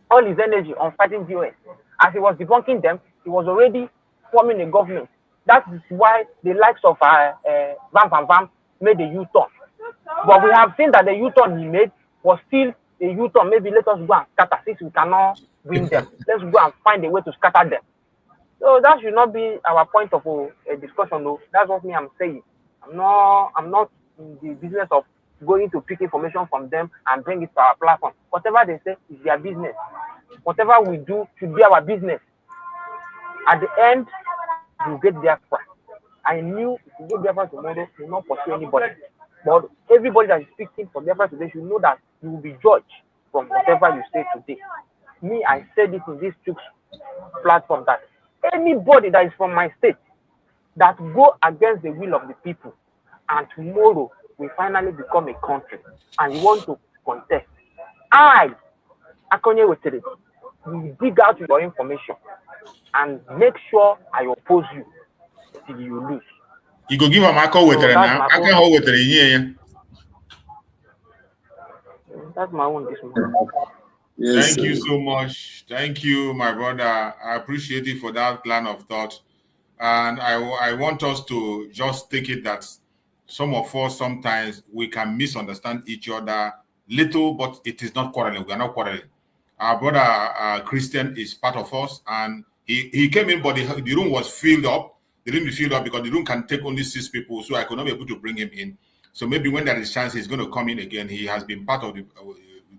all his energy on fighting DOS. As he was debunking them, he was already forming a government. That is why the likes of Vam made a U-turn. But we have seen that the U-turn he made was still a U-turn. Maybe let us go and scatter since we cannot win them. Let's go and find a way to scatter them. So that should not be our point of a discussion, though. That's what I'm saying. I'm not in the business of going to pick information from them and bring it to our platform. Whatever they say is their business. Whatever we do should be our business. At the end, you get Biafra. I knew if you get Biafra tomorrow, you will not pursue anybody. But everybody that is speaking for Biafra today should know that you will be judged from whatever you say today. Me, I said it in this platform that anybody that is from my state that go against the will of the people and tomorrow we finally become a country and you want to contest, I, Akonye Wetere, will dig out your information and make sure I oppose you till you lose. You go give him Ako Wetere now. I can't hold Wetere here. That's my own this morning. Yes, thank you so much. Thank you, my brother. I appreciate it for that line of thought. And I want us to just take it that some of us, sometimes we can misunderstand each other little, but it is not quarreling. We are not quarreling. Our brother Christian is part of us, and he came in, but the room was filled up. The room is filled up because the room can take only 6 people, so I could not be able to bring him in. So maybe when there is chance, he's going to come in again. He has been part of the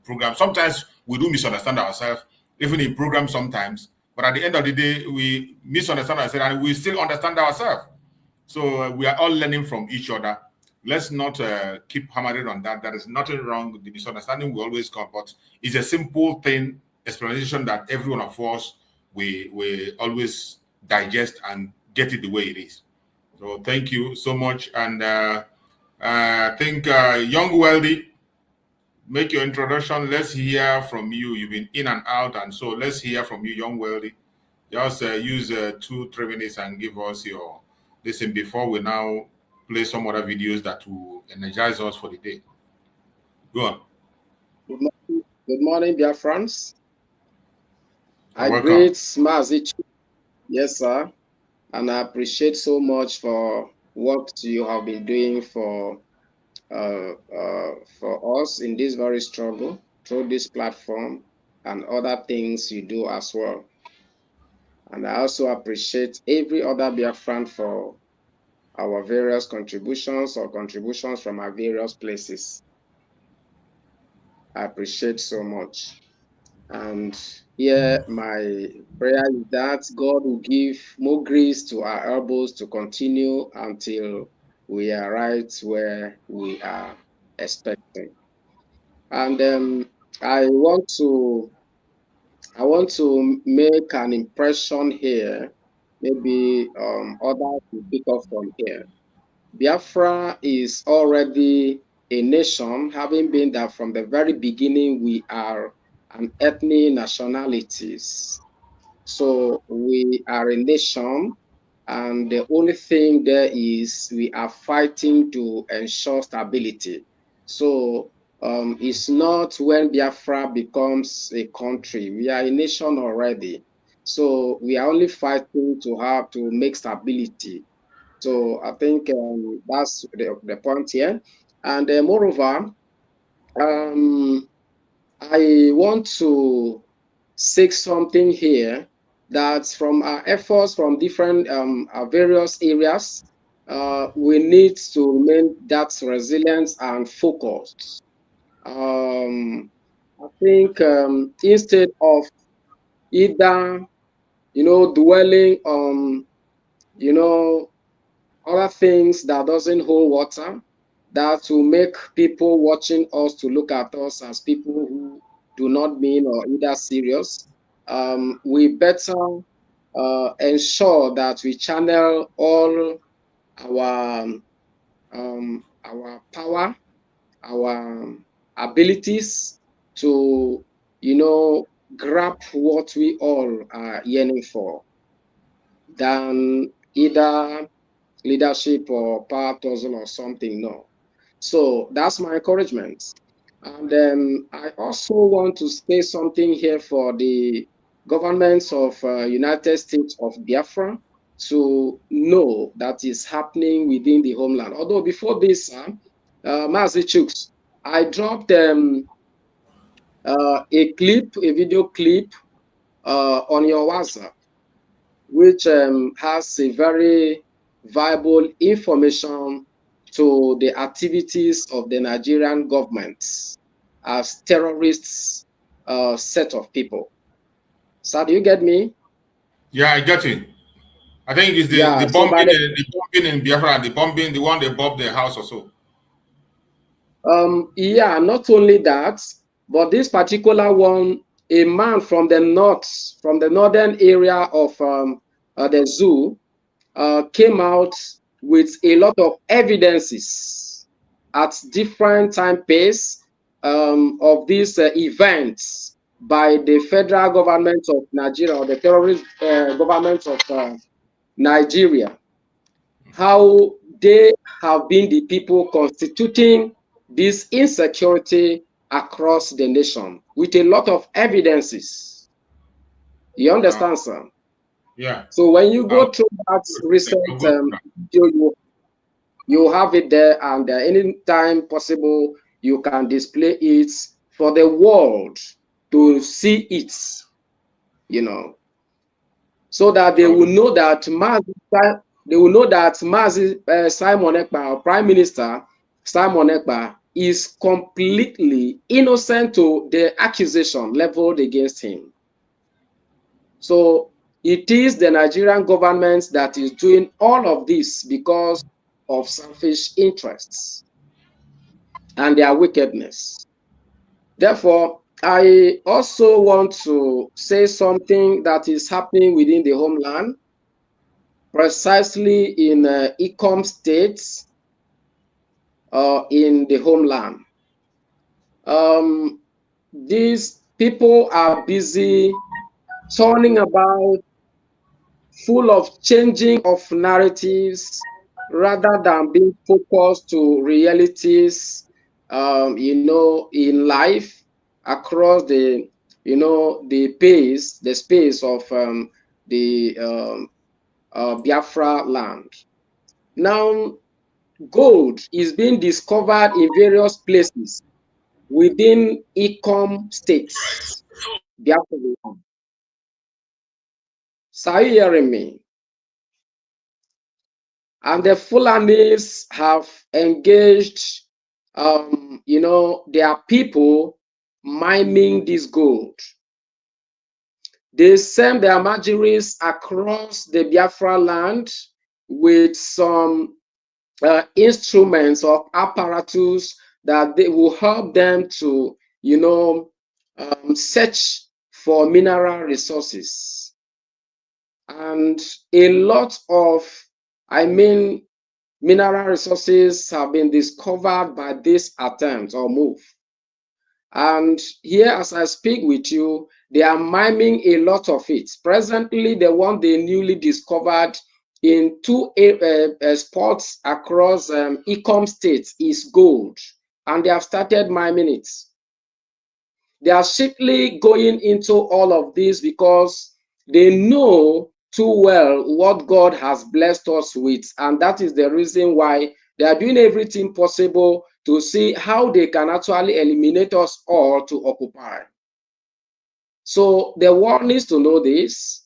program. Sometimes we do misunderstand ourselves, even in programs sometimes. But at the end of the day, we misunderstand ourselves and we still understand ourselves. So we are all learning from each other. Let's not keep hammering on that. There is nothing wrong. The misunderstanding will always come, but it's a simple thing, explanation that every one of us, we always digest and get it the way it is. So thank you so much. And I think Young Wealthy, make your introduction. Let's hear from you. You've been in and out, and so let's hear from you, Young Wealthy. Just use 2-3 minutes and give us your listen before we now play some other videos that will energize us for the day. Go on. Good morning, Biafrans. I greet Mazi. Yes, sir. And I appreciate so much for what you have been doing for us in this very struggle through this platform and other things you do as well. And I also appreciate every other Biafran for our various contributions or contributions from our various places. I appreciate so much. And here my prayer is that God will give more grace to our elbows to continue until we are right where we are expecting. And I want to make an impression here. Maybe others will pick up from here. Biafra is already a nation, having been that from the very beginning we are an ethnic nationalities. So we are a nation, and the only thing there is we are fighting to ensure stability. So it's not when Biafra becomes a country. We are a nation already. So we are only fighting to make stability. So I think that's the point here. And moreover, I want to say something here that from our efforts from different various areas, we need to remain that resilient and focused. I think instead of either, dwelling on, other things that doesn't hold water, that will make people watching us to look at us as people who do not mean or either serious. We better ensure that we channel all our power, our abilities to, grab what we all are yearning for, than either leadership or power tussle or something. No. So that's my encouragement. And I also want to say something here for the governments of United States of Biafra to know that is happening within the homeland. Although before this, Mazi Chuks, I dropped a video clip on your WhatsApp, which has a very viable information to the activities of the Nigerian government as terrorists set of people. So do you get me? Yeah, I get it. I think it's the, Yeah, the so bombing, the bombing in Biafra, the bombing, the one they bombed the house or so. Yeah, not only that, but this particular one, a man from the north, from the northern area of the zoo, came out with a lot of evidences at different time pace of these events by the federal government of Nigeria, or the terrorist government of Nigeria, how they have been the people constituting this insecurity across the nation with a lot of evidences. You understand, sir? Yeah. So when you go through that recent video, you have it there, and anytime possible, you can display it for the world to see it, so that they will know that Simon Ekpa, Prime Minister Simon Ekpa, is completely innocent to the accusation leveled against him. So it is the Nigerian government that is doing all of this because of selfish interests and their wickedness. Therefore, I also want to say something that is happening within the homeland, precisely in Ikom states, in the homeland. These people are busy turning about, full of changing of narratives rather than being focused to realities, in life across the, the space of the Biafra land. Now, gold is being discovered in various places within Ikom states, Biafra land. So are you hearing me? And the Fulanis have engaged, their people mining this gold. They send their marginaries across the Biafra land with some instruments or apparatus that they will help them to, search for mineral resources. And a lot of, mineral resources have been discovered by this attempt or move. And here, as I speak with you, they are mining a lot of it. Presently, the one they newly discovered in two spots across Ikom State is gold, and they have started mining it. They are strictly going into all of this because they know too well what God has blessed us with, and that is the reason why They are doing everything possible to see how they can actually eliminate us all to occupy. So the world needs to know this.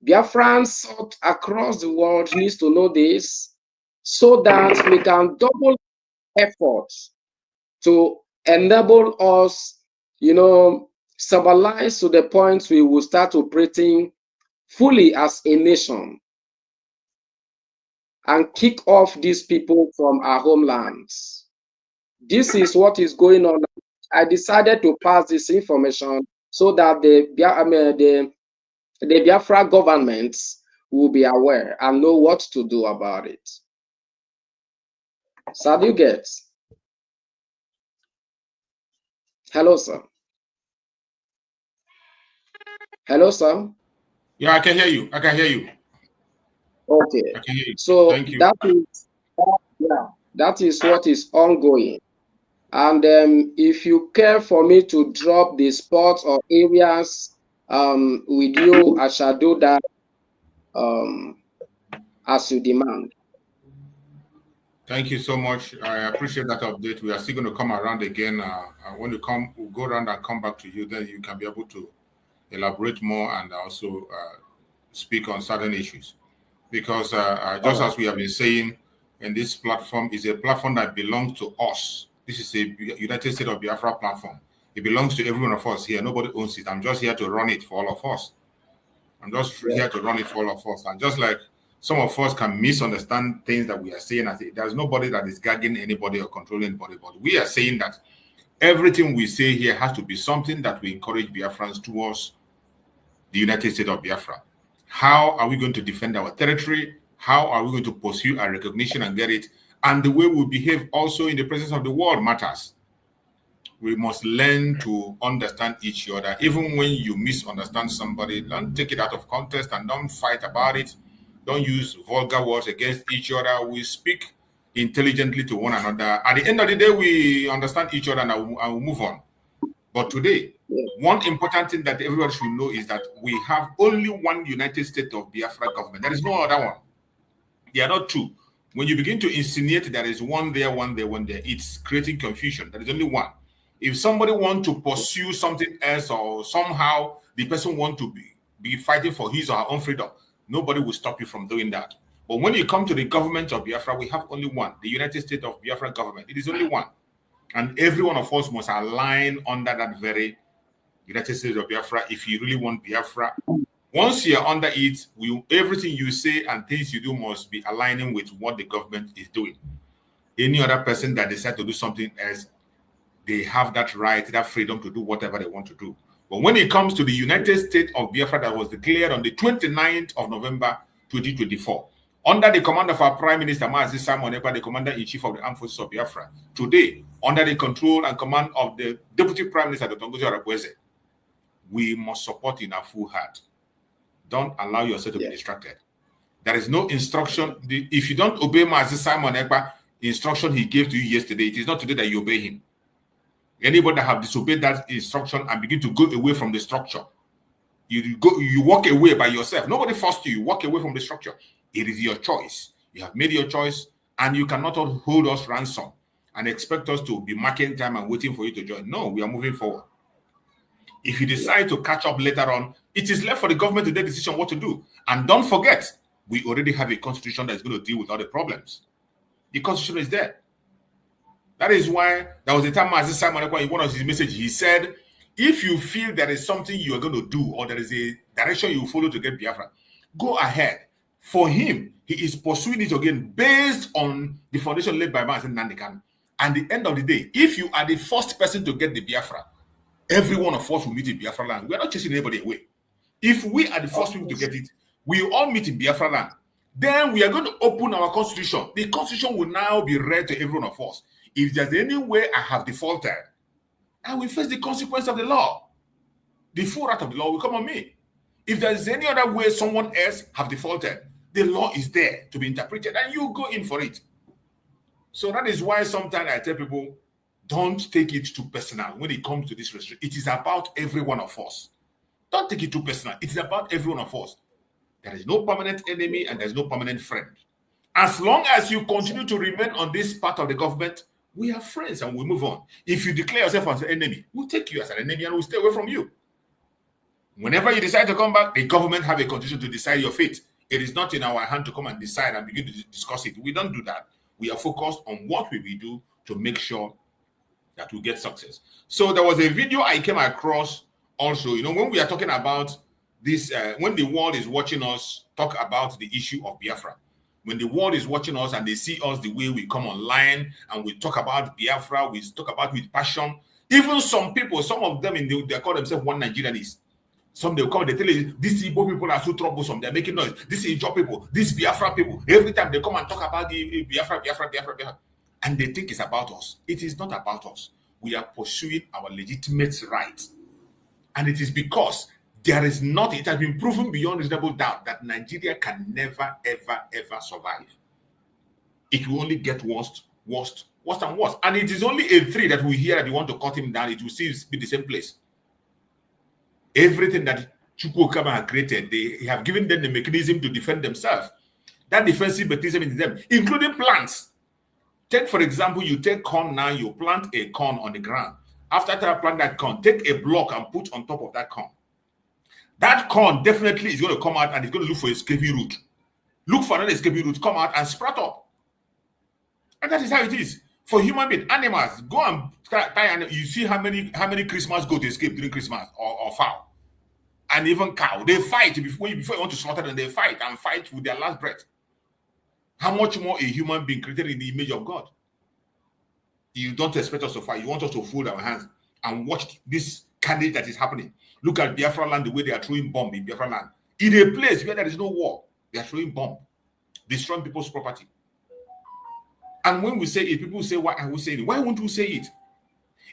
Biafrans across the world needs to know this, so that we can double efforts to enable us, stabilize to the point we will start operating fully as a nation and kick off these people from our homelands. This is what is going on. I decided to pass this information so that the Biafra governments will be aware and know what to do about it. So do you get? Hello, sir. Hello, sir. Yeah, I can hear you. I can hear you. Okay. I can hear you. So Thank you. that is what is ongoing. And if you care for me to drop the spots or areas with you, I shall do that as you demand. Thank you so much. I appreciate that update. We are still going to come around again. When you come, we'll go around and come back to you. Then you can be able to elaborate more and also speak on certain issues. Because just as we have been saying, in this platform is a platform that belongs to us. This is a United States of Biafra platform. It belongs to every one of us here. Nobody owns it. I'm just here to run it for all of us. I'm just here to run it for all of us. And just like some of us can misunderstand things that we are saying, there's nobody that is gagging anybody or controlling anybody, but we are saying that everything we say here has to be something that we encourage Biafrans towards the United States of Biafra. How are we going to defend our territory? How are we going to pursue our recognition and get it? And the way we behave also in the presence of the world matters. We must learn to understand each other. Even when you misunderstand somebody, don't take it out of context and don't fight about it. Don't use vulgar words against each other. We speak intelligently to one another. At the end of the day, we understand each other and we'll move on. But today, one important thing that everybody should know is that we have only one United States of Biafra government. There is no other one. There are not two. When you begin to insinuate there is one there, one there, one there, it's creating confusion. There is only one. If somebody wants to pursue something else or somehow the person wants to be fighting for his or her own freedom, nobody will stop you from doing that. But when you come to the government of Biafra, we have only one, the United States of Biafra government. It is only one. And every one of us must align under that very United States of Biafra if you really want Biafra. Once you're under it, everything you say and things you do must be aligning with what the government is doing. Any other person that decides to do something else, they have that right, that freedom to do whatever they want to do. But when it comes to the United States of Biafra that was declared on the 29th of November 2024, under the command of our Prime Minister, Mazi Simon Ekpa, the Commander-in-Chief of the Armed Forces of Biafra, today, under the control and command of the Deputy Prime Minister, Dr. Ngozi, we must support in our full heart. Don't allow yourself to be distracted. There is no instruction. If you don't obey Mazi Simon Ekpa, instruction he gave to you yesterday, it is not today that you obey him. Anybody that have disobeyed that instruction and begin to go away from the structure, you walk away by yourself. Nobody forced you. You walk away from the structure. It is your choice. You have made your choice, and you cannot hold us ransom and expect us to be marking time and waiting for you to join. No, we are moving forward. If you decide to catch up later on, it is left for the government to take decision what to do. And don't forget, we already have a constitution that is going to deal with all the problems. The constitution is there. That is why there was a time Mazi Simon Ekpa, in one of his messages, he said, if you feel there is something you are going to do or there is a direction you follow to get Biafra, go ahead. For him, he is pursuing it again based on the foundation laid by Mazi Nandekan. And at the end of the day, if you are the first person to get the Biafra, every one of us will meet in Biafra land. We are not chasing anybody away. If we are the first people to get it, we will all meet in Biafra land. Then we are going to open our constitution. The constitution will now be read to every one of us. If there's any way I have defaulted, I will face the consequence of the law. The full wrath of the law will come on me. If there's any other way someone else have defaulted, the law is there to be interpreted and you go in for it. So that is why sometimes I tell people, don't take it too personal when it comes to this restriction. It is about every one of us. Don't take it too personal. It is about every one of us. There is no permanent enemy and there's no permanent friend. As long as you continue to remain on this part of the government, we are friends and we move on. If you declare yourself as an enemy, we'll take you as an enemy and we'll stay away from you. Whenever you decide to come back, the government have a condition to decide your fate. It is not in our hand to come and decide and begin to discuss it. We don't do that. We are focused on what we will do to make sure that we get success. So there was a video I came across also, when we are talking about this, when the world is watching us talk about the issue of Biafra, when the world is watching us and they see us the way we come online and we talk about Biafra, we talk about with passion. Even some people, some of them, they call themselves one Nigerianists. Some they'll come, they tell you, these Igbo people are so troublesome, they're making noise. These Ijaw people, these Biafra people, every time they come and talk about the Biafra, and they think it's about us. It is not about us. We are pursuing our legitimate rights. And it is because there is not, it has been proven beyond reasonable doubt that Nigeria can never, ever, ever survive. It will only get worse and worse. And it is only a three that we hear that you want to cut him down, it will still be the same place. Everything that Chukwukama has created, they have given them the mechanism to defend themselves. That defensive mechanism is them, including plants. Take, for example, you take corn now, you plant a corn on the ground. After you plant that corn, take a block and put on top of that corn. That corn definitely is going to come out and it's going to look for a escaping root. Look for another escaping root, come out and sprout up. And that is how it is. For human beings, animals, go and tie, and you see how many Christmas goats escape during Christmas, or fowl. And even cow. They fight before you want to slaughter them, they fight with their last breath. How much more a human being created in the image of God? You don't expect us to fight. You want us to fold our hands and watch this carnage that is happening. Look at Biafra land, the way they are throwing bombs in Biafra land. In a place where there is no war, they are throwing bombs, destroying people's property. And when we say it, people say, why are we saying it? Why won't we say it?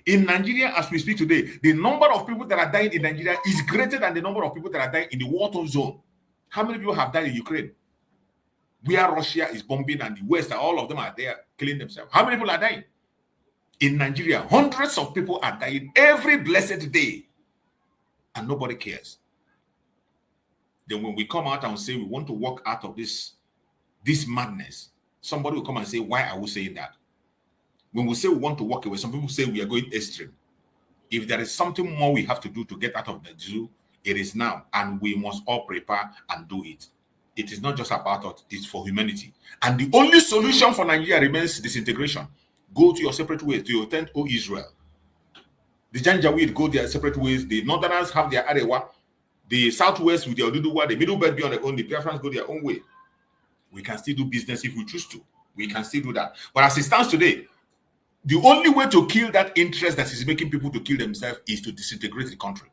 In Nigeria, as we speak today, the number of people that are dying in Nigeria is greater than the number of people that are dying in the war zone. How many people have died in Ukraine? Where Russia is bombing and the West, all of them are there killing themselves. How many people are dying? In Nigeria, hundreds of people are dying every blessed day. And nobody cares. Then when we come out and say we want to walk out of this madness, somebody will come and say, why are we saying that? When we say we want to walk away, some people say we are going extreme. If there is something more we have to do to get out of the zoo, it is now. And we must all prepare and do it. It is not just about us, it's for humanity. And the only solution for Nigeria remains disintegration. Go to your separate ways, to your tent, O Israel. The Janjaweed go their separate ways. The Northerners have their Arewa. The Southwest with their Oduduwa. The Middle Belt be on their own. The Biafrans go their own way. We can still do business if we choose to. We can still do that. But as it stands today, the only way to kill that interest that is making people to kill themselves is to disintegrate the country.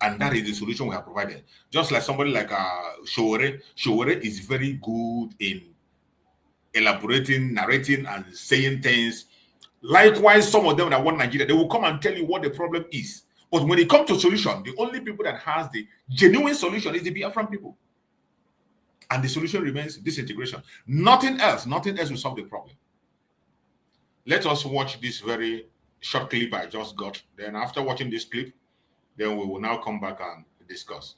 And that is the solution we have provided. Just like somebody like Showore. Showore is very good in elaborating, narrating, and saying things. Likewise, some of them that want Nigeria, they will come and tell you what the problem is. But when it comes to solution, the only people that has the genuine solution is the Biafran people. And the solution remains disintegration. Nothing else will solve the problem. Let us watch this very short clip I just got. Then after watching this clip, then we will now come back and discuss.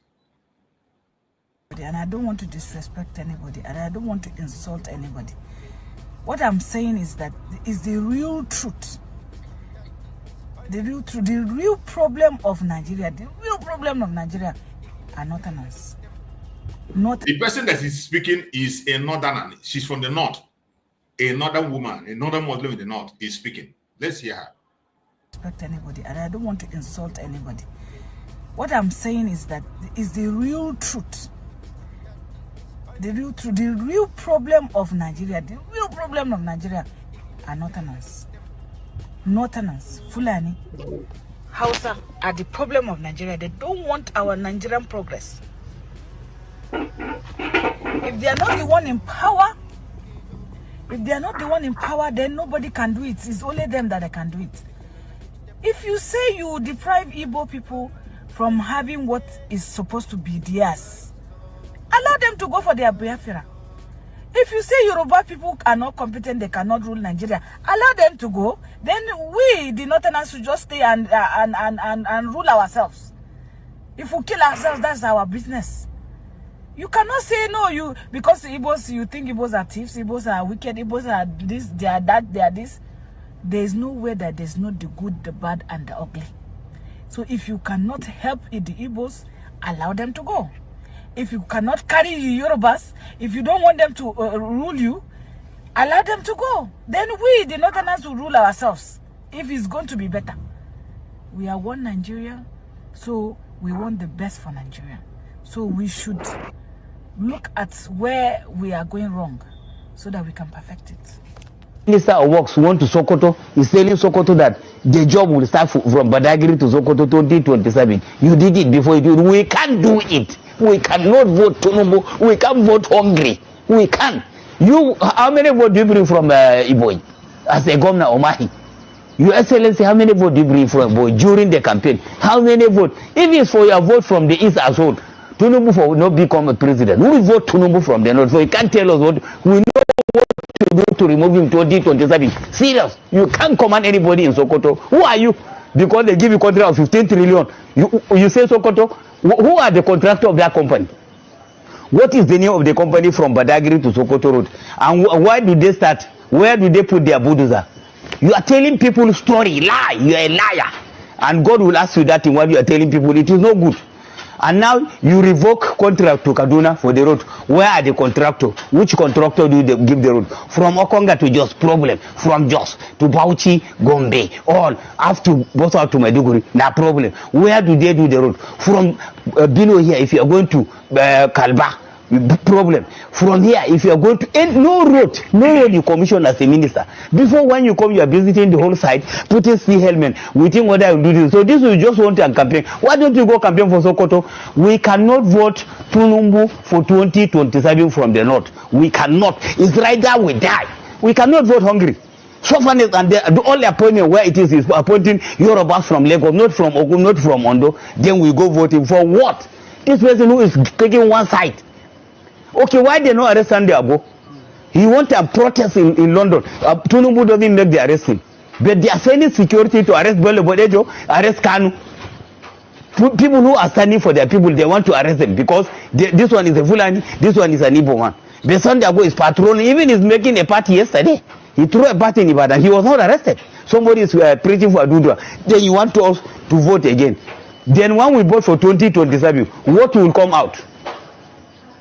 And I don't want to disrespect anybody, and I don't want to insult anybody. What I'm saying is that is the real truth. The real truth, the real problem of Nigeria, are Northerners. The person that is speaking is a Northerner. She's from the North. A Northern woman, a Northern Muslim in the North is speaking. Let's hear her. Respect anybody, and I don't want to insult anybody. What I'm saying is that is the real truth. The real truth, the real problem of Nigeria, are Northerners. Northerners, Fulani, Hausa are the problem of Nigeria. They don't want our Nigerian progress. If they are not the one in power, then nobody can do it. It's only them that can do it. If you say you deprive Igbo people from having what is supposed to be theirs, allow them to go for their Biafra. If you say Yoruba people are not competent, they cannot rule Nigeria, allow them to go. Then we, the Northerners, should just stay and rule ourselves. If we kill ourselves, that's our business. You cannot say no, you because Igbos, you think Igbos are thieves, Igbos are wicked, Igbos are this, they are that, they are this. There is no way that there's not the good, the bad, and the ugly. So if you cannot help the Igbos, allow them to go. If you cannot carry the Yorubas, if you don't want them to rule you, allow them to go. Then we, the Northerners, will rule ourselves. If it's going to be better. We are one Nigeria, so we want the best for Nigeria. So we should look at where we are going wrong so that we can perfect it. Minister of Works went to Sokoto. He's telling Sokoto that the job will start from Badagry to Sokoto 2027. You did it before you do it. We can't do it. We cannot vote Tinubu. We can't vote hungry. We can't. You, how many votes do you bring from Iboy as a governor Omahi? Your Excellency, how many votes do you bring from Iboy during the campaign? How many votes? If it's for your vote from the East as well, Tinubu will not become a president. We will vote Tinubu from the North. So you can't tell us what we know what to do to remove him 2027. Serious. You can't command anybody in Sokoto. Who are you? Because they give you contract of 15 trillion. You say Sokoto? Who are the contractor of that company? What is the name of the company from Badagry to Sokoto Road? And why do they start? Where do they put their bulldozer? You are telling people story, lie. You are a liar. And God will ask you that in what you are telling people. It is no good. And now you revoke contract to Kaduna for the road. Where are the contractor? Which contractor do they give the road? From Okonga to Jos, problem. From Jos to Bauchi, Gombe, all. After both out to Maiduguri, no problem. Where do they do the road? From below here, if you are going to Kalba, problem. From here, if you are going to no road you commission as a minister. Before when you come, you are visiting the whole site, putting sea helmet, waiting whether I will do this. So this we just want to campaign. Why don't you go campaign for Sokoto? We cannot vote Tinubu for 2027 from the north. We cannot. It's right there we die. We cannot vote hungry. So far, and the only appointment where it is appointing Yorubas from Lagos, not from Ogun, not from Ondo. Then we go voting for what? This person who is taking one side. Okay, why they not arrest Sunday Abo? He want a protest in London. Tinubu doesn't make the arresting. But they are sending security to arrest Bello Bodejo, arrest Kanu. People who are standing for their people, they want to arrest them because this one is a Fulani, this one is an Igbo one. But Sunday Abo is patrolling, even is making a party yesterday. He threw a party in Ibadan. He was not arrested. Somebody is preaching for Adudua. Then you want us to vote again. Then when we vote for 2027, what will come out?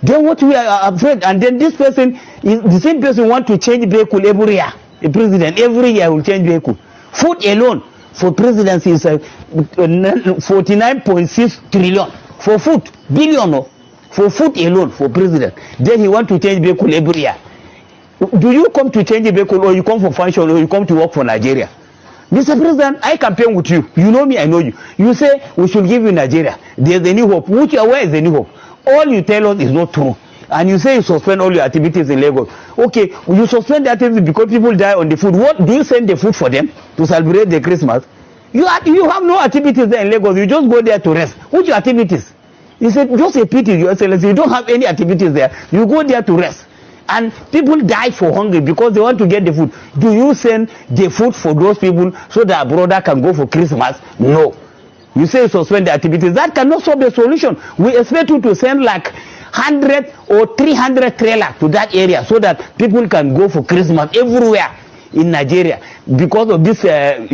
Then what we are afraid, and then this person is the same person want to change vehicle every year. The president every year will change vehicle. Food alone for presidency is 49.6 trillion for food, billion for food alone for president. Then he want to change vehicle every year. Do you come to change a vehicle, or you come for function, or you come to work for Nigeria? Mr. President, I campaign with you. You know me, I know you. You say we should give you Nigeria. There's a new hope. Where is the new hope? All you tell us is not true. And you say you suspend all your activities in Lagos. Okay, you suspend the activities because people die on the food. What do you send the food for them to celebrate the Christmas? You have no activities there in Lagos. You just go there to rest. Which activities? You said just a pity, Your Excellency. You don't have any activities there. You go there to rest. And people die for hunger because they want to get the food. Do you send the food for those people so that a brother can go for Christmas? No. You say suspend the activities. That cannot solve the solution. We expect you to send like 100 or 300 trailers to that area so that people can go for Christmas everywhere in Nigeria. Because of this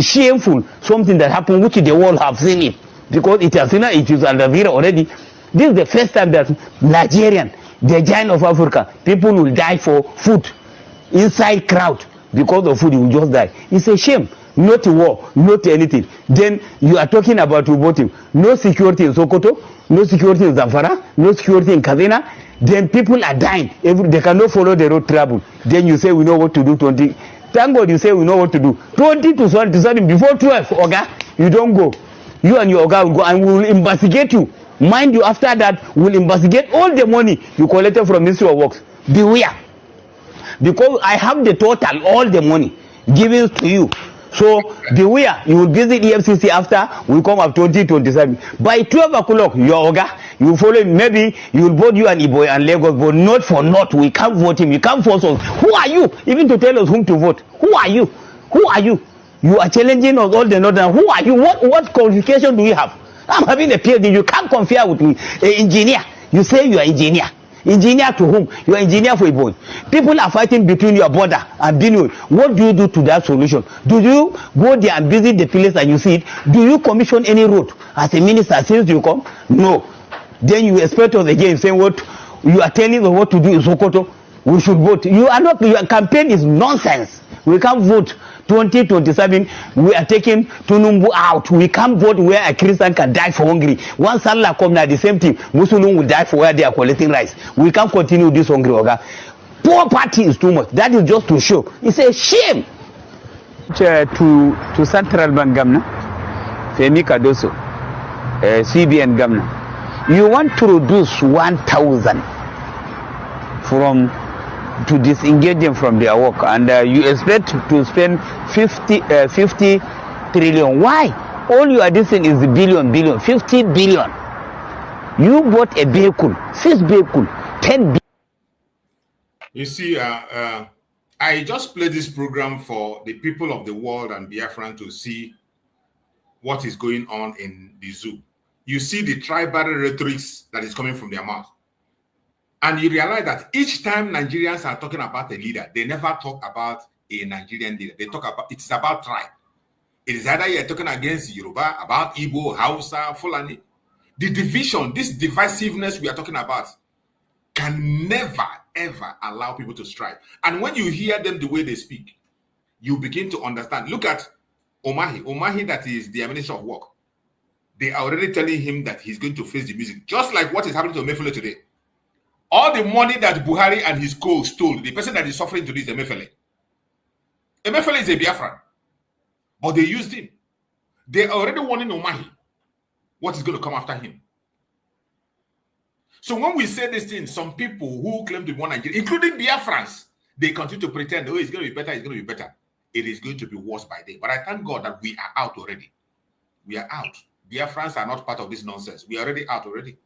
shameful something that happened, which the world have seen it. Because it has seen it, it is under Vera already. This is the first time that Nigerian, the giant of Africa, people will die for food inside crowd. Because of food, you will just die. It's a shame. Not war, not anything. Then you are talking about voting. No security in Sokoto, no security in Zamfara, no security in Kaduna. Then people are dying. They cannot follow the road travel. Then you say we know what to do. 20. Thank God you say we know what to do. 20 to 27 before 12, Oga, you don't go. You and your Oga will go and we will investigate you. Mind you, after that, we'll investigate all the money you collected from Ministry of Works. Beware. Because I have the total, all the money given to you. So beware, you will visit EFCC after we come up 2027. By 12 o'clock, your Oga, you follow him. Maybe you will vote you and Iboy and Lagos, but not for not. We can't vote him. You can't force us. Who are you even to tell us whom to vote? Who are you? Who are you? You are challenging us all the northern. Who are you? What qualification do you have? I'm having a PhD. You can't compare with me. An engineer. You say you are engineer. Engineer to whom? You are engineer for a boy. People are fighting between your border and Benue. What do you do to that solution? Do you go there and visit the place and you see it? Do you commission any road as a minister since you come? No. Then you expect us again saying what you are telling us what to do in Sokoto. We should vote. You are not. Your campaign is nonsense. We can't vote 2027. We are taking Tunumbu out. We can't vote where a Christian can die for hungry. Once Allah come now, the same thing. Muslim will die for where they are collecting rice. We can't continue this hungry. Okay? Poor party is too much. That is just to show. It's a shame. To Central Bank Governor, Femi Cardoso, CBN Governor, you want to reduce 1,000 from to disengage them from their work, and you expect to spend 50 trillion. Why? All you are doing is billion, 50 billion. You bought a vehicle, 6 vehicles, 10 billion. You see, I just played this program for the people of the world and Biafran to see what is going on in the zoo. You see the tribal rhetorics that is coming from their mouth. And you realize that each time Nigerians are talking about a leader, they never talk about a Nigerian leader. They talk about, it's about tribe. It is either you're talking against Yoruba, about Igbo, Hausa, Fulani. The division, this divisiveness we are talking about can never, ever allow people to strive. And when you hear them the way they speak, you begin to understand. Look at Omahi, that is the Minister of Work. They are already telling him that he's going to face the music, just like what is happening to Mefele today. All the money that Buhari and his co stole, the person that is suffering to this is Emefiele. Emefiele is a Biafran, but they used him. They are already warning Omahi what is going to come after him. So when we say this thing, some people who claim to be one Nigeria, including Biafrans, they continue to pretend, oh, it's going to be better, it's going to be better. It is going to be worse by day. But I thank God that we are out already. We are out. Biafrans are not part of this nonsense. We are already out already.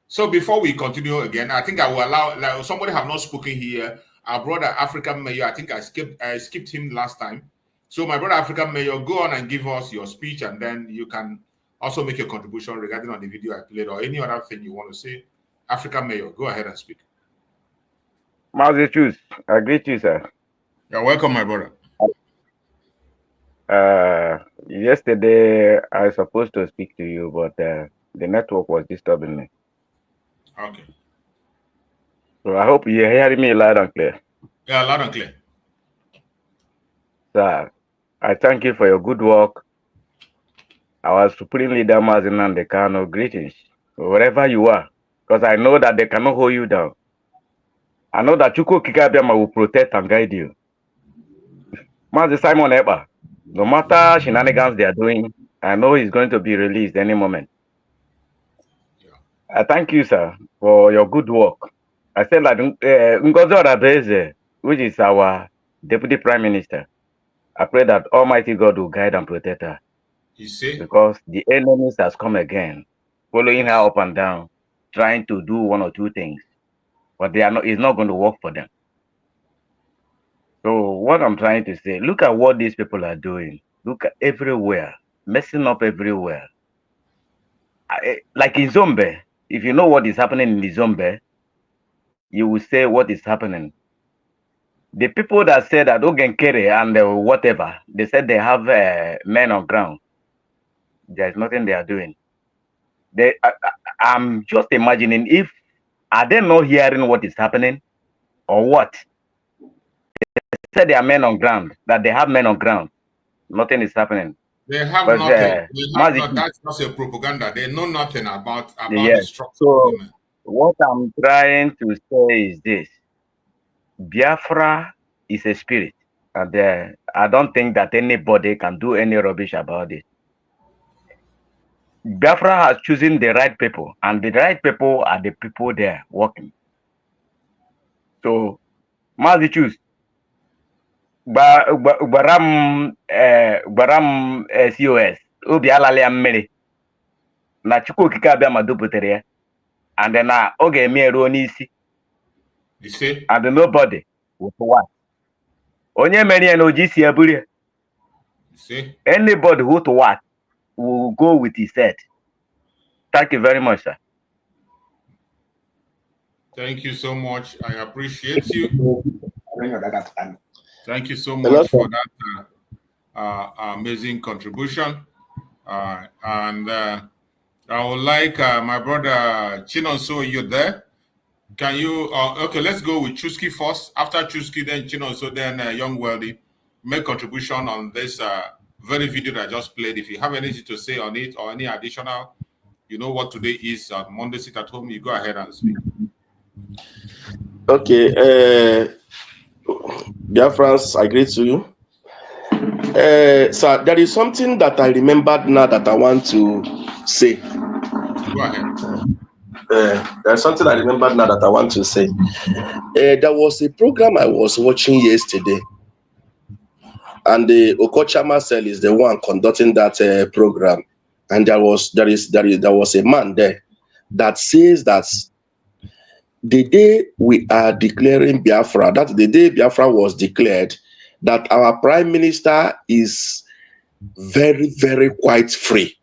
So before we continue again, I think I will allow, somebody have not spoken here. Our brother African Mayor, I think I skipped him last time. So my brother African Mayor, go on and give us your speech, and then you can also make your contribution regarding on the video I played or any other thing you want to say. African Mayor, go ahead and speak. Mazichus, I greet you, sir. You're welcome, my brother. Yesterday I was supposed to speak to you, but the network was disturbing me. Okay. So I hope you're hearing me loud and clear. Yeah, loud and clear. Sir, I thank you for your good work. Our Supreme Leader Mazinande Kano, greetings, wherever you are, because I know that they cannot hold you down. I know that Chuko Kikabiama will protect and guide you. Mazi Simon Ekpa, no matter shenanigans they are doing, I know he's going to be released any moment. I thank you, sir, for your good work. I said that NgoziOrabueze, which is our Deputy Prime Minister, I pray that Almighty God will guide and protect her. You see? Because the enemies has come again, following her up and down, trying to do one or two things, but they are not. It's not going to work for them. So what I'm trying to say, look at what these people are doing. Look at everywhere, messing up everywhere. Like in Zombe, if you know what is happening in the Zombe, you will say what is happening. The people that said that Ogenkere and whatever, they said they have men on ground. There's nothing they are doing. I'm just imagining if, are they not hearing what is happening or what? They said they are men on ground, that they have men on ground. Nothing is happening. They have nothing. That's not a propaganda. They know nothing about the structure. So what I'm trying to say is this. Biafra is a spirit. And I don't think that anybody can do any rubbish about it. Biafra has chosen the right people, and the right people are the people there working. So, Mazichus, Baram COS, Ubi Alale Amere, na Chuko Kikabia Maduputeria, and then Oge Mero Nisi. You see? And nobody will what? Onye many and OGC Aburia. You see? Anybody who to what will go with his head. Thank you very much, sir. Thank you so much. I appreciate you. Thank you so much for that amazing contribution. And I would like my brother Chinonso, you're there. Can you, okay, let's go with Chusky first. After Chusky, then Chinonso, then Young Wealthy. Make contribution on this very video that I just played. If you have anything to say on it or any additional, you know what today is, Monday, sit at home, you go ahead and speak. Okay, Biafrans, I greet to you. So there is something that I remembered now that I want to say. Go ahead. There's something I remembered now that I want to say. There was a program I was watching yesterday, and the Okocha Marcel is the one conducting that program. And there was a man there that says that the day we are declaring Biafra, that the day Biafra was declared, that our prime minister is very, very quite free.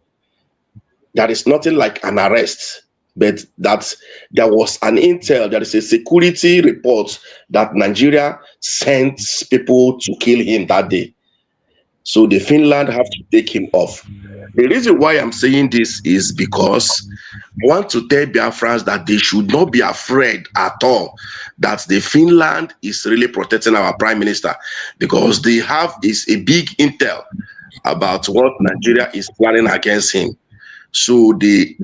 There is nothing like an arrest, but that there was an intel, there is a security report that Nigeria sent people to kill him that day. So the Finland have to take him off. The reason why I'm saying this is because I want to tell Biafrans that they should not be afraid at all that the Finland is really protecting our prime minister, because they have a big intel about what Nigeria is planning against him. So they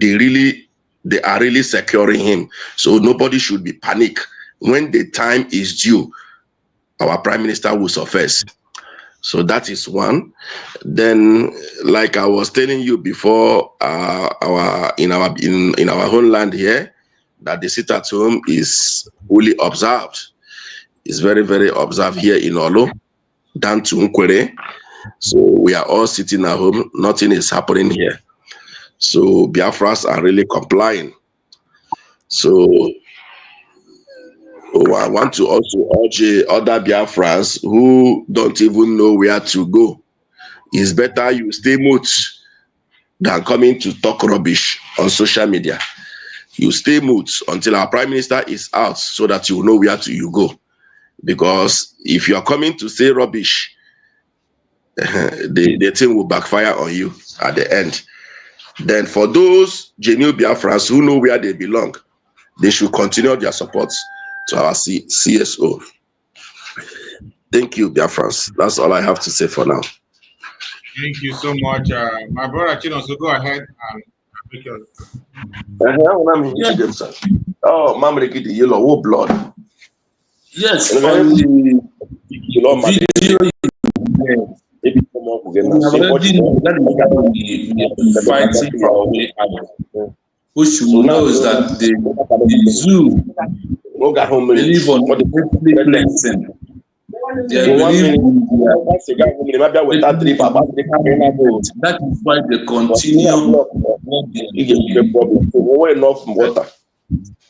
are really securing him. So nobody should be panic. When the time is due, our prime minister will surface. So that is one. Then, like I was telling you before, in our homeland here, that the sit at home is fully observed. It's very, very observed here in Olo, down to Nkwere. So we are all sitting at home. Nothing is happening here. So Biafras are really complying. So I want to also urge other Biafrans who don't even know where to go. It's better you stay mute than coming to talk rubbish on social media. You stay mute until our prime minister is out, so that you know where you go. Because if you are coming to say rubbish, the thing will backfire on you at the end. Then for those genuine Biafrans who know where they belong, they should continue their support to our CSO. Thank you, Biafrans. That's all I have to say for now. Thank you so much. My brother Chino, so go ahead and make your... Oh, Mama, the yellow blood. Yes, on the video we are fighting for our way out. What you know is that the zoo believe on the blessing. They believe that is why they continue.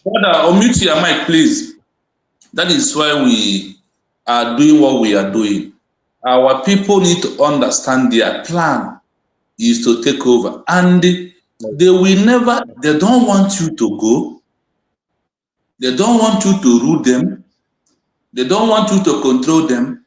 Brother, unmute your mic, please. That is why we are doing what we are doing. Our people need to understand their plan is to take over, and they will never, they don't want you to go. They don't want you to rule them. They don't want you to control them,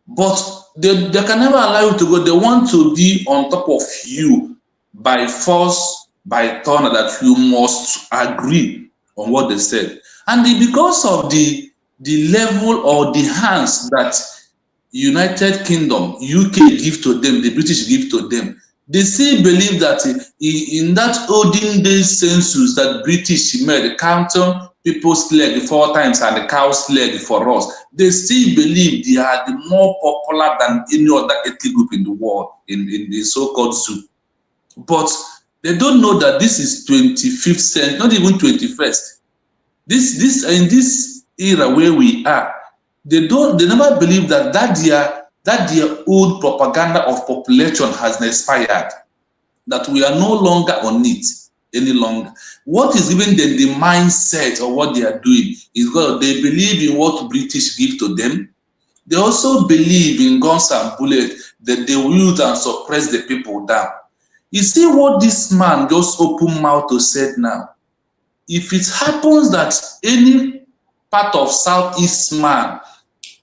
but they can never allow you to go. They want to be on top of you by force, by turn, that you must agree on what they said. And because of the level or the hands that United Kingdom, UK give to them, the British give to them, they still believe that in that olden days census that British made, counting people's leg 4 times and the cow's leg for us, they still believe they are the more popular than any other ethnic group in the world, in the so-called zoo. But they don't know that this is 25th century, not even 21st. In this era where we are, they never believe that their old propaganda of population has expired, that we are no longer on it any longer. What is giving them the mindset of what they are doing is because they believe in what British give to them. They also believe in guns and bullets, that they will use and suppress the people down. You see what this man just open mouth to said now? if it happens that any part of Southeast man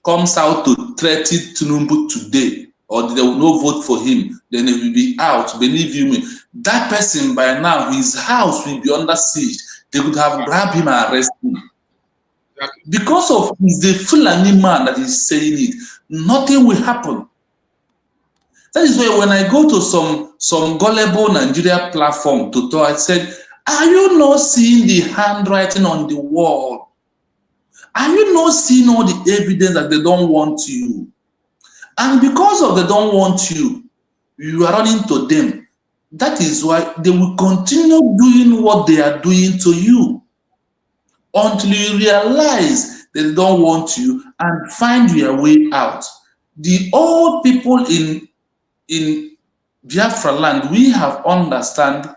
comes out to threaten Tinubu today, or they will not vote for him, then he will be out. Believe you me, that person by now, his house will be under siege. They could have grabbed him and arrested him. Because of the Fulani man that is saying it, nothing will happen. That is why when I go to some gullible Nigeria platform to talk, I said, are you not seeing the handwriting on the wall? Are you not seeing all the evidence that they don't want you? And because of they don't want you, you are running to them. That is why they will continue doing what they are doing to you until you realize they don't want you and find your way out. The old people in Biafra land, we have understand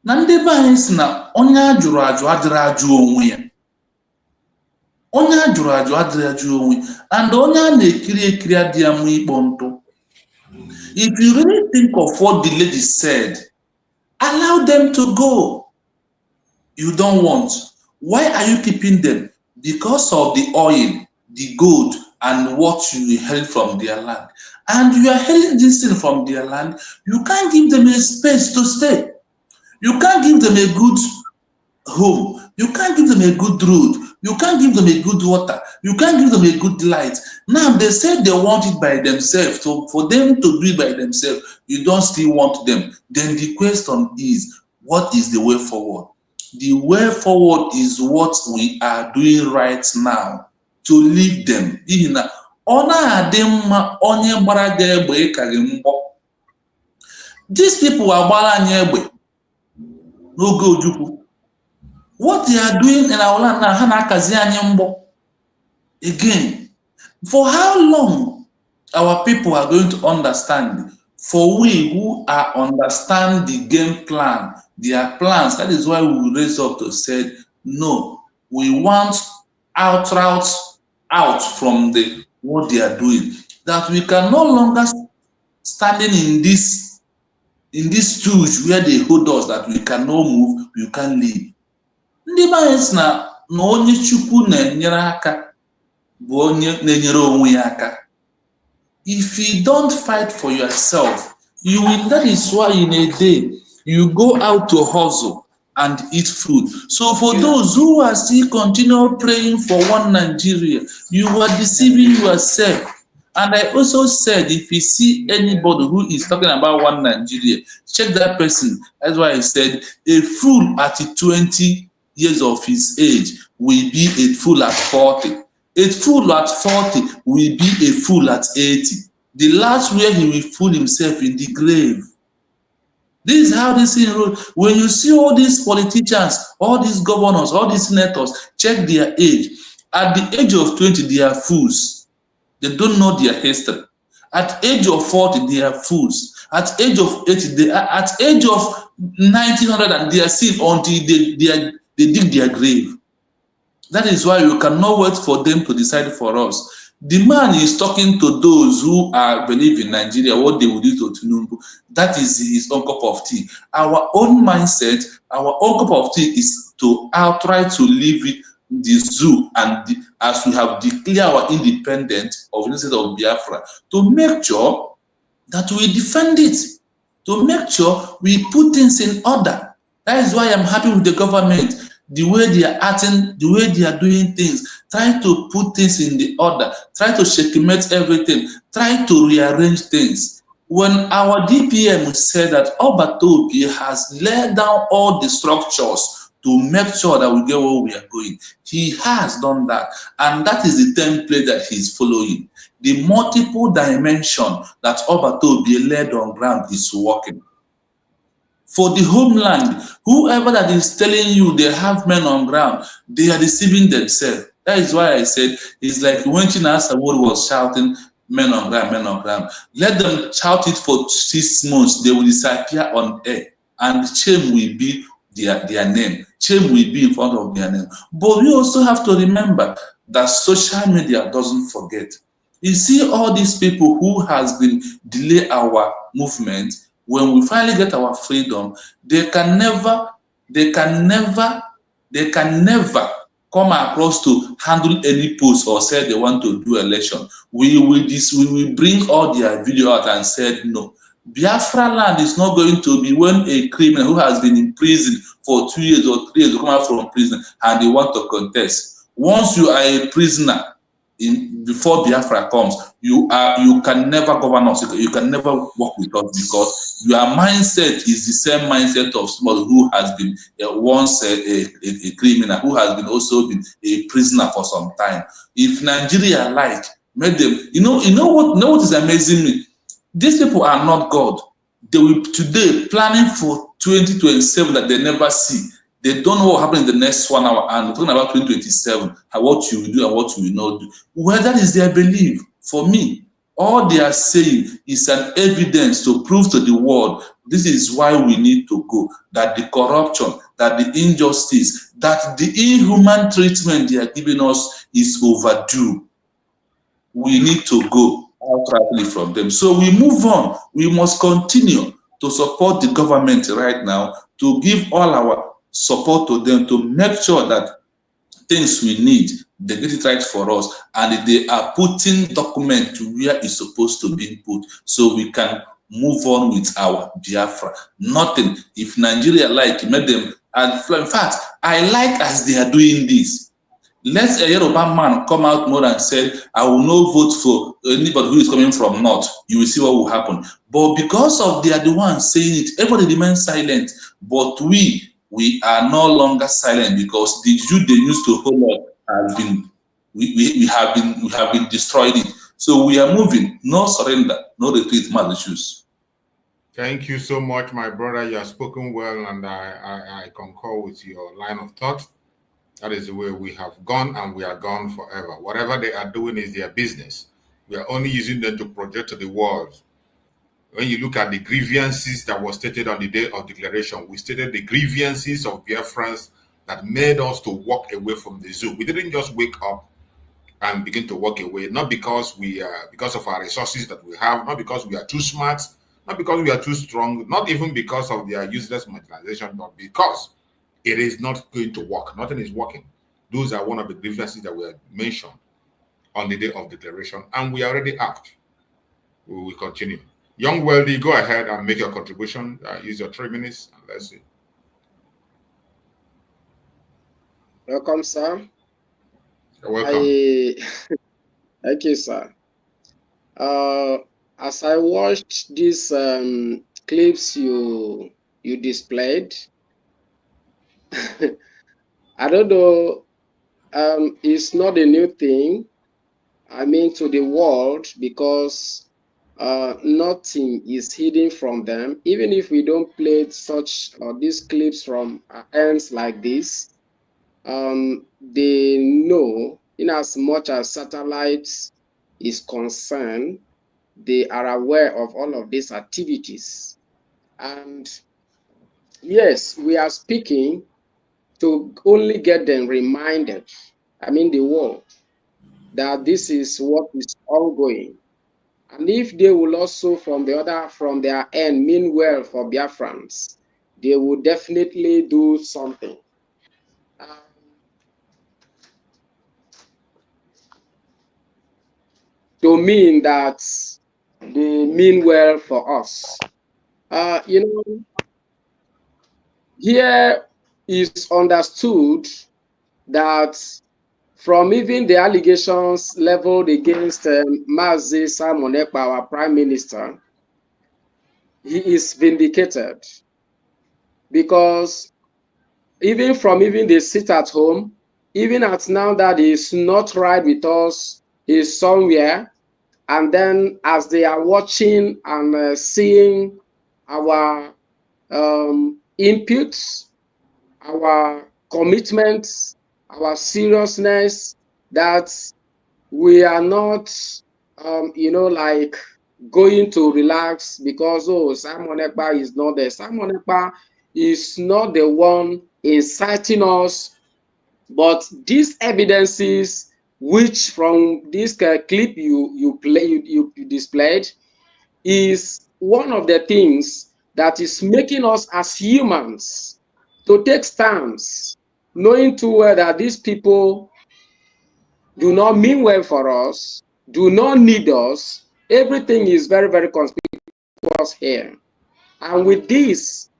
na ndị be anyị si na onye ajụrụ ajụ adịrị ajụ onwe ya. Onye ajụrụ ajụ adịrị ajụ onwe, and onye a na-ekiri ekiri adịghị ama ikpọ ntụ. If you really think of what the lady said, allow them to go. You don't want. Why are you keeping them? Because of the oil, the gold, and what you held from their land. And you are hailing this thing from their land, you can't give them a space to stay. You can't give them a good home. You can't give them a good road. You can't give them a good water. You can't give them a good light. Now they said they want it by themselves. So for them to do it by themselves, you don't still want them. Then the question is, what is the way forward? The way forward is what we are doing right now, to leave them. These people are no go. What they are doing in our land now, again, for how long our people are going to understand? For we who are understand the game plan, their plans, that is why we will raise up to say, no, we want out from the what they are doing. That we can no longer standing in this stooge where they hold us, that we cannot move, we can't leave. Ndị banks na onye Chukwu na-enyere aka bụ onye na-enyere onwe ya aka. If you don't fight for yourself, you will. That is why in a day you go out to hustle and eat food. So for those who are still continue praying for one Nigeria, you are deceiving yourself. And I also said, if you see anybody who is talking about one Nigeria, check that person. That's why I said, a fool at 20 years of his age will be a fool at 40. A fool at 40 will be a fool at 80. The last where he will fool himself in the grave. This is how this thing rolls. When you see all these politicians, all these governors, all these senators, check their age. At the age of 20, they are fools. They don't know their history. At age of 40, they are fools. At age of 80, they are. At age of 1900, and they are still until they dig their grave. That is why you cannot wait for them to decide for us. The man is talking to those who are believe in Nigeria, what they will do to Tinubu. That is his own cup of tea. Our own mindset, our own cup of tea is to outright to leave it the zoo, and as we have declared our independence of the state of Biafra, to make sure that we defend it, to make sure we put things in order. That is why I'm happy with the government, the way they are acting, the way they are doing things, try to put things in the order, try to checkmate everything, try to rearrange things. When our DPM said that Obatobi has laid down all the structures to make sure that we get where we are going, he has done that, and that is the template that he's following. The multiple dimension that Obatobi laid on ground is working. For the homeland, whoever that is telling you they have men on ground, they are deceiving themselves. That is why I said it's like when Chinasa Award was shouting, men on ground, men on ground. Let them shout it for 6 months, they will disappear on air, and shame will be their name. Shame will be in front of their name. But we also have to remember that social media doesn't forget. You see all these people who has been delay our movement. When we finally get our freedom, they can never They can never come across to handle any post or say they want to do election. We will bring all their video out and said no. Biafra land is not going to be when a criminal who has been in prison for 2 years or 3 years will come out from prison and they want to contest. Once you are a prisoner, before Biafra comes, you can never govern us. You can never work with us because your mindset is the same mindset of somebody who has been once a criminal, who has been also been a prisoner for some time. If Nigeria made them, you know what is amazing me? These people are not God. They will today planning for 2027 that they never see. They don't know what happened in the next 1 hour, and we're talking about 2027, what you will do and what you will not do. Well, that is their belief. For me, all they are saying is an evidence to prove to the world this is why we need to go, that the corruption, that the injustice, that the inhuman treatment they are giving us is overdue. We need to go outrightly from them. So we move on. We must continue to support the government right now, to give all our support to them, to make sure that things we need, they get it right for us, and they are putting document to where it's supposed to be put, so we can move on with our Biafra. Nothing. If Nigeria make them, and in fact, I like as they are doing this. Let a Yoruba man come out more and say, I will not vote for anybody who is coming from North. You will see what will happen. But because of they are the ones saying it, everybody remains silent. But we are no longer silent because the youth they used to hold up has been, we have been destroyed it. So we are moving. No surrender, no retreat, Massachusetts. Thank you so much, my brother. You have spoken well, and I concur with your line of thought. That is the way we have gone, and we are gone forever. Whatever they are doing is their business. We are only using them to project to the world. When you look at the grievances that were stated on the day of declaration, we stated the grievances of Biafrans that made us to walk away from the zoo. We didn't just wake up and begin to walk away, not because because of our resources that we have, not because we are too smart, not because we are too strong, not even because of their useless marginalization, but because it is not going to work. Nothing is working. Those are one of the grievances that were mentioned on the day of declaration, and we already act. We will continue. Young Wealthy, go ahead and make your contribution. Use your 3 minutes, and let's see. Welcome, sir. You're welcome. Thank you, sir. As I watched these clips you displayed, I don't know, it's not a new thing, I mean, to the world, because nothing is hidden from them. Even if we don't play these clips from ends like this, they know, in as much as satellites is concerned, they are aware of all of these activities. And yes, we are speaking to only get them reminded, I mean the world, that this is what is ongoing. And if they will also from their end mean well for Biafrans, they will definitely do something. To mean that they mean well for us. You know, here is understood that from even the allegations leveled against Mazi Simon Ekpa, our Prime Minister, he is vindicated, because even they sit at home, even at now that he is not right with us, he is somewhere, and then as they are watching and seeing our inputs, our commitments, our seriousness, that we are not, you know, like going to relax because, oh, Simon Ekpa is not there. Simon Ekpa is not the one inciting us, but these evidences, which from this clip you displayed, is one of the things that is making us as humans to take stance knowing too well that these people do not mean well for us, do not need us. Everything is very, very conspicuous here. And with this,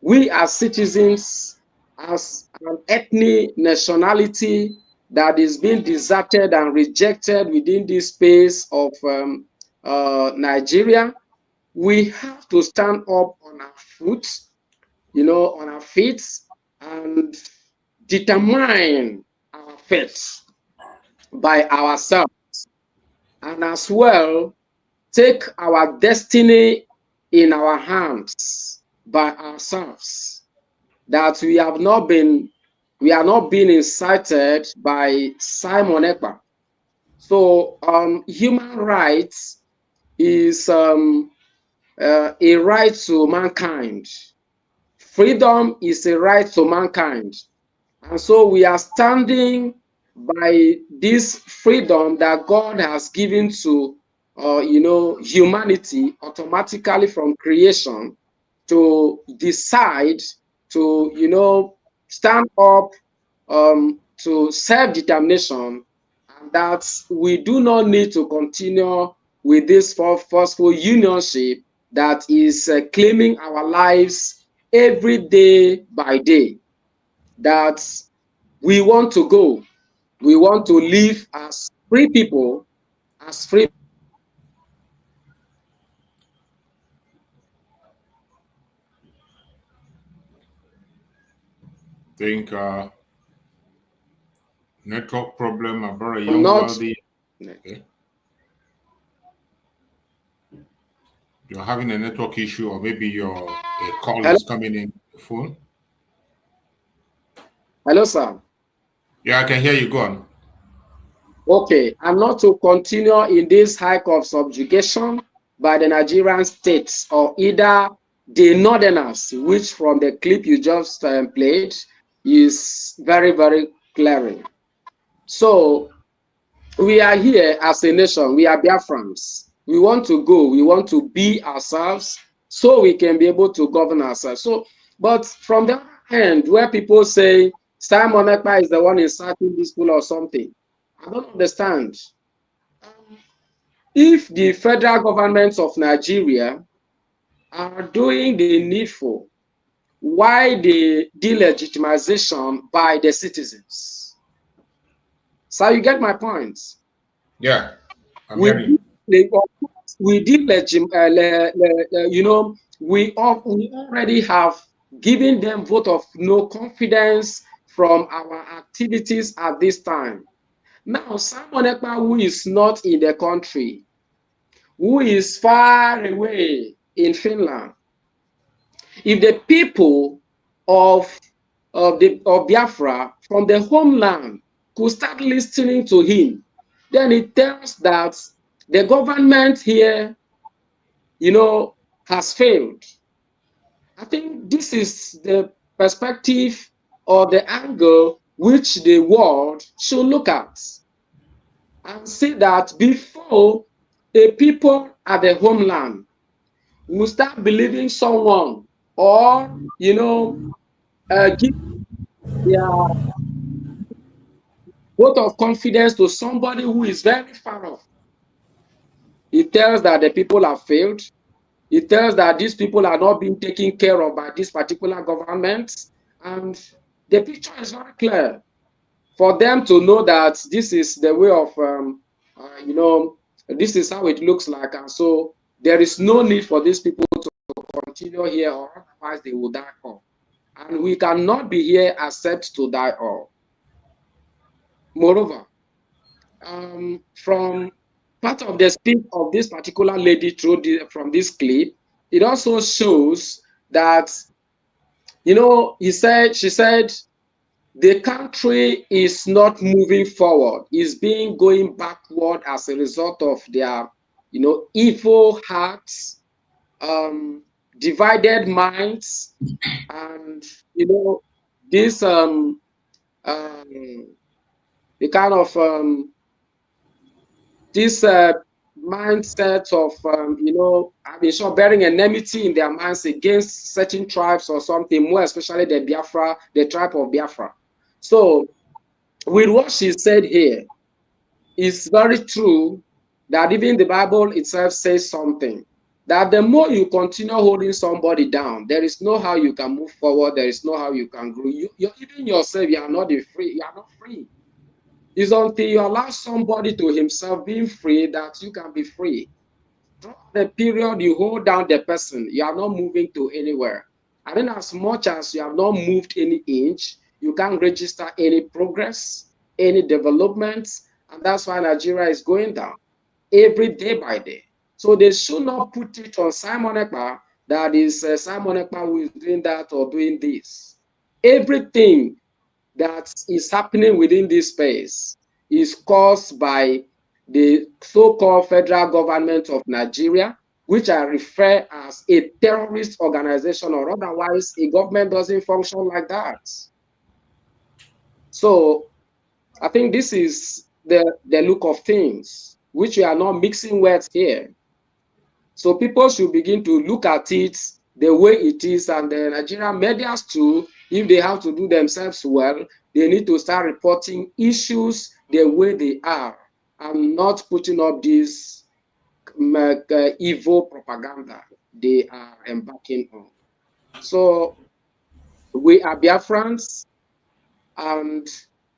we as citizens, as an ethnic nationality that is being deserted and rejected within this space of Nigeria, we have to stand up on our foot, on our feet, and determine our fate by ourselves, and as well take our destiny in our hands by ourselves. That we are not being incited by Simon Ekpa. So human rights is a right to mankind. Freedom is a right to mankind. And so we are standing by this freedom that God has given to humanity automatically from creation, to decide to stand up to self-determination, and that we do not need to continue with this forceful unionship that is claiming our lives every day by day. That we want to go, we want to live as free people, as free. Think network problem about a young wealthy. Okay. You're having a network issue, or maybe your call Hello? is coming in the phone. Hello, sir. Yeah, I can hear you. Go on. Okay, I'm not to continue in this hike of subjugation by the Nigerian states, or either the northerners, which from the clip you just played is very, very clear. So we are here as a nation, we are Biafrans. We want to go, we want to be ourselves so we can be able to govern ourselves. So, but from the other hand, where people say Simon Ekpa is the one inciting this school or something, I don't understand. If the federal governments of Nigeria are doing the needful, why the delegitimization by the citizens? So you get my point. Yeah, I'm we hearing. We already have given them vote of no confidence from our activities at this time. Now, Simon Ekpa, who is not in the country, who is far away in Finland, if the people of Biafra from the homeland could start listening to him, then it tells that the government here, has failed. I think this is the perspective or the angle which the world should look at and see that before a people at the homeland will start believing someone, or give their vote of confidence to somebody who is very far off, it tells that the people have failed. It tells that these people are not being taken care of by this particular government. And the picture is very clear for them to know that this is the way of, this is how it looks like. And so there is no need for these people to continue here, or otherwise they will die off. And we cannot be here except to die off. Moreover, from part of the speech of this particular lady from this clip, it also shows that, she said, the country is not moving forward, is going backward as a result of their, evil hearts, divided minds, and, this, the kind of, this mindset of, bearing enmity in their minds against certain tribes or something, more especially the tribe of Biafra. So, with what she said here, it's very true that even the Bible itself says something. That the more you continue holding somebody down, there is no how you can move forward. There is no how you can grow. Even yourself, you are not free. You are not free. It's until you allow somebody to himself being free that you can be free. Throughout the period you hold down the person, you are not moving to anywhere. And then as much as you have not moved any inch, you can't register any progress, any development. And that's why Nigeria is going down every day by day. So they should not put it on Simon Ekpa that is Simon Ekpa who is doing that or doing this. Everything that is happening within this space is caused by the so-called federal government of Nigeria, which I refer as a terrorist organization, or otherwise a government doesn't function like that. So I think this is the look of things, which we are not mixing words here. So people should begin to look at it the way it is, and the Nigerian media too, if they have to do themselves well, they need to start reporting issues the way they are and not putting up this evil propaganda they are embarking on. So we are Biafrans, and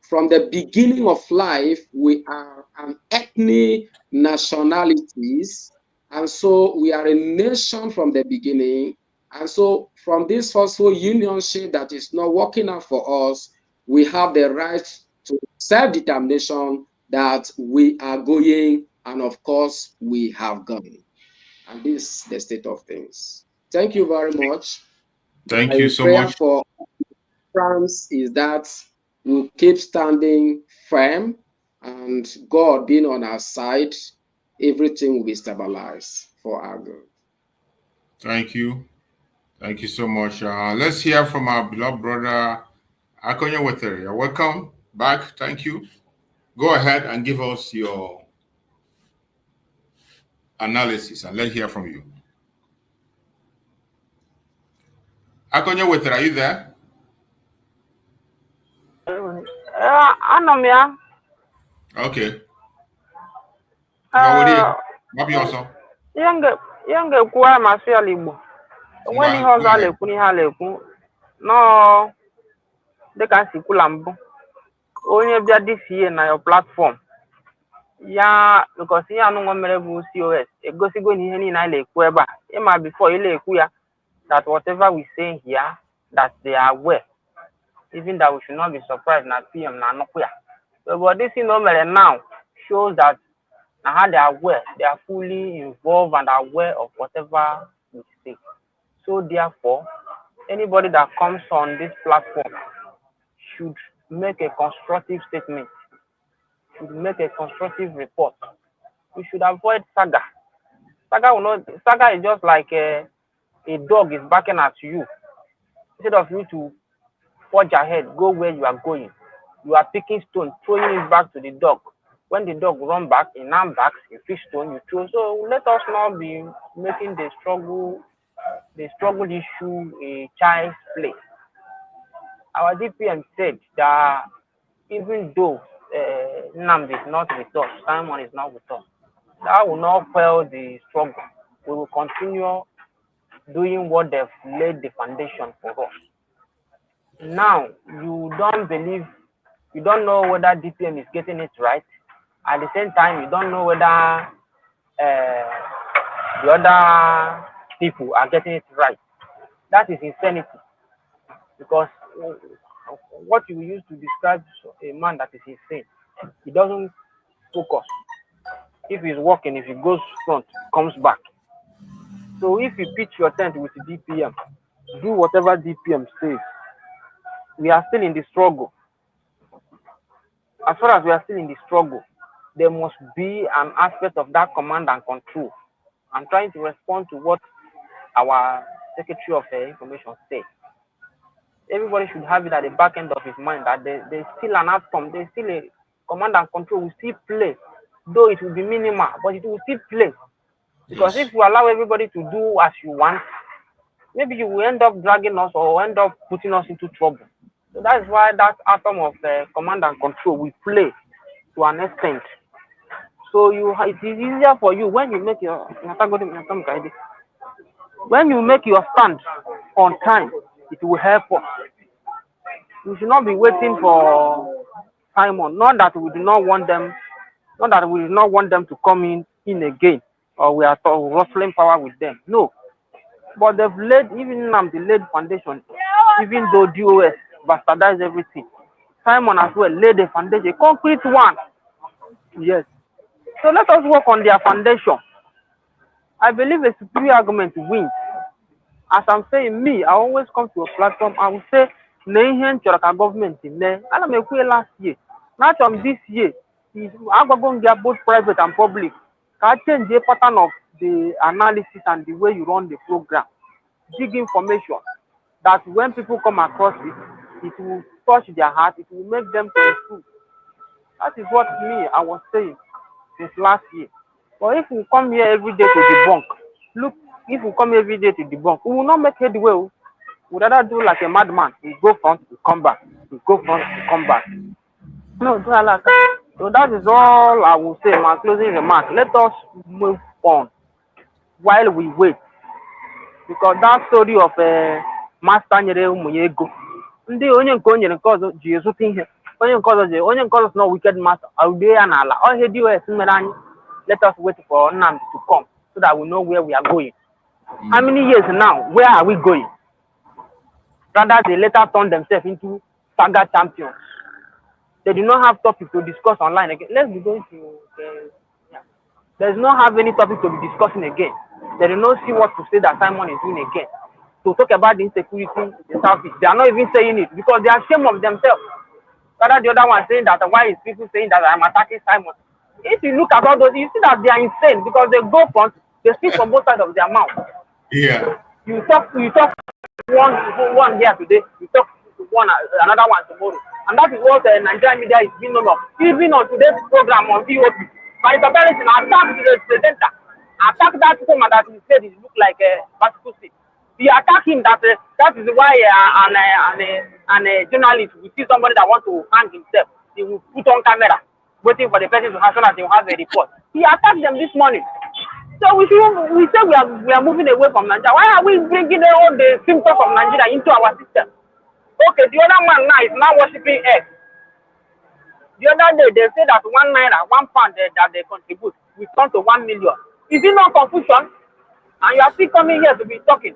from the beginning of life, we are an ethnic nationalities. And so we are a nation from the beginning. And so from this forceful unionship that is not working out for us, we have the right to self-determination that we are going, and of course we have gone. And this is the state of things. Thank you very much. Thank My you so prayer much. for France is that we'll keep standing firm, and God being on our side, everything will be stabilized for our good. Thank you. Thank you so much. Let's hear from our beloved brother, Ekpa Njoku. You're welcome back. Thank you. Go ahead and give us your analysis, and let's hear from you. Ekpa Njoku, are you there? Anomia. Okay. What also? Younger Kwa Masia Libo. When he has a lekuni haleku, no, they can see Kulambo. Only be this year na your platform. Yeah, because here no one merebu COS. A gossip going in na lekueba. It might before you lekuya that whatever we say here, that they are aware. Even that we should not be surprised na PM na nokuya. But this in now shows that how they are aware, they are fully involved and aware of whatever we say. So therefore, anybody that comes on this platform should make a constructive statement, should make a constructive report. We should avoid saga. Saga is just like a dog is barking at you. Instead of you to forge ahead, go where you are going, you are picking stone, throwing it back to the dog. When the dog run back, he now backs, you fish stone, you throw. So let us not be making the struggle issue a child's play. Our DPM said that even though Nnamdi is not with us, Simon is not with us, that will not quell the struggle. We will continue doing what they've laid the foundation for us. Now, you don't know whether DPM is getting it right. At the same time, you don't know whether the other people are getting it right. That is insanity. Because what you use to describe a man that is insane, he doesn't focus. If he's walking, if he goes front, comes back. So if you pitch your tent with the DPM, do whatever DPM says, we are still in the struggle. As far as we are still in the struggle, there must be an aspect of that command and control. I'm trying to respond to what our Secretary of Information said. Everybody should have it at the back end of his mind that there's still an outcome, there's still a command and control will still play, though it will be minimal, but it will still play. Because if you allow everybody to do as you want, maybe you will end up dragging us or end up putting us into trouble. So that is why that atom of command and control we play to an extent. So it is easier for you when you make your stand on time. It will help us. We should not be waiting for Simon. Not that we do not want them. Not that we do not want them to come in again, or we are rustling power with them. No, but they've laid even now the laid foundation. Even though DOS bastardized everything, Simon as well laid a foundation, a concrete one. Yes. So let us work on their foundation. I believe a superior argument wins. As I'm saying, me, I always come to a platform. I will say, Nation Choraka government in there. And I'm a last year. Not from this year. I'm going to get both private and public. Can change the pattern of the analysis and the way you run the program. Big information that when people come across it, it will touch their heart. It will make them to improve. That is what me I was saying since last year. But if we come here every day to debunk, look, if we come every day to debunk, we will not make headway. We would rather do like a madman. We go front, we come back. We go front, we come back. No, do like that. So that is all I will say. My closing remark. Let us move on while we wait. Because that story of Master Nyere Umuyego, ndị onye nke o nyere nke ọzọ ji ezute ihe, onye nke ọzọ no wicked master, aude ya n'ala. All he DOS mere anyị. Let us wait for Nnamdi to come so that we know where we are going. How many years now? Where are we going? Rather, they later turn themselves into saga champions. They do not have topic to discuss online again. Let's be going to. They do not have any topic to be discussing again. They do not see what to say that Simon is doing again. To talk about the insecurity in the Southeast. They are not even saying it because they are ashamed of themselves. Rather, the other one saying that why is people saying that I'm attacking Simon? If you look at all those, you see that they are insane because they go front, they speak from both sides of their mouth. Yeah. You talk one here today, you talk another one tomorrow. And that is what Nigerian media is being known of. Even on today's program on VOP, by comparison, attack the presenter, attack that woman that he said it looked like a particle seat. He attacked him that is why a journalist will see somebody that wants to hang himself, he will put on camera, waiting for the person to have so that they will have a report. He attacked them this morning. So we say we are moving away from Nigeria. Why are we bringing all the symptoms of Nigeria into our system? Okay, the other man now is now worshiping eggs. The other day they say that 1 naira, 1 pound that they contribute will come to 1 million. Is it not confusion? And you are still coming here to be talking.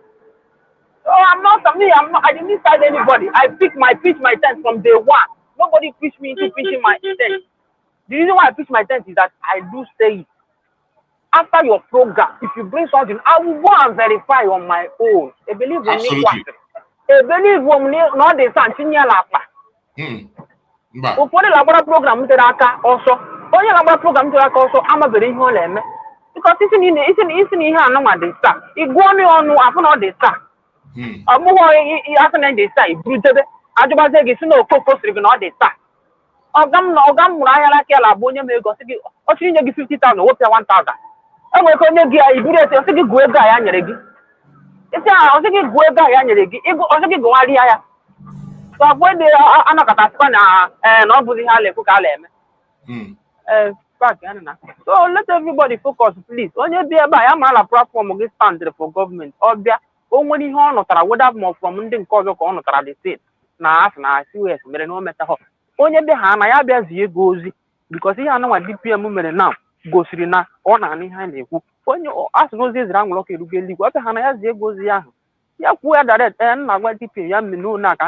So I didn't cite anybody. I pitch my tent from day one. Nobody pushed me into pitching my tent. The reason why I pitch my tent is that I do say it. After your program, if you bring something, I will go and verify on my own. I believe in me. I believe in not the Santinia Lapa. For the Labora program, also. For the Labora program, also, I'm a very home. Because isn't here no one they start. It go on after all they start. I'm more after they start. Brutal. I just say it's no focus even all they start. Ogam Muraya like a Bonia may go to or she give 50,000, what 1,000. I will call you immediately. I think you go a guy and you're it's I think you go a guy and you're also go area. So when they are Anakataspan and nobody has a so let everybody focus, please. On your dear by a platform of this standard for government or there only honor would have more from Indian cause of honor the state. Now, I see where no matter how. On your behind, I have Ngozi because he know what DPM movement now. Go Sirina on any hand. When you ask Ngozi's wrong, look at the what the Hana Ngozi. Yeah, where that and I went DPM, no, not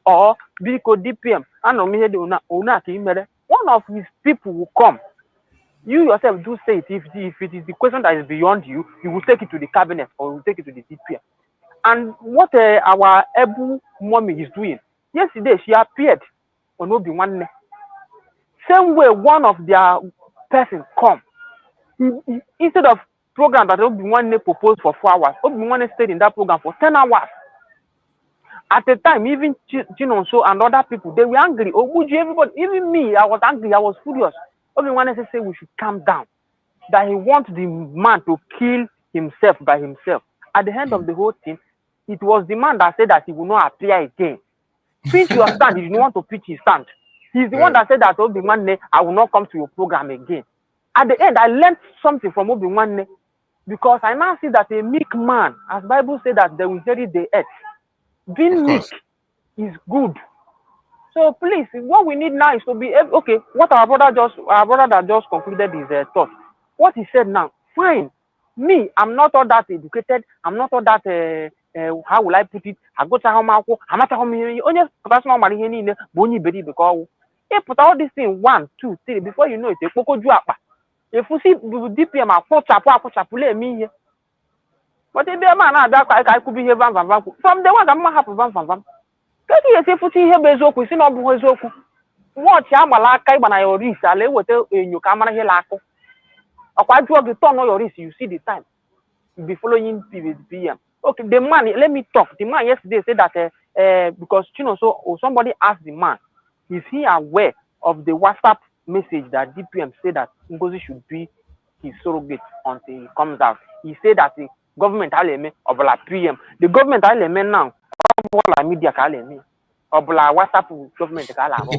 or because DPM, I know me, do not own one of his people will come. You yourself do say it. If it is the question that is beyond you, you will take it to the cabinet or you will take it to the DPM. And what our Ebu mommy is doing, yesterday she appeared on Obi-Wan. Same way one of their persons come. Instead of program that Obi-Wan proposed for 4 hours, Obi-Wan stayed in that program for 10 hours. At the time, even Chinonso and other people, they were angry. Obuji, everybody, even me, I was angry, I was furious. Everyone else said we should calm down. That he wants the man to kill himself by himself. At the end of the whole thing, it was the man that said that he will not appear again. Pitch your stand. He didn't want to pitch his stand. He's the one that said that Obi-Wan, I will not come to your program again. At the end, I learned something from Obi-Wan because I now see that a meek man, as Bible said that they will inherit the earth. Being meek is good. So please, what we need now is to be okay. What our brother that just concluded his thought. What he said now, fine. Me, I'm not all that educated. I'm not all that. How will I put it? I go to how much. I'm not how many. Only personal money in the bony baby because if put all these things 1, 2, 3 before you know it, they coco juapa. If you see DPM, I put chapule me here. But if the man I could be here from the one I'm happy from. Kati yesi futi ihe bezoku si no bu ezoku watch agbala aka igba na your wrist ale wete enyo ka mara ihe la akụ akwa ju ogi turn on your wrist you see the time you be following PM. Okay, the man, let me talk. The man yesterday said that because so somebody asked the man, is he aware of the WhatsApp message that DPM said that Ngozi should be his surrogate until he comes out? He said that the government aleme obla PM. The government aleme now obla media ka aleme obla WhatsApp government ka ala ho.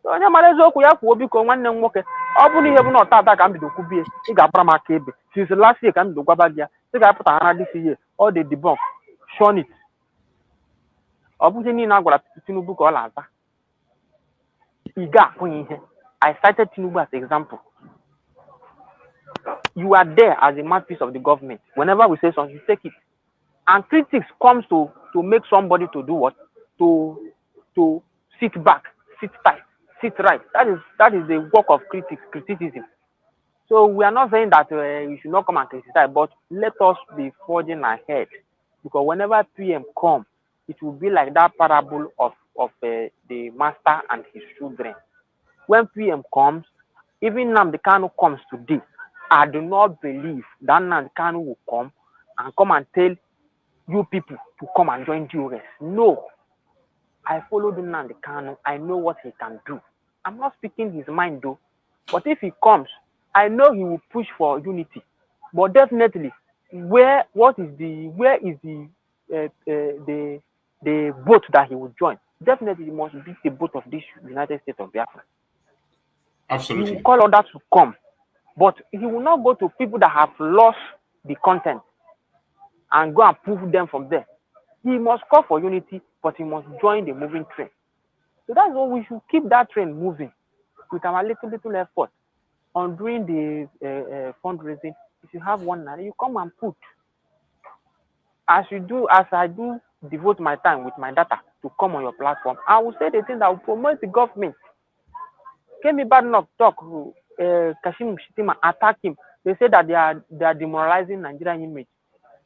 So onye mara eziokwu ya kwuo biko nwanne m nwoke ọ bụ na ihe bụ na ọtata ka m bido kwubie ị ga-abara m aka ebe since last year ka m bido gwaba gị ya ị ga-apụta ha this year all the debunk shun it. Ọ bụghị niile a gwara Tinubu ka ọ na-aza ị ga-ahụ ihe. I cited Tinubu as an example. You are there as a mouthpiece of the government. Whenever we say something, you take it. And critics comes to make somebody to do what? To sit back, sit tight, sit right. That is the work of criticism. So we are not saying that you should not come and criticize, but let us be forging ahead. Because whenever PM comes, it will be like that parable of the master and his children. When PM comes, even Nnamdi Kanu comes today, I do not believe that Nnamdi Kanu will come and tell you people to come and join DOS. No. I followed Nnamdi Kanu. I know what he can do. I'm not speaking his mind though. But if he comes, I know he will push for unity. But definitely, where is the boat that he will join? Definitely, it must be the boat of this United States of Biafra. Absolutely. He will call others to come, but he will not go to people that have lost the content and go and prove them from there. He must call for unity, but he must join the moving train. So that's why we should keep that train moving with our little effort on doing the fundraising. If you have one night, you come and put. As I do devote my time with my data to come on your platform, I will say the thing that will promote the government. Can be bad enough talk Kashim Shettima attack him. They say that they are demoralizing Nigerian image.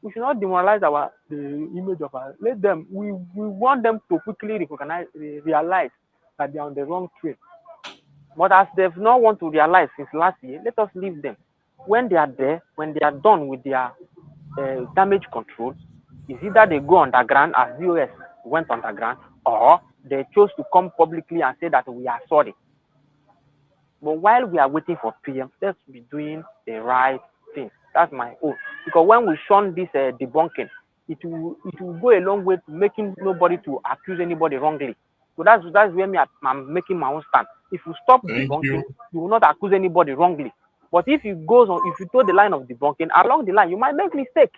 We should not demoralize the image of our. Let them. We want them to quickly realize that they are on the wrong train. But as they've not want to realize since last year, let us leave them. When they are there, when they are done with their damage control, is either they go underground as DOS went underground, or they chose to come publicly and say that we are sorry. But while we are waiting for PM, let's be doing the right thing. That's my own. Because when we shun this debunking, it will go a long way to making nobody to accuse anybody wrongly. So that's where I'm making my own stand. If you stop debunking, you will not accuse anybody wrongly. But if it goes on, if you toe the line of debunking, along the line, you might make mistake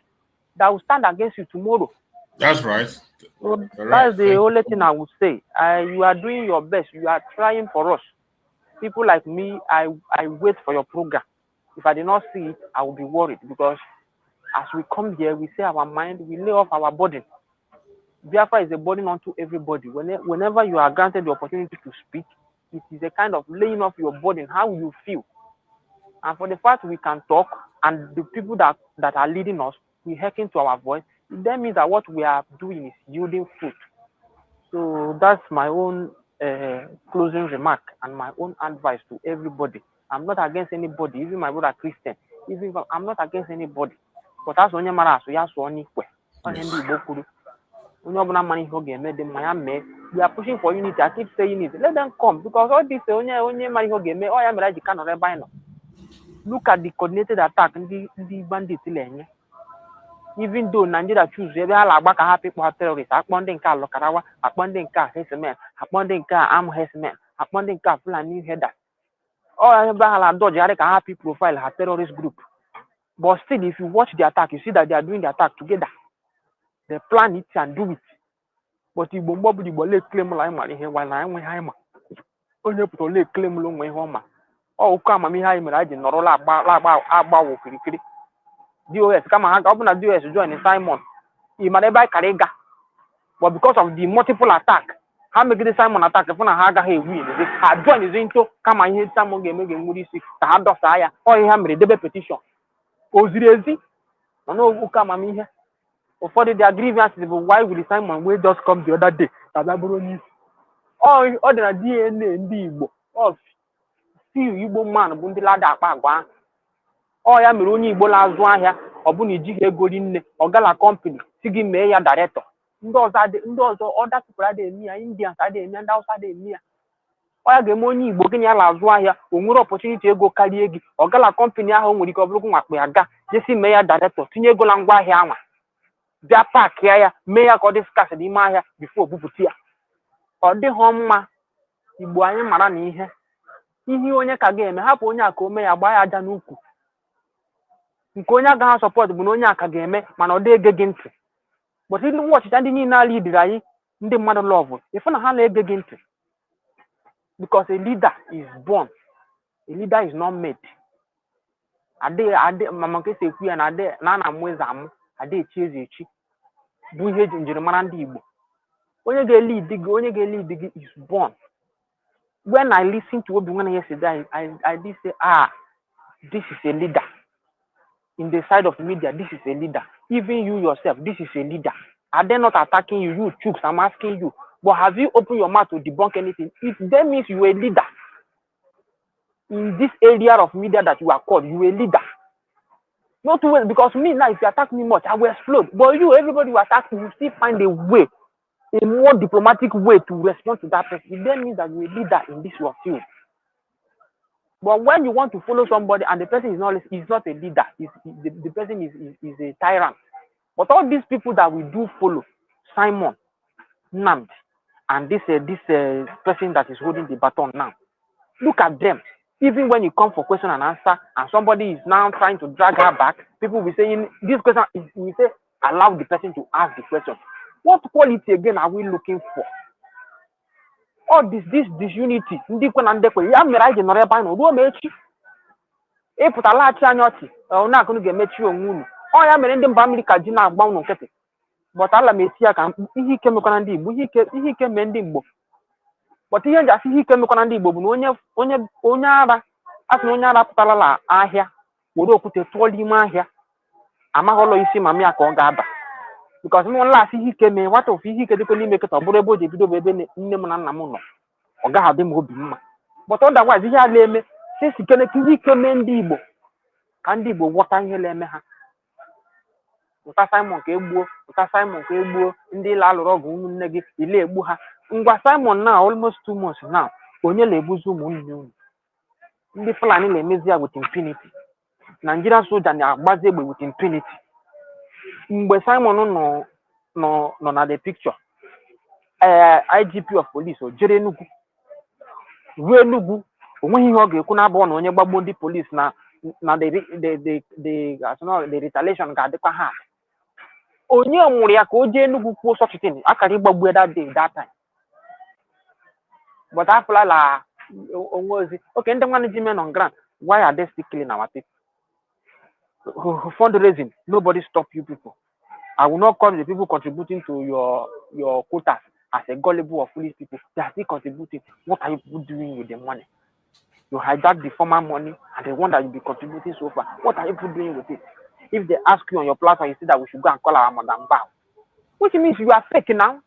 that will stand against you tomorrow. That's right. So that's the only thing I would say. You are doing your best. You are trying for us. People like me, I wait for your program. If I did not see it, I will be worried because as we come here, we say our mind, we lay off our burden. Biafra is a burden unto everybody. Whenever you are granted the opportunity to speak, it is a kind of laying off your burden, how you feel. And for the fact we can talk and the people that are leading us, we hearken to our voice, that means that what we are doing is yielding fruit. So that's my own closing remark and my own advice to everybody. I'm not against anybody, even my brother Christian. Even if I'm not against anybody. But that's only matter. So yes, only we are pushing for unity. I keep saying it. Let them come because all this only look at the coordinated attack and the bandits. even though Nigeria choose ebe ha la-agba ka ha pikpọ terrorist, akpọ ndị nke Alokarawa, akpọ ndị nke herdsmen, akpọ ndị nke armed herdsmen, akpọ ndị nke Fulani herders. All ebe ha la-dodge ka ha pick profile ha terrorist group. But still, if you watch the attack, you see that they are doing the attack together. They plan it and do it. But Igbo mgbe ọbụla Igbo claim la ịmara ihe nwa na enwe ha ịma. Onye pụtara claim lo nwe ihe ọma. Ọ ụkọ amamihe anyị mere anyị ji nọrọ agbawo okirikiri. DOS kama ha ọ bụ na DOS join Simon. Ị mara ebe anyị kara ịga. But because of the multiple attack, ha megide Simon attack fụ na ha agaghị ewu ha join into kama ihe Simon ga-eme ga-enwere isi ka ha dọsa ya. Ọ ihe ha mere debe petition. O ziri ezi mana ụkọ amamihe. Ụfọdụ their grievances bụ why will Simon wey just come the other day tabịa bụrụ onye isi. Ọ dị na DNA ndị Igbo. Still Igbo man bụ ndị lada akpa agwa ahụ. Ọ ya mere onye Igbo na-azụ ahịa ọ bụ na ijighị ego rinne ọ gala company si gị mee ya director. Ndị ọzọ other people adịghị eme ya, Indians adịghị eme ya, ndị Hausa adịghị eme ya. Ọ ya ga-eme onye Igbo gịnị ya na-azụ ahịa o nwere opportunity ego karịa gị ọ gala company ahụ nwere ike ọ bụrụ nwakpe ya ga jesi mee ya director tinye ego na ngwa ahịa anwa bịa paaki ya mee ya ka ọ dị skas n'ime ahịa bifo obupụta ya. Ọ dịghọ mma. Igbo anyị mara na ihe onye ka ga-eme hapụ onye a ka o mee ya gbaa ya aja n'ukwu. Nke onye agaghị sọpọt bụ na onye a ka ga-eme mana ọ dị ege gị ntị. But ilu ọchịcha ndị niile ala idiri anyị ndị mmadụ lọvụ ịfụ na ha na-ege gị ntị. Because a leader is born, a leader is not made. Ade mama nke si ekwu ya na na-amụ eze amụ ada echi eze echi bụ ihe njirimara ndị Igbo. Onye ga-elid gị is born. When I listen to Obi yesterday, I did say, this is a leader. In the side of media, this is a leader. Even you yourself, this is a leader. Are they not attacking you? You chooks, I'm asking you. But have you opened your mouth to debunk anything? If that means you're a leader. In this area of media that you are called, you're a leader. Not too well, because me now, if you attack me much, I will explode. But you, everybody who attacks me, you still find a way, a more diplomatic way to respond to that person. It then means that you're a leader in this your field. But when you want to follow somebody and the person is not a leader, the person is a tyrant. But all these people that we do follow, Simon, Namd, and this person that is holding the baton now, look at them. Even when you come for question and answer, and somebody is now trying to drag her back, people will be saying this question. We say allow the person to ask the question. What quality again are we looking for? All this disunity. Ndị kwe na ndekwe ya mere anyị ji nọrọ ebe anyị ruo ma echi. Ịpụtalachi anya ọchị ọ na-akụnụ ga-emechi onwe unu. Ọ ya mere ndị mba Amerịka ji na-agba unu nkịtị. But ala m eti ya ka ihe ike mekwana ndị Igbo, ihe ike mee ndị Igbo. But ihe nji ihe ike mekwana ndị Igbo bụ na onye ara asị na onye ara pụtala ahịa were okwute tụọ n'ime ahịa amaghị ụlọ isi ma ya ka ọ ga-aba. Because m nla asị ihe ike mee nwata ofu ihe ike dịkwa n'ime kịta ọ bụrụ ebe o ji ebido bụ ebe nne m na nna m nọ ọ gaghị adị m obi mma. But otherwise ihe a na-eme sisi kene ka ihe ike mee ndị Igbo ka ndị Igbo ghọta ihe na-eme ha. Ụta Simon ka egbuo ndị ile alụrụ ọgụ ụmụnne gị ile egbu ha. Ngwa Simon now almost 2 months now onye na-ebuzi ụmụnne unu. Ndị Fulani na-emezi ya with impunity. Nigerian soldier na-agbazi egbe with impunity. Mgbe Simon nọ na the picture, IGP of police o jere Enugu ruo Enugu onweghị ihe ọ ga-ekwu na-abụọ na onye gbagbo ndị police na the retaliation ga-adịkwa ha. Onye mụrụ ya ka o jee Enugu kwuo such thing akara ịgbagbu that day that time. But after la Ngozi, okay, ndị nwanne ji men on ground, why are they still killing our people? Fundraising, nobody stop you people. I will not call the people contributing to your quotas as a gullible or foolish people. They are still contributing. What are you people doing with the money? You hijack the former money and the one that you'll be contributing so far. What are you people doing with it? If they ask you on your platform, you say that we should go and call our Madam Bao, which means you are fake now.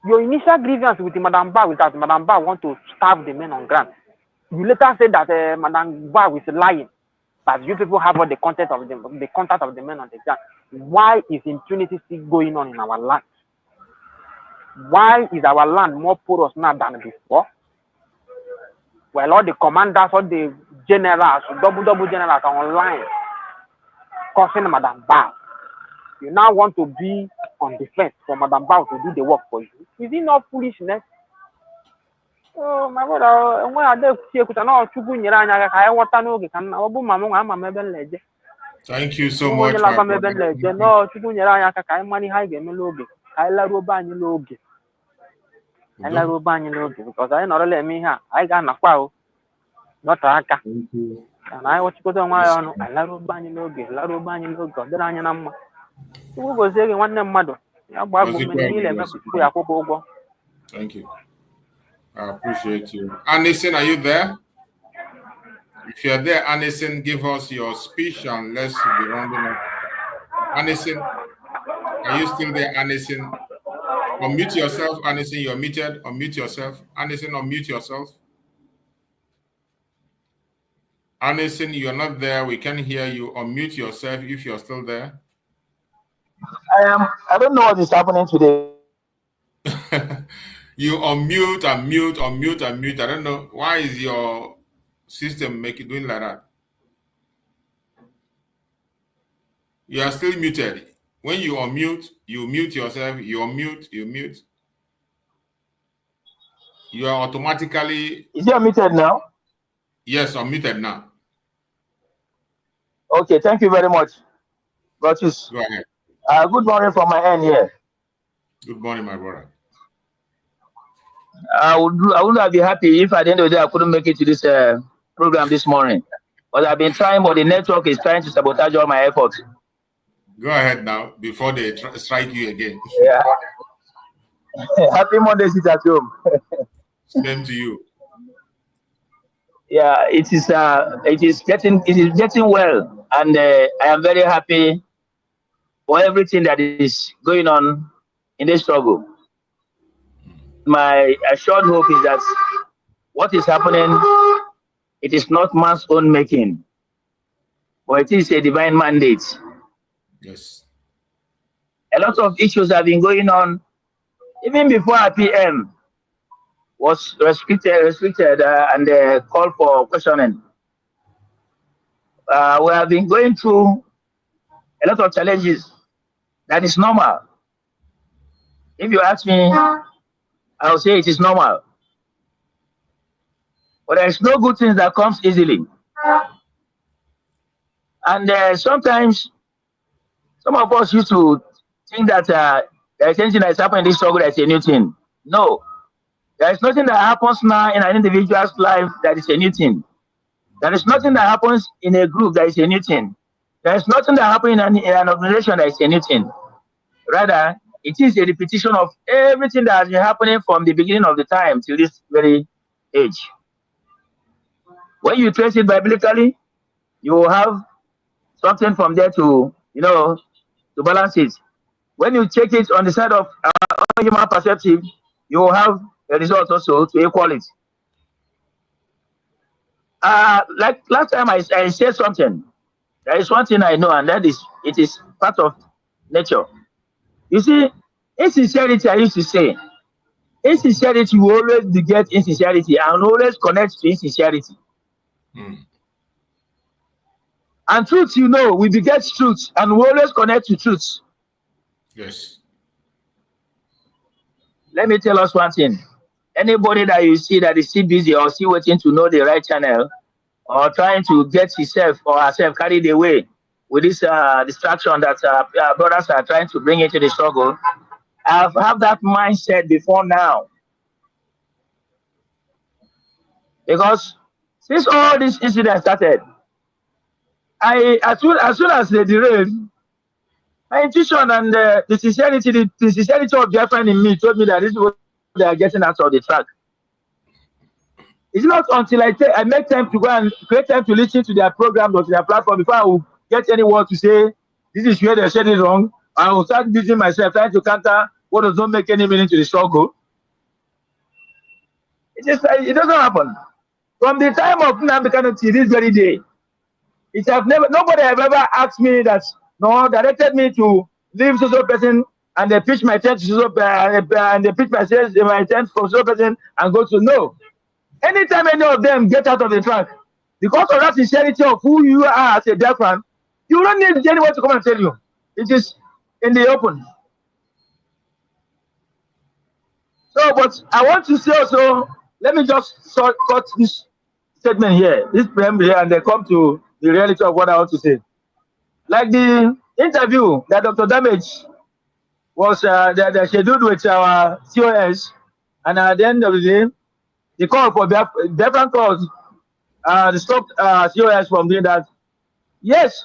Your initial grievance with the Madam Bao is that Madam Bao want to starve the men on ground. You later say that Madam Bao is lying. But you people have all the contact of the men on the ground. Why is impunity still going on in our land? Why is our land more porous now than before? Well, all the commanders, all the generals, double generals are online. cursing Madam Bao. You now want to be on defense for Madam Bao to do the work for you. Is it not foolishness? Oh, my brother, when I did see a no Chubu Niranya, I want to know can Obu Mamma, I'm a mebel. Thank you so much, my brother. No, Chubu Niranya, I money high game logi. I love Robani logi. I love Robani logi because I not let me here. I got a foul, not a car. And I watch go on my own. I love Robani logi, La Robani logi, the Ranyanama. Who was saying one name, mother? Thank you. I appreciate you. Anderson, are you there? If you're there, Anderson, give us your speech and let's be rounding up. Anderson, are you still there, Anderson? Unmute yourself, Anderson. You're muted. Unmute yourself. Anderson, unmute yourself. Anderson, you're not there. We can hear you. Unmute yourself if you're still there. I don't know what is happening today. You unmute and mute, unmute and mute. I don't know. Why is your system doing like that? You are still muted. When you unmute, you mute yourself. You unmute, you mute. You are automatically... Is it unmuted now? Yes, unmuted now. Okay, thank you very much. Got you. Go ahead. Good morning from my end here. Good morning, my brother. I would be happy if at the end of the day I couldn't make it to this program this morning. But I've been trying, but the network is trying to sabotage all my efforts. Go ahead now, before they strike you again. Yeah. Happy Monday, sit at home. Same to you. Yeah, it is getting well, and I am very happy for everything that is going on in this struggle. My assured hope is that what is happening, it is not man's own making, but it is a divine mandate. Yes. A lot of issues have been going on even before RPM was restricted and called for questioning. We have been going through a lot of challenges. That is normal. If you ask me, I'll say it is normal. But there's no good thing that comes easily. And sometimes some of us used to think that there's anything that is happening in this struggle that's a new thing. No. There is nothing that happens now in an individual's life that is a new thing. There is nothing that happens in a group that is a new thing. There is nothing that happens in an organization that is a new thing. Rather, it is a repetition of everything that has been happening from the beginning of the time till this very age. When you trace it biblically, you will have something from there to balance it. When you check it on the side of human perspective, you will have a result also to equal it. Like last time I said something. There is one thing I know, and that is it is part of nature. You see, insincerity, I used to say, insincerity will always beget insincerity and always connect to insincerity. And truth, we beget truth and we always connect to truth. Yes. Let me tell us one thing. Anybody that you see that is still busy or still waiting to know the right channel or trying to get himself or herself carried away with this distraction that brothers are trying to bring into the struggle, I've had that mindset before now. Because since all this incident started, as soon as they derailed, my intuition and the sincerity of Biafran in me told me that this is what they are getting out of the track. It's not until I make time to go and create time to listen to their program or to their platform before I will get anyone to say, this is where they said it wrong. I will start busy myself trying to counter what does not make any meaning to the struggle. It doesn't happen. From the time of Nnamdi Kanu to this very day, nobody have ever asked me that, directed me to leave so person and they pitch my tent and they pitch my tent from so person and go to no. Anytime any of them get out of the track, because of that sincerity of who you are as a Biafran, You don't need anyone to come and tell you. It is in the open. So, but I want to say also, let me just cut this statement here, this preamble here, and then come to the reality of what I want to say. Like the interview that Dr. Damage was the scheduled with our COS, and at the end of the day, the call for Biafran calls stopped COS from doing that. Yes,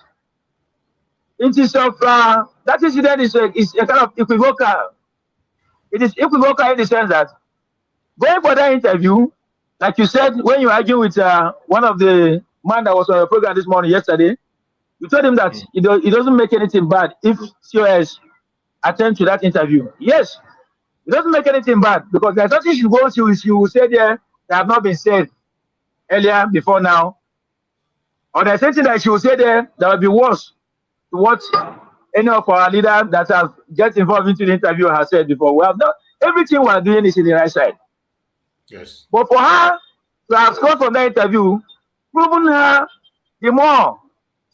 it is of that incident is a kind of equivocal. It is equivocal in the sense that going for that interview, like you said, when you argue with one of the man that was on your program this morning, yesterday, you told him that it doesn't make anything bad if COS attend to that interview. Yes, it doesn't make anything bad because there's nothing she wants you say there that have not been said earlier before now. Or there's something that she will say there that will be worse to what any of our leaders that have get involved into the interview has said before. We have not everything we are doing is in the right side. Yes. But for her to have scored from that interview, proven her the more,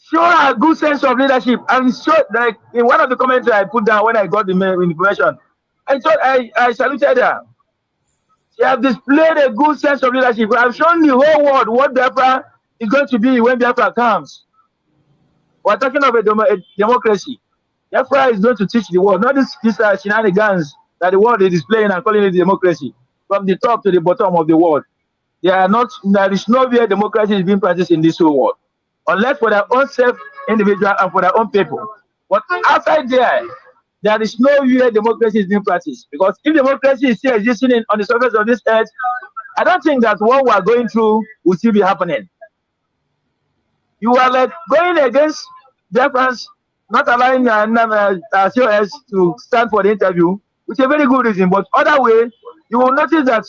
show her a good sense of leadership, and show like in one of the comments I put down when I got the information, I saluted her. She has displayed a good sense of leadership. I have shown the whole world what Biafra is going to be when Biafra comes. We're talking of a democracy. Biafra is going to teach the world, not these shenanigans that the world is displaying and calling it democracy. From the top to the bottom of the world, there is no way democracy is being practiced in this whole world, unless for their own self individual and for their own people. But outside there is no way democracy is being practiced. Because if democracy is still existing on the surface of this earth, I don't think that what we are going through will still be happening. You are like going against Biafrans, not allowing COS to stand for the interview, which is a very good reason. But other way, you will notice that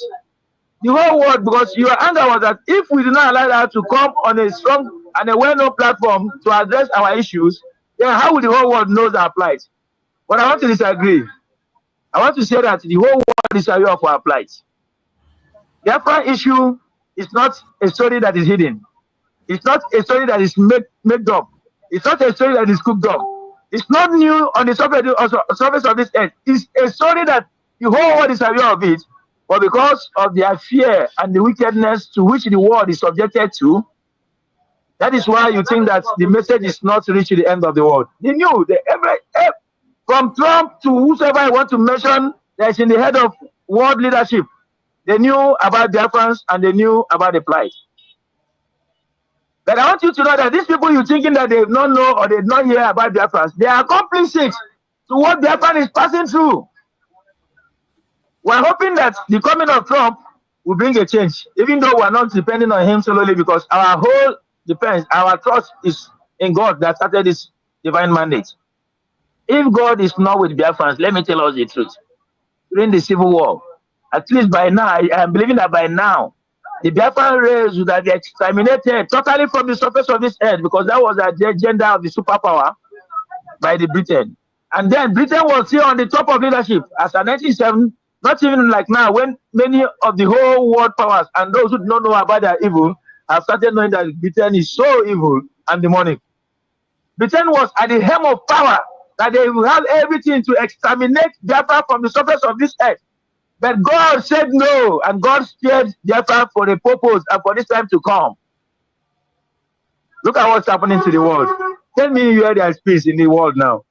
the whole world, because your anger was that if we do not allow her to come on a strong and a well-known platform to address our issues, then how will the whole world know our plight? But I want to disagree. I want to say that the whole world is aware of our plight. The Biafran issue is not a story that is hidden. It's not a story that is made up. It's not a story that is cooked up. It's not new on the surface of this earth. It's a story that the whole world is aware of it, but because of their fear and the wickedness to which the world is subjected to, that is why you think that the message is not reaching the end of the world. They knew, from Trump to whoever I want to mention that's in the head of world leadership, they knew about Biafrans and they knew about the plight. But I want you to know that these people you're thinking that they don't know or they don't hear about Biafrans, they are complicit to what Biafran is passing through. We're hoping that the coming of Trump will bring a change, even though we're not depending on him solely, because our whole our trust is in God that started this divine mandate. If God is not with Biafrans, let me tell us the truth. During the Civil War, at least by now, I am believing that by now, the Biafran race would have been exterminated totally from the surface of this earth, because that was the agenda of the superpower by the Britain. And then Britain was still on the top of leadership as a 1907, not even like now, when many of the whole world powers and those who do not know about their evil have started knowing that Britain is so evil and demonic. Britain was at the helm of power, that they will have everything to exterminate Biafra from the surface of this earth. But God said no, and God spared Biafra for a purpose and for this time to come. Look at what's happening to the world. Tell me where there is peace in the world now.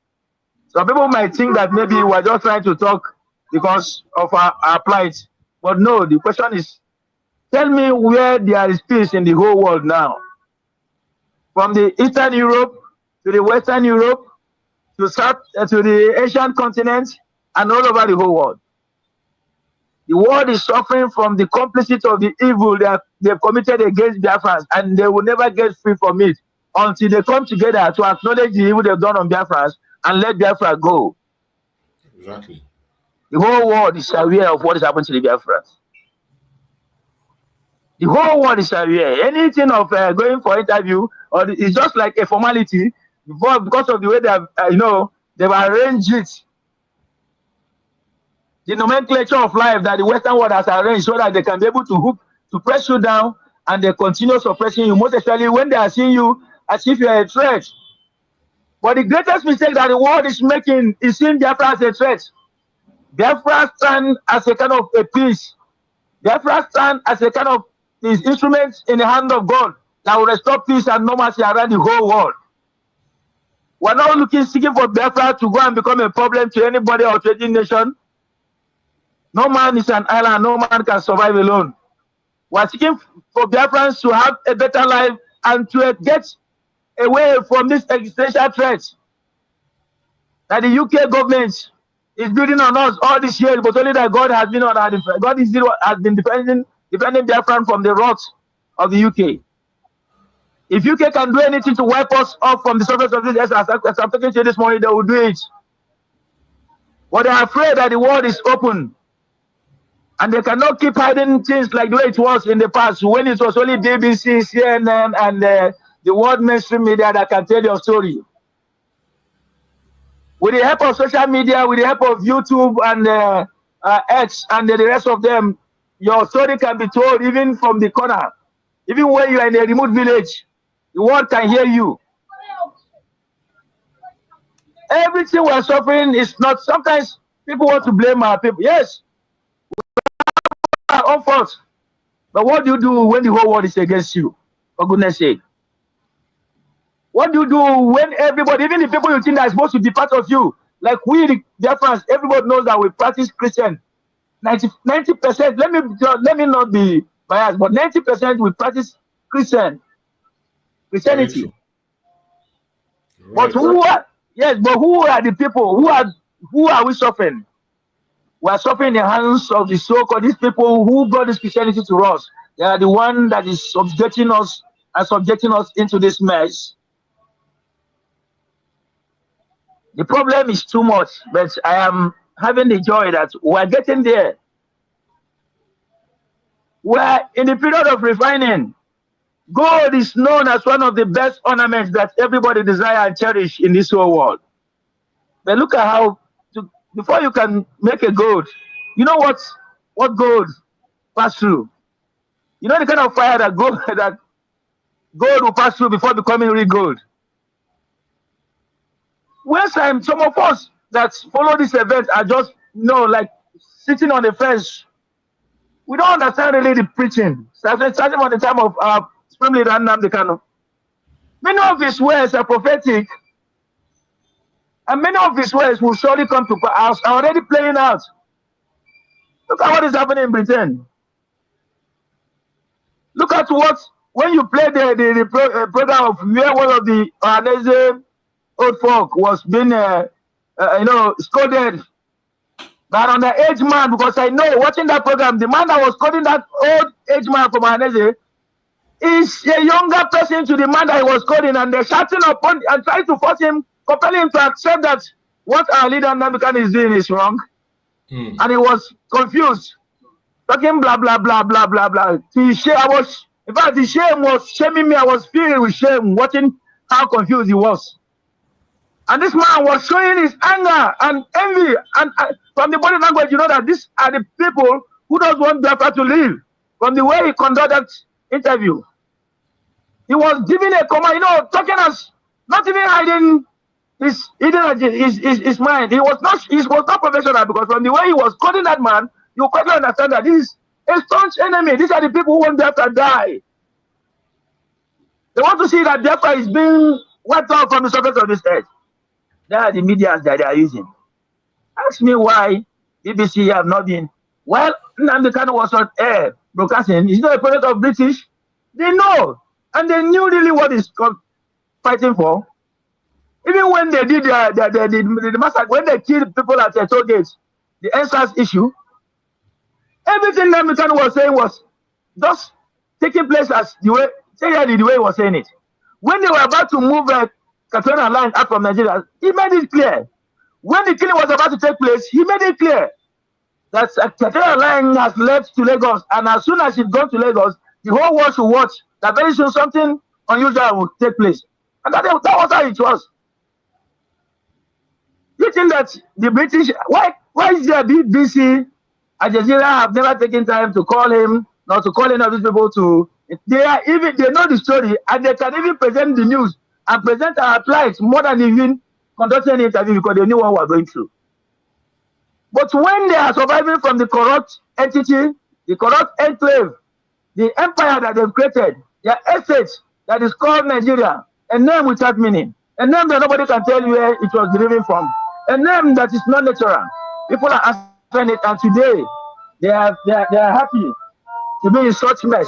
Some people might think that maybe we're just trying to talk because of our plight. But no, the question is, tell me where there is peace in the whole world now. From the Eastern Europe to the Western Europe to South to the Asian continent and all over the whole world. The world is suffering from the complicity of the evil that they've committed against Biafrans, and they will never get free from it until they come together to acknowledge the evil they've done on Biafrans and let Biafra go. Exactly. The whole world is aware of what is happening to the Biafrans. The whole world is aware. Anything of going for interview, or it's just like a formality because of the way they have, they've arranged it. The nomenclature of life that the Western world has arranged so that they can be able to press you down, and they continue suppressing you, most especially when they are seeing you as if you are a threat. But the greatest mistake that the world is making is seeing Biafra as a threat. Biafra stand as a kind of a peace. Biafra stand as a kind of these instruments in the hand of God that will restore peace and normalcy around the whole world. We're not seeking for Biafra to go and become a problem to anybody or to any nation. No man is an island. No man can survive alone. We're seeking for Biafrans to have a better life and to get away from this existential threat that the UK government is building on us all this year, but only that God has been on our defense. God has been defending Biafran from the wrath of the UK. If UK can do anything to wipe us off from the surface of this earth, as I'm talking to you this morning, they will do it. But they are afraid that the world is open. And they cannot keep hiding things like the way it was in the past, when it was only BBC, CNN, and the world mainstream media that can tell your story. With the help of social media, with the help of YouTube and X and the rest of them, your story can be told even from the corner. Even when you are in a remote village, the world can hear you. Everything we're suffering is not, sometimes people want to blame our people. Yes, our own fault. But what do you do when the whole world is against you? For goodness sake. What do you do when everybody, even the people you think that are supposed to be part of you, like we, the Biafrans, everybody knows that we practice Christian. 90%, let me not be biased, but 90% we practice Christianity. But who are, yes, but who are the people? Who are we suffering? We are suffering in the hands of the so-called these people who brought this Christianity to us. They are the one that is subjecting us and subjecting us into this mess. The problem is too much, but I am having the joy that we're getting there. We're in the period of refining. Gold is known as one of the best ornaments that everybody desire and cherish in this whole world. But look at how, before you can make a gold, you know what gold pass through? You know the kind of fire that gold will pass through before becoming real gold. When some of us that follow this event are just, like sitting on the fence, we don't understand really the preaching. Starting from the time of our Supreme Leader Nnamdi Kanu. Many of his words are prophetic, and many of his words will surely come to pass, are already playing out. Look at what is happening in Britain. Look at when you play the program of where one of the Orabueze old folk was being, scolded by an underage man, because I know watching that program, the man that was scolding that old age man from Orabueze is a younger person to the man that he was scolding, and they're shouting upon and trying to force him, compelling him to accept that what our leader Nnamdi Kanu is doing is wrong. And he was confused, talking blah blah blah blah blah blah. In fact, the shame was shaming me. I was feeling with shame watching how confused he was. And this man was showing his anger and envy, and from the body language, you know that these are the people who don't want Biafra to live. From the way he conducted that interview, he was giving a command, talking as not even hiding his mind. He was not professional, because from the way he was calling that man, you quickly understand that this is a staunch enemy. These are the people who want Biafra to die. They want to see that Biafra is being wiped out from the surface of this earth. They are the media that they are using. Ask me why BBC have not been. Well, Nnamdi Kanu was on air broadcasting. He's not a product of British. They know, and they knew really what he's fighting for. Even when they did the massacre, when they killed people at the toll gates, the answers issue, everything Nnamdi Kanu was saying was just taking place as the way he was saying it. When they were about to move Katrina line out from Nigeria, he made it clear. When the killing was about to take place, he made it clear that Katrina line has left to Lagos, and as soon as she's gone to Lagos, the whole world should watch that very soon something unusual will take place. And that was how it was. You think that the British, why is there BBC, Al Jazeera have never taken time to call him, not to call any of these people to, they know the story, and they can even present the news and present our plight more than even conducting an interview because they knew what we were going through. But when they are surviving from the corrupt entity, the corrupt enclave, the empire that they've created, their estate that is called Nigeria, a name without meaning, a name that nobody can tell you where it was derived from, a name that is not natural. People are answering it, and today they are happy to be in such mess.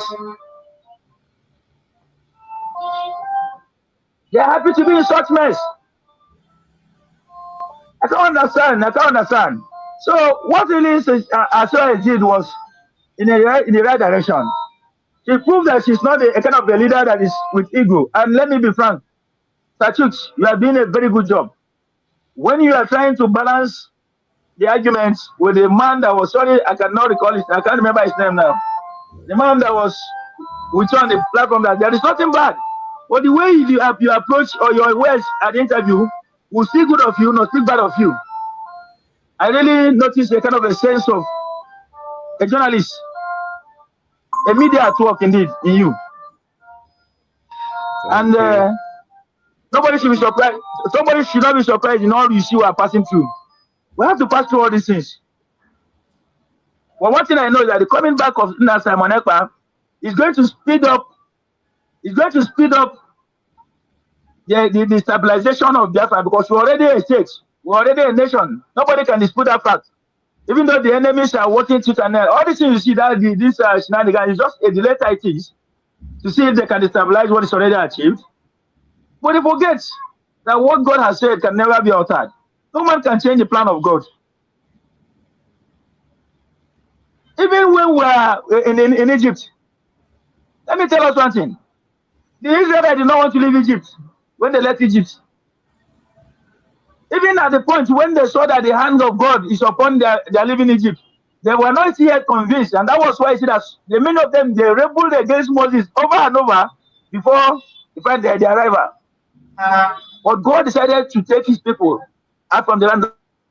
They are happy to be in such mess. I can't understand. So what really Asura did was in the right direction. She proved that she's not a kind of a leader that is with ego. And let me be frank, Sachuk, you are doing a very good job. When you are trying to balance the arguments with the man that was, sorry, I cannot recall it, I can't remember his name now. The man that was with you on the platform, that there is nothing bad. But the way you approach or your words at the interview will speak good of you, not speak bad of you. I really noticed a kind of a sense of a journalist, a media at work indeed in you. And nobody should be surprised. Somebody should not be surprised in all you see we are passing through. We have to pass through all these things. But one thing I know is that the coming back of Simon Ekpa is going to speed up. It's going to speed up the stabilization of Biafra, because we're already a state, we're already a nation. Nobody can dispute that fact. Even though the enemies are working tooth and nail, all these things you see that this shenanigans is just a delayed tactics to see if they can destabilize what is already achieved. But they forget that what God has said can never be altered. No man can change the plan of God. Even when we are in Egypt, let me tell us one thing. The Israelites did not want to leave Egypt when they left Egypt. Even at the point when they saw that the hand of God is upon their living Egypt, they were not yet convinced. And that was why you see that many of them, they rebelled against Moses over and over before their arrival. But God decided to take his people out from the land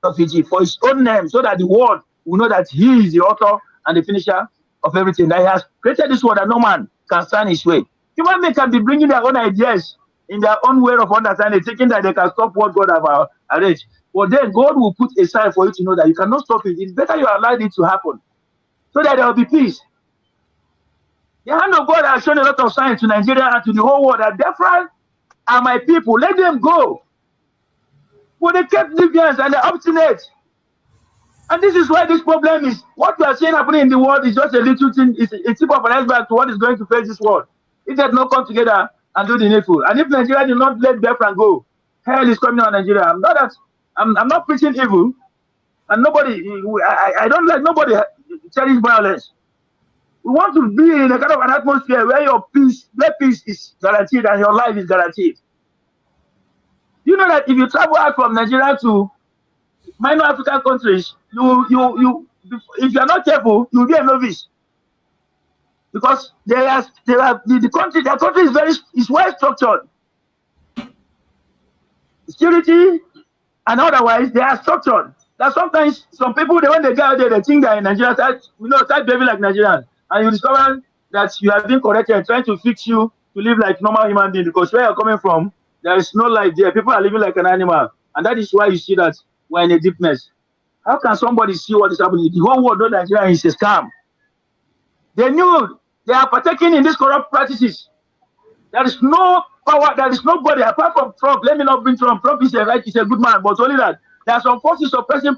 of Egypt for his own name, so that the world will know that he is the author and the finisher of everything. That he has created this world that no man can stand his way. Human beings can be bringing their own ideas in their own way of understanding, thinking that they can stop what God has arranged. But then God will put a sign for you to know that you cannot stop it. It's better you allow it to happen, so that there will be peace. The hand of God has shown a lot of signs to Nigeria and to the whole world that Biafran are my people. Let them go. But they kept deviance and they're obstinate. And this is why this problem is, what we are seeing happening in the world is just a little thing, it's a tip of an iceberg to what is going to face this world. If they do not come together and do the needful. And if Nigeria did not let Biafran go, hell is coming on Nigeria. I'm not preaching evil, and nobody, I don't like nobody cherish violence. We want to be in a kind of an atmosphere where your peace is guaranteed and your life is guaranteed. You know that if you travel out from Nigeria to minor African countries, if you are not careful, you will be a novice. Because their country is well structured. Security and otherwise, they are structured. That sometimes some people, when they get out there, they think that in Nigeria, start behaving like Nigerians, and you discover that you have been corrected, trying to fix you to live like normal human being, because where you're coming from, there is no life there. People are living like an animal, and that is why you see that we're in a deep mess. How can somebody see what is happening? The whole world knows Nigeria is a scam. They knew they are partaking in these corrupt practices. There is no power, there is nobody apart from Trump. Let me not bring Trump. Trump is a good man, but only that there are some forces oppressing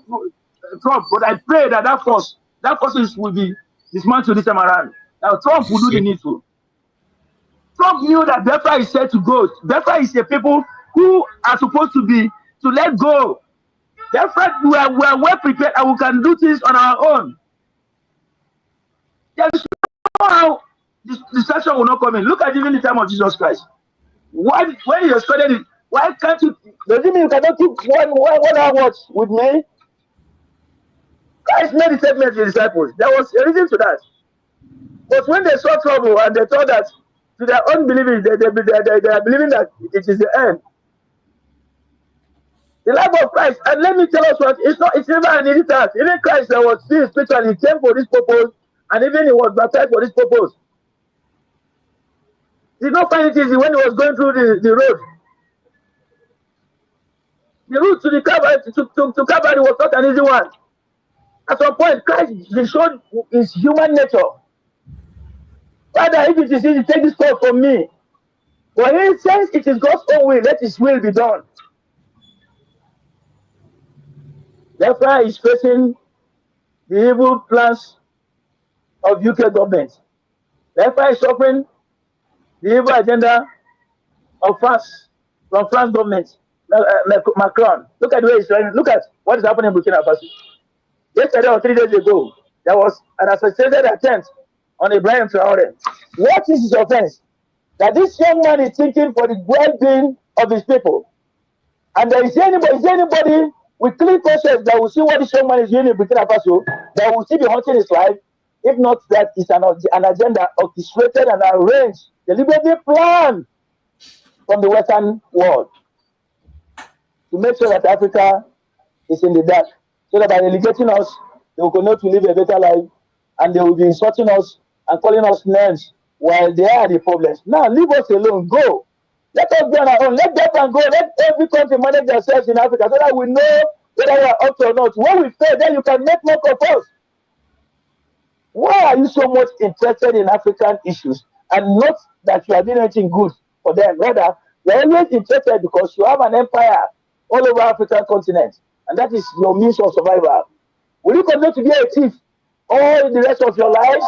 Trump. But I pray that forces will be dismantled this time around. Now Trump will do the needful. Trump knew that Biafra is set to go. Biafra is a people who are supposed to let go. Biafra, we are well prepared and we can do things on our own. There is no how distraction will not come in. Look at even the time of Jesus Christ. When you studied it, why can't you? Does it mean you cannot keep 1 hour with me? Christ made the statement to the disciples. There was a reason to that. But when they saw trouble and they thought that to their unbelieving, they are believing that it is the end. The life of Christ, and let me tell us what, it's never an easy task. Even Christ that was still spiritual, he came for this purpose, and even he was baptized for this purpose. He did not find it easy when he was going through the road. The route to the Calvary to Calvary was not an easy one. At some point, Christ showed his human nature. Father, if it is easy, take this call from me. But since it is God's own will, let his will be done. Biafra is facing the evil plans of UK government. Biafra is suffering the evil agenda of France, from France government. Macron. Look at the way he's running. Look at what is happening in Burkina Faso. Yesterday or 3 days ago, there was an associated attempt on Ibrahim Traore. What is his offense? That this young man is thinking for the well-being of his people. And is there anybody with clean conscience that will see what this young man is doing in Burkina Faso, that will still be haunting his life? If not, that is an agenda orchestrated and arranged, deliberately planned from the Western world to make sure that Africa is in the dark, so that by relegating us, they will continue to live a better life, and they will be insulting us and calling us names while they are the problems. Now, leave us alone. Go. Let us be on our own. Let Biafran go. Let every country manage themselves in Africa, so that we know whether we are up to or not. When we fail, then you can make more of us. Why are you so much interested in African issues and not that you are doing anything good for them? Rather, you are always interested because you have an empire all over African continent, and that is your means of survival. Will you continue to be a thief all the rest of your lives?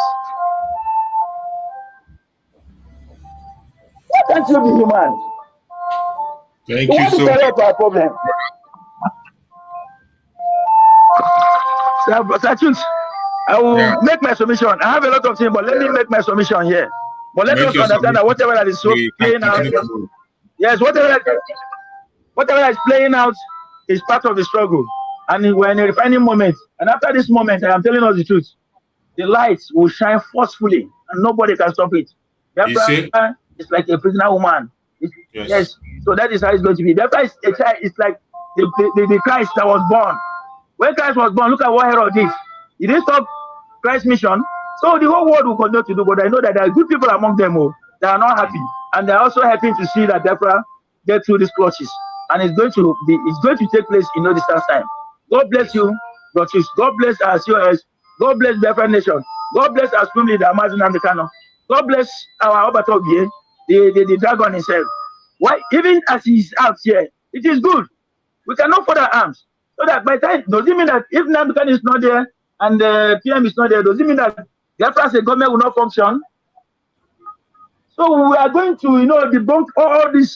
Why can't you be human? Thank you so much. Our problem. Sir, I will make my submission. I have a lot of things, but let me make my submission here. But let us understand that whatever that is playing out, yes, whatever that is playing out is part of the struggle. And we're in a refining moment. And after this moment, I am telling us the truth. The lights will shine forcefully, and nobody can stop it. Biafra is like a prisoner woman. Yes. So that is how it's going to be. Biafra is a child. It's like the Christ that was born. When Christ was born, look at what Herod did. He didn't stop Christ's mission. So the whole world will continue to do. But I know that there are good people among them that are not happy, and they are also happy to see that Biafra get through these clutches. And it's going to take place in no distance time. God bless you, Brothers. God bless our COS. God bless Biafra Nation. God bless our Supreme Leader, Mazin Amdekano. God bless our Obatobie, the dragon himself. Why, even as he's out here, it is good. We cannot further arms. So that by the time, does it mean that if Namdekan is not there and the PM is not there, does it mean that Biafra as a government will not function? So we are going to, debunk all this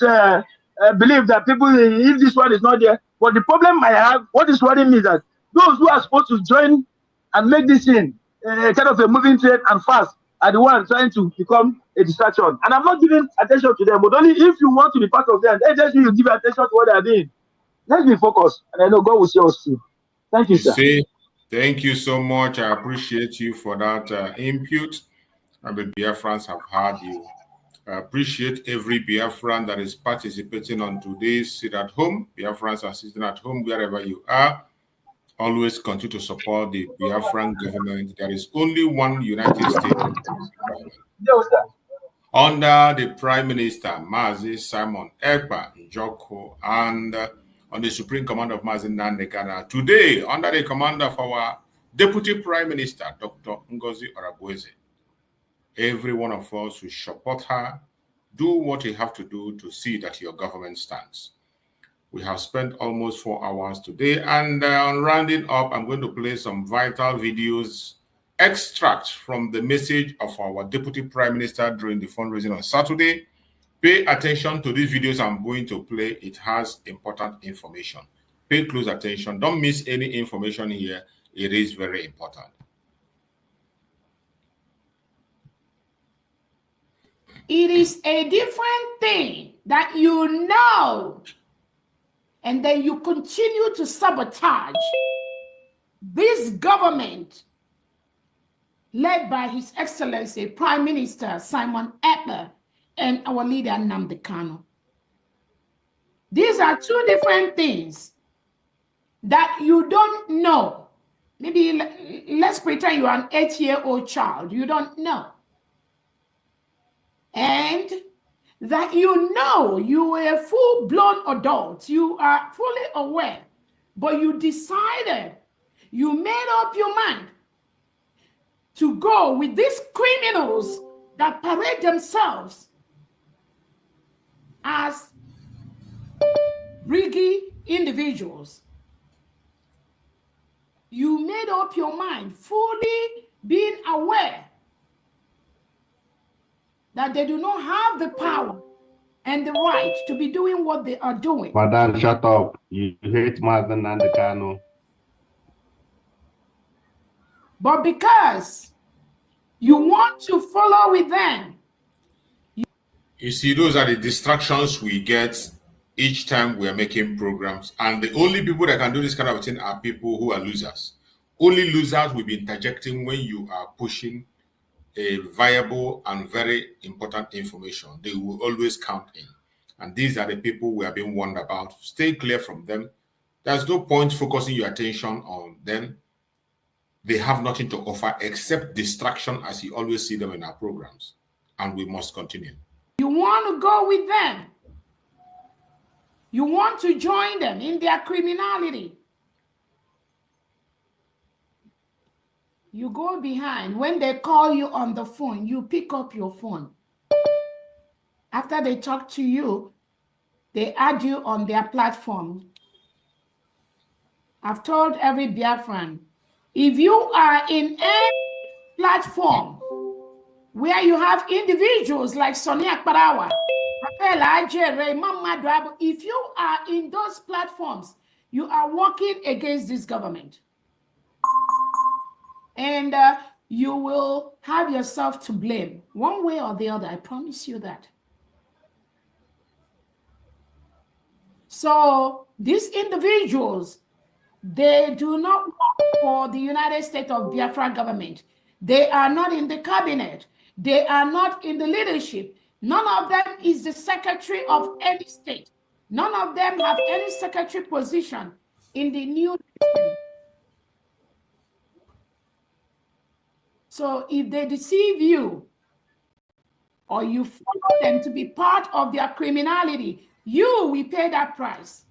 belief that people, if this one is not there. But the problem I have, what is worrying me is that those who are supposed to join and make this thing kind of a moving trade and fast are the ones trying to become a distraction. And I'm not giving attention to them, but only if you want to be part of them, then just you give attention to what they are doing. Let's be focused, and I know God will see us through. Thank you, sir. Thank you so much. I appreciate you for that input. And the Biafrans have heard you. I appreciate every Biafran that is participating on today's Sit at Home. Biafrans are sitting at home wherever you are. Always continue to support the Biafran government. There is only one United States under the Prime Minister, Mazi Simon Ekpa Njoku, and on the Supreme Command of Mazi Nandekana. Today, under the command of our Deputy Prime Minister, Dr. Ngozi Orabueze. Every one of us will support her, do what you have to do to see that your government stands. We have spent almost 4 hours today, and on rounding up, I'm going to play some vital videos, extracts from the message of our Deputy Prime Minister during the fundraising on Saturday. Pay attention to these videos I'm going to play. It has important information. Pay close attention. Don't miss any information here. It is very important. It is a different thing that you know, and then you continue to sabotage this government led by His Excellency Prime Minister Simon Ekpa and our leader Nnamdi Kanu. These are two different things that you don't know. Maybe let's pretend you are an 8-year-old child. You don't know. And that you know you are a full-blown adult, you are fully aware, but you decided, you made up your mind to go with these criminals that parade themselves as riggy individuals. You made up your mind, fully being aware that they do not have the power and the right to be doing what they are doing. Madam, shut up. You hate Mazen Nandekano. But because you want to follow with them. You see, those are the distractions we get each time we are making programs. And the only people that can do this kind of thing are people who are losers. Only losers will be interjecting when you are pushing a viable and very important information. They will always count in. And these are the people we are being warned about. Stay clear from them. There's no point focusing your attention on them. They have nothing to offer except distraction, as you always see them in our programs. And we must continue. You want to go with them. You want to join them in their criminality. You go behind. When they call you on the phone, you pick up your phone. After they talk to you, they add you on their platform. I've told every Biafran, if you are in a platform where you have individuals like Sonia Parawa, if you are in those platforms, you are working against this government. And you will have yourself to blame one way or the other. I promise you that. So these individuals, they do not work for the United States of Biafra government. They are not in the cabinet. They are not in the leadership. None of them is the secretary of any state. None of them have any secretary position in the new system. So if they deceive you or you follow them to be part of their criminality, you will pay that price.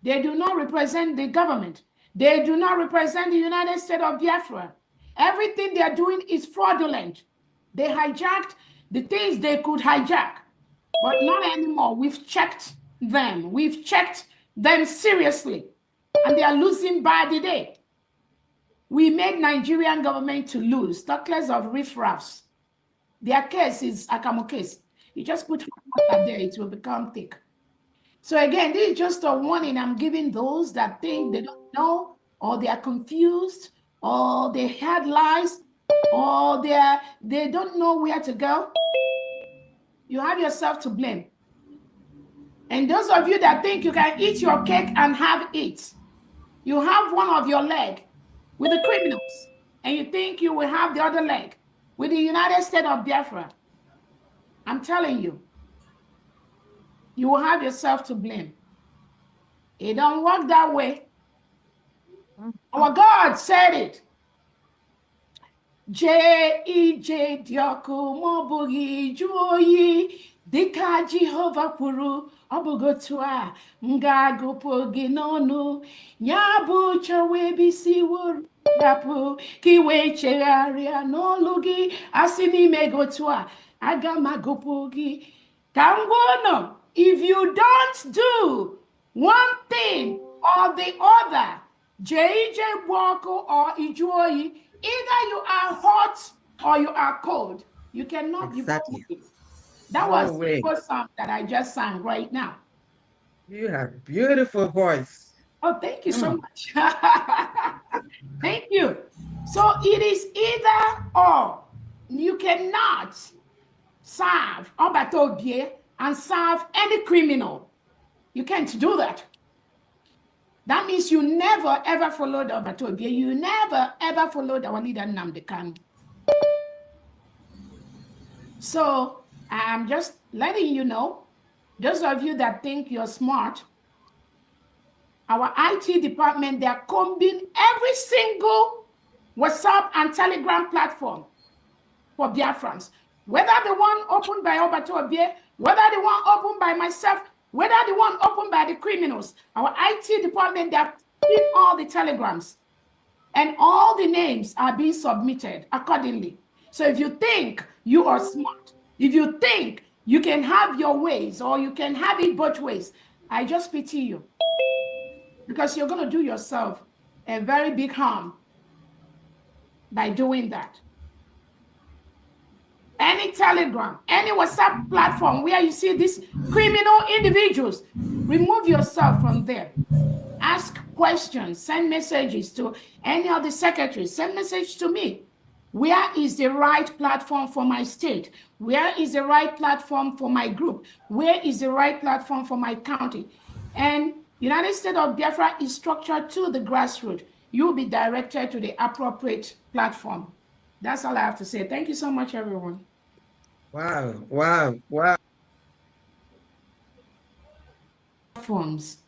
They do not represent the government. They do not represent the United States of Biafra. Everything they are doing is fraudulent. They hijacked the things they could hijack, but not anymore. We've checked them. We've checked them seriously, and they are losing by the day. We made Nigerian government to lose. Talk less of riffraffs. Their case is Akamo case. You just put water there, it will become thick. So again, this is just a warning I'm giving those that think they don't know, or they are confused, or they had lies, or they don't know where to go. You have yourself to blame. And those of you that think you can eat your cake and have it, you have one of your leg with the criminals, and you think you will have the other leg with the United States of Biafra. I'm telling you, you will have yourself to blame. It don't work that way. Our God said it. J.E.J. Dioku Mobugi Joyi Dika Jehovah Puru Obugotua Ngago Pogi Nonu Nyabu Chawe Bisi Rapu Kiwe Chegaria no Lugi Asini Megotua Agamagopogi Kangono. If you don't do one thing or the other, J.J. Bwako or Ijoyi, either you are hot or you are cold. You cannot be both. That was the first song that I just sang right now. You have beautiful voice. Oh, thank you so much. Thank you. So it is either or. You cannot serve Obatobie and serve any criminal. You can't do that. That means you never ever followed Obatobie. You never ever followed our leader Nnamdi Kanu. So I'm just letting you know, those of you that think you're smart, our IT department, they're combing every single WhatsApp and Telegram platform for Biafrans. Whether the one opened by Obatobie, whether the one opened by myself, whether the one opened by the criminals, our IT department, they have seen all the telegrams and all the names are being submitted accordingly. So if you think you are smart, if you think you can have your ways or you can have it both ways, I just pity you, because you're going to do yourself a very big harm by doing that. Any Telegram, any WhatsApp platform where you see these criminal individuals, remove yourself from there. Ask questions, send messages to any of the secretaries, send message to me. Where is the right platform for my state? Where is the right platform for my group? Where is the right platform for my county? And United States of Biafra is structured to the grassroots. You will be directed to the appropriate platform. That's all I have to say. Thank you so much, everyone. Wow, wow, wow. Platforms.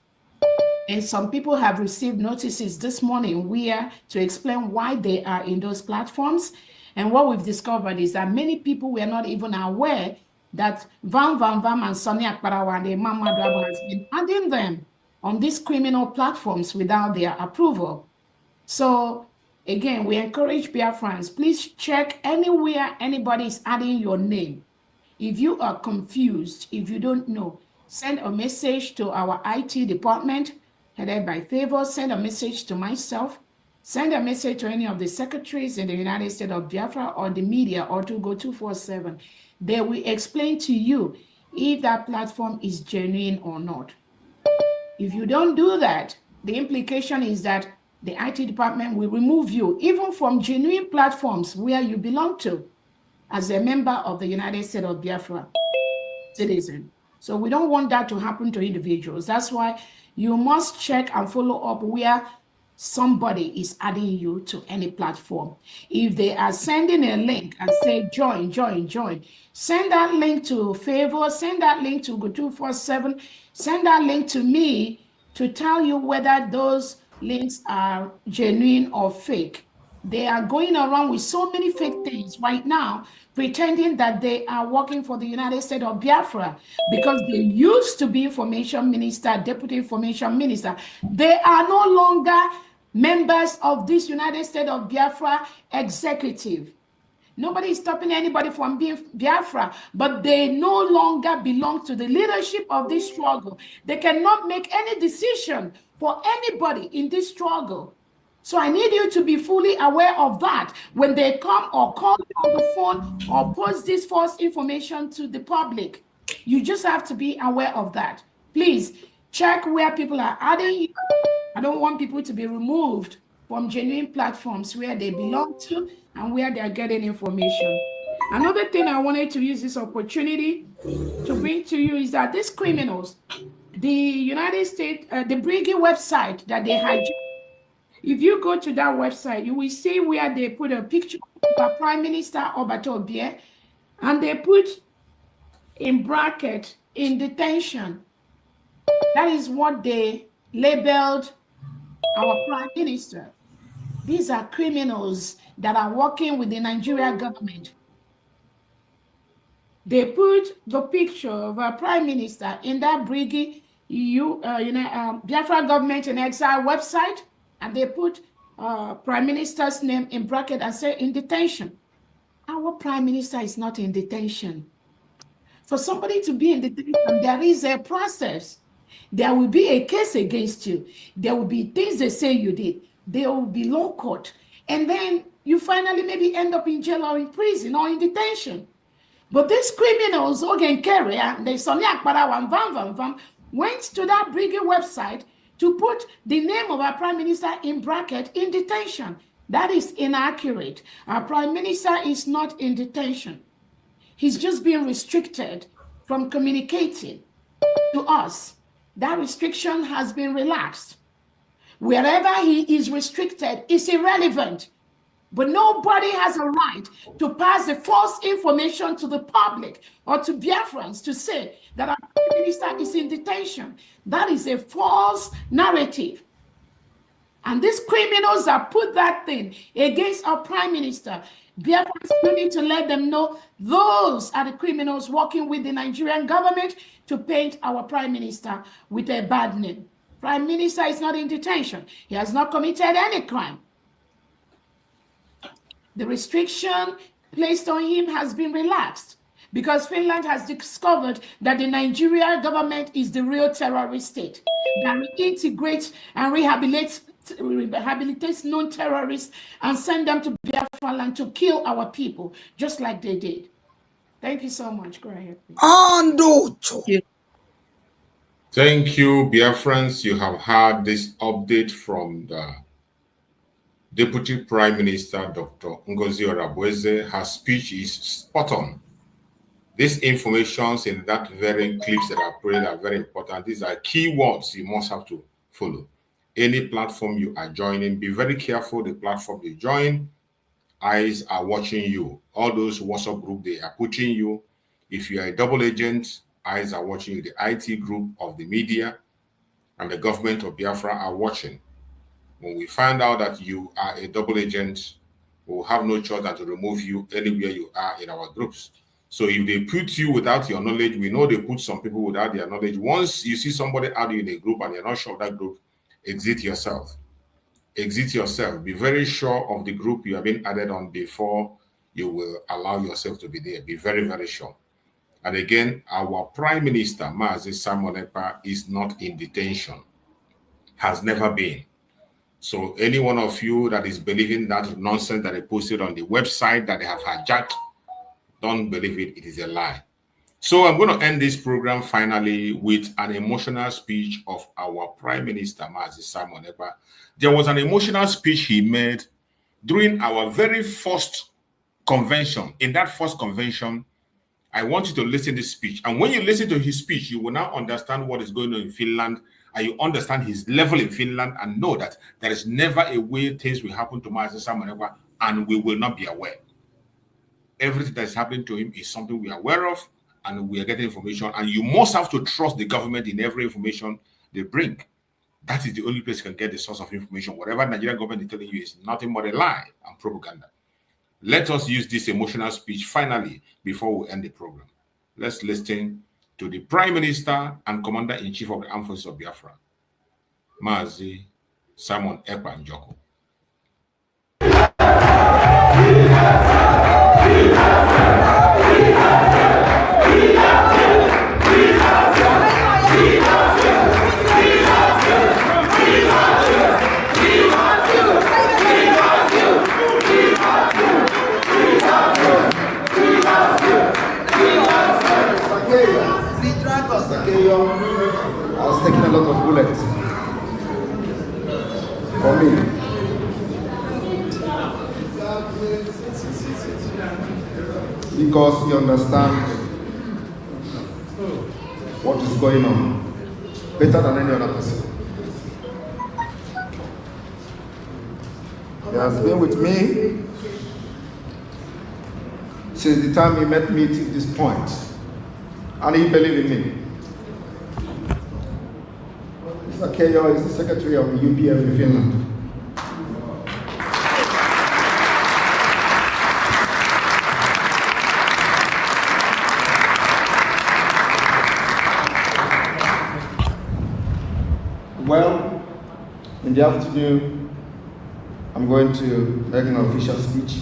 And some people have received notices this morning where to explain why they are in those platforms. And what we've discovered is that many people were not even aware that Vam and Sonny Akparawa and Imam Madrabo has been adding them on these criminal platforms without their approval. So again, we encourage Biafrans, please check anywhere anybody is adding your name. If you are confused, if you don't know, send a message to our IT department, headed by Favor, send a message to myself, send a message to any of the secretaries in the United States of Biafra or the media, or to go 247. They will explain to you if that platform is genuine or not. If you don't do that, the implication is that the IT department will remove you even from genuine platforms where you belong to as a member of the United States of Biafra citizen. So we don't want that to happen to individuals. That's why you must check and follow up where somebody is adding you to any platform. If they are sending a link and say, join, send that link to Favor, send that link to Go247, send that link to me to tell you whether those links are genuine or fake. They are going around with so many fake things right now, pretending that they are working for the United States of Biafra because they used to be information minister, deputy information minister. They are no longer members of this United States of Biafra executive. Nobody is stopping anybody from being Biafra, but they no longer belong to the leadership of this struggle. They cannot make any decision for anybody in this struggle. So I need you to be fully aware of that when they come or call you on the phone or post this false information to the public. You just have to be aware of that. Please check where people are adding you. I don't want people to be removed from genuine platforms where they belong to and where they are getting information. Another thing I wanted to use this opportunity to bring to you is that these criminals, the United States, the Briggy website that they hijacked, if you go to that website, you will see where they put a picture of Prime Minister Obatobie, and they put in bracket, in detention. That is what they labeled our Prime Minister. These are criminals that are working with the Nigerian government. They put the picture of our Prime Minister in that Briggy Biafra Government in Exile website, and they put Prime Minister's name in bracket and say in detention. Our Prime Minister is not in detention. For somebody to be in detention, there is a process. There will be a case against you. There will be things they say you did. There will be law court. And then you finally maybe end up in jail or in prison or in detention. But these criminals, Ogen Carrier, they Sonny Akparawa, went to that Brigade website to put the name of our Prime Minister in bracket in detention. That is inaccurate. Our Prime Minister is not in detention. He's just being restricted from communicating to us. That restriction has been relaxed. Wherever he is restricted is irrelevant. But nobody has a right to pass the false information to the public or to Biafrans to say that our Prime Minister is in detention. That is a false narrative. And these criminals that put that thing against our prime minister, Biafrans, you need to let them know those are the criminals working with the Nigerian government to paint our prime minister with a bad name. Prime minister is not in detention. He has not committed any crime. The restriction placed on him has been relaxed because Finland has discovered that the Nigerian government is the real terrorist state that reintegrates and rehabilitates known terrorists and send them to Biafra land to kill our people, just like they did. Thank you so much. Go ahead. Thank you, Biafrans. You have had this update from the Deputy Prime Minister, Dr. Ngozi Orabueze. Her speech is spot on. These informations in that very clips that are played are very important. These are key words you must have to follow. Any platform you are joining, be very careful the platform you join. Eyes are watching you. All those WhatsApp group, they are pushing you. If you are a double agent, eyes are watching you. The IT group of the media and the government of Biafra are watching. When we find out that you are a double agent, we will have no choice than to remove you anywhere you are in our groups. So if they put you without your knowledge, we know they put some people without their knowledge. Once you see somebody out in a group and you're not sure of that group, exit yourself. Exit yourself. Be very sure of the group you have been added on before you will allow yourself to be there. Be very, very sure. And again, our Prime Minister, Mazi Simon Ekpa, is not in detention. Has never been. So any one of you that is believing that nonsense that they posted on the website that they have hijacked, don't believe it. It is a lie. So I'm going to end this program finally with an emotional speech of our Prime Minister, Mazi Simon Ekpa. There was an emotional speech he made during our very first convention. In that first convention, I want you to listen to this speech. And when you listen to his speech, you will now understand what is going on in Finland, and you understand his level in Finland, and know that there is never a way things will happen to Mazi Simon Ekpa, and we will not be aware. Everything that is happening to him is something we are aware of, and we are getting information, and you must have to trust the government in every information they bring. That is the only place you can get the source of information. Whatever Nigerian government is telling you is nothing but a lie and propaganda. Let us use this emotional speech finally before we end the program. Let's listen to the Prime Minister and Commander-in-Chief of the Armed Forces of Biafra, Mazi Simon Ekpa Njoku. I was taking a lot of bullets for me. Because you understand what is going on better than any other person. He has been with me since the time he met me to this point, and he believed in me. Mr. Keyo is the secretary of the UPF in Finland. Well, in the afternoon, I'm going to make an official speech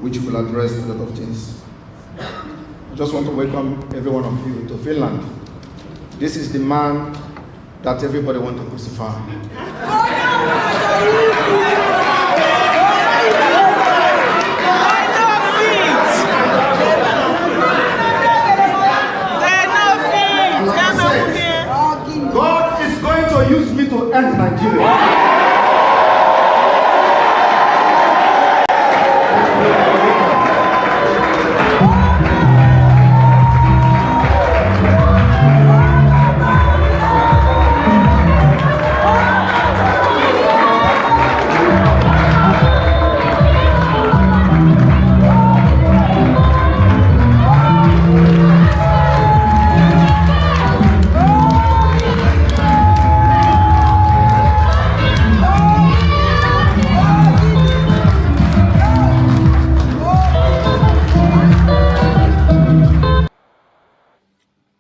which will address a lot of things. I just want to welcome every one of you to Finland. This is the man that everybody wants to crucify. God is going to use me to end Nigeria.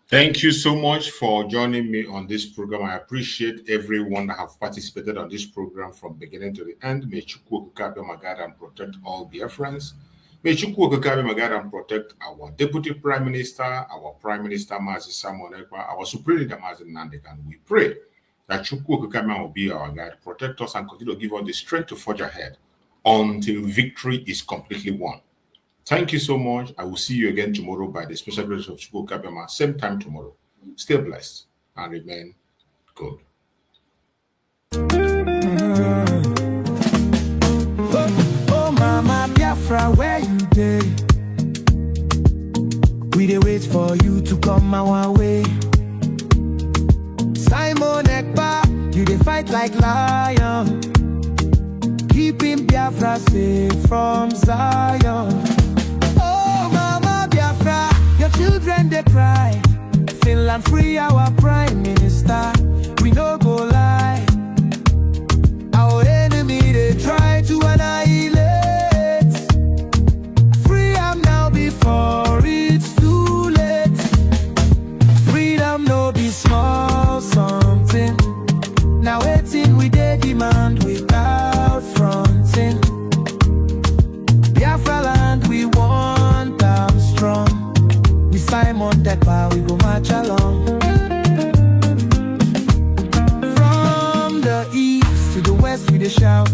Thank you so much for joining me on this program. I appreciate everyone that have participated on this program from beginning to the end. May Chukwu Okike my God and protect all Biafrans. May Chukwu Okike my God and protect our Deputy Prime Minister, our Prime Minister Mazi Samuel Ekpa, our Supreme Leader Mazi Nnamdi Kanu. We pray that Chukwu Okike will be our guide, protect us, and continue to give us the strength to forge ahead until victory is completely won. Thank you so much. I will see you again tomorrow by the special grace of Chukwu Okike, same time tomorrow. Stay blessed and remain good. Oh, Mama Biafra, where you dey? We dey wait for you to come our way. Simon Ekpa, you dey fight like lion, keeping Biafra safe from Zion. Your children they cry, Finland free our Prime Minister. We no go lie, our enemy they try to annihilate. Free am now before it's too late. Freedom no be small something. Now waiting we dey demand without fronting. Biafra land we want them strong. Simon Ekpa, we go march along. From the east to the west we dey shout,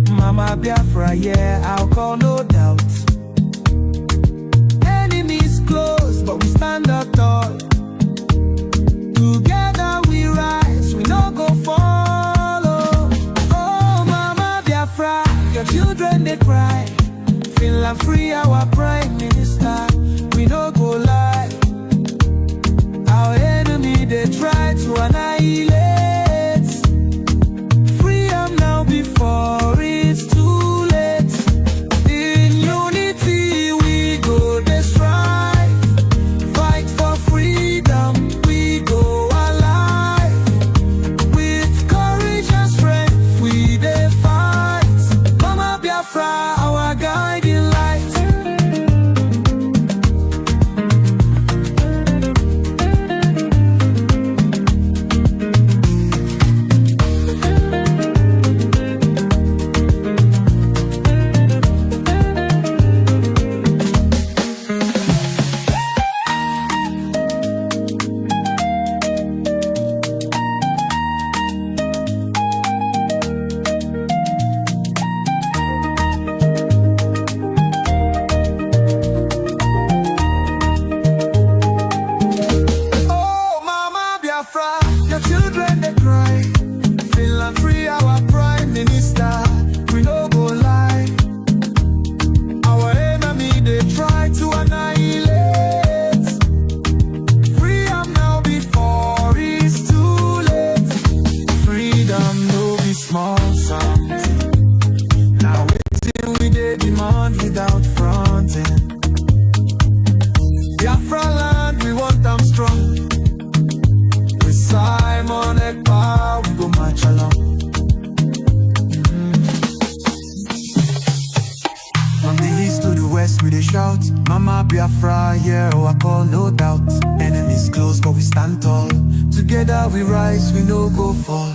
Mama Biafra, yeah, I'll call no doubt. Enemies close, but we stand up tall. Together we rise, we no go follow. Oh, Mama Biafra, your children they cry, Finland free our Prime Minister. We no go lie, our enemy they try to annihilate. Free am now before it's too late. In unity we go dey strive, fight for freedom we go alive. With courage and strength we dey fight. Mama Biafra, our guiding light. Your children they cry, Finland free our Prime Minister. We no go lie, our enemy they try to annihilate. Free am now before it's too late. Freedom no be small something. Now waiting we dey demand without fronting. Biafra land we want them strong. Simon Ekpa, we go march along. From the east to the west we dey shout, Mama Biafra, yeah, oh I call no doubt. Enemies close but we stand tall. Together we rise, we no go fall.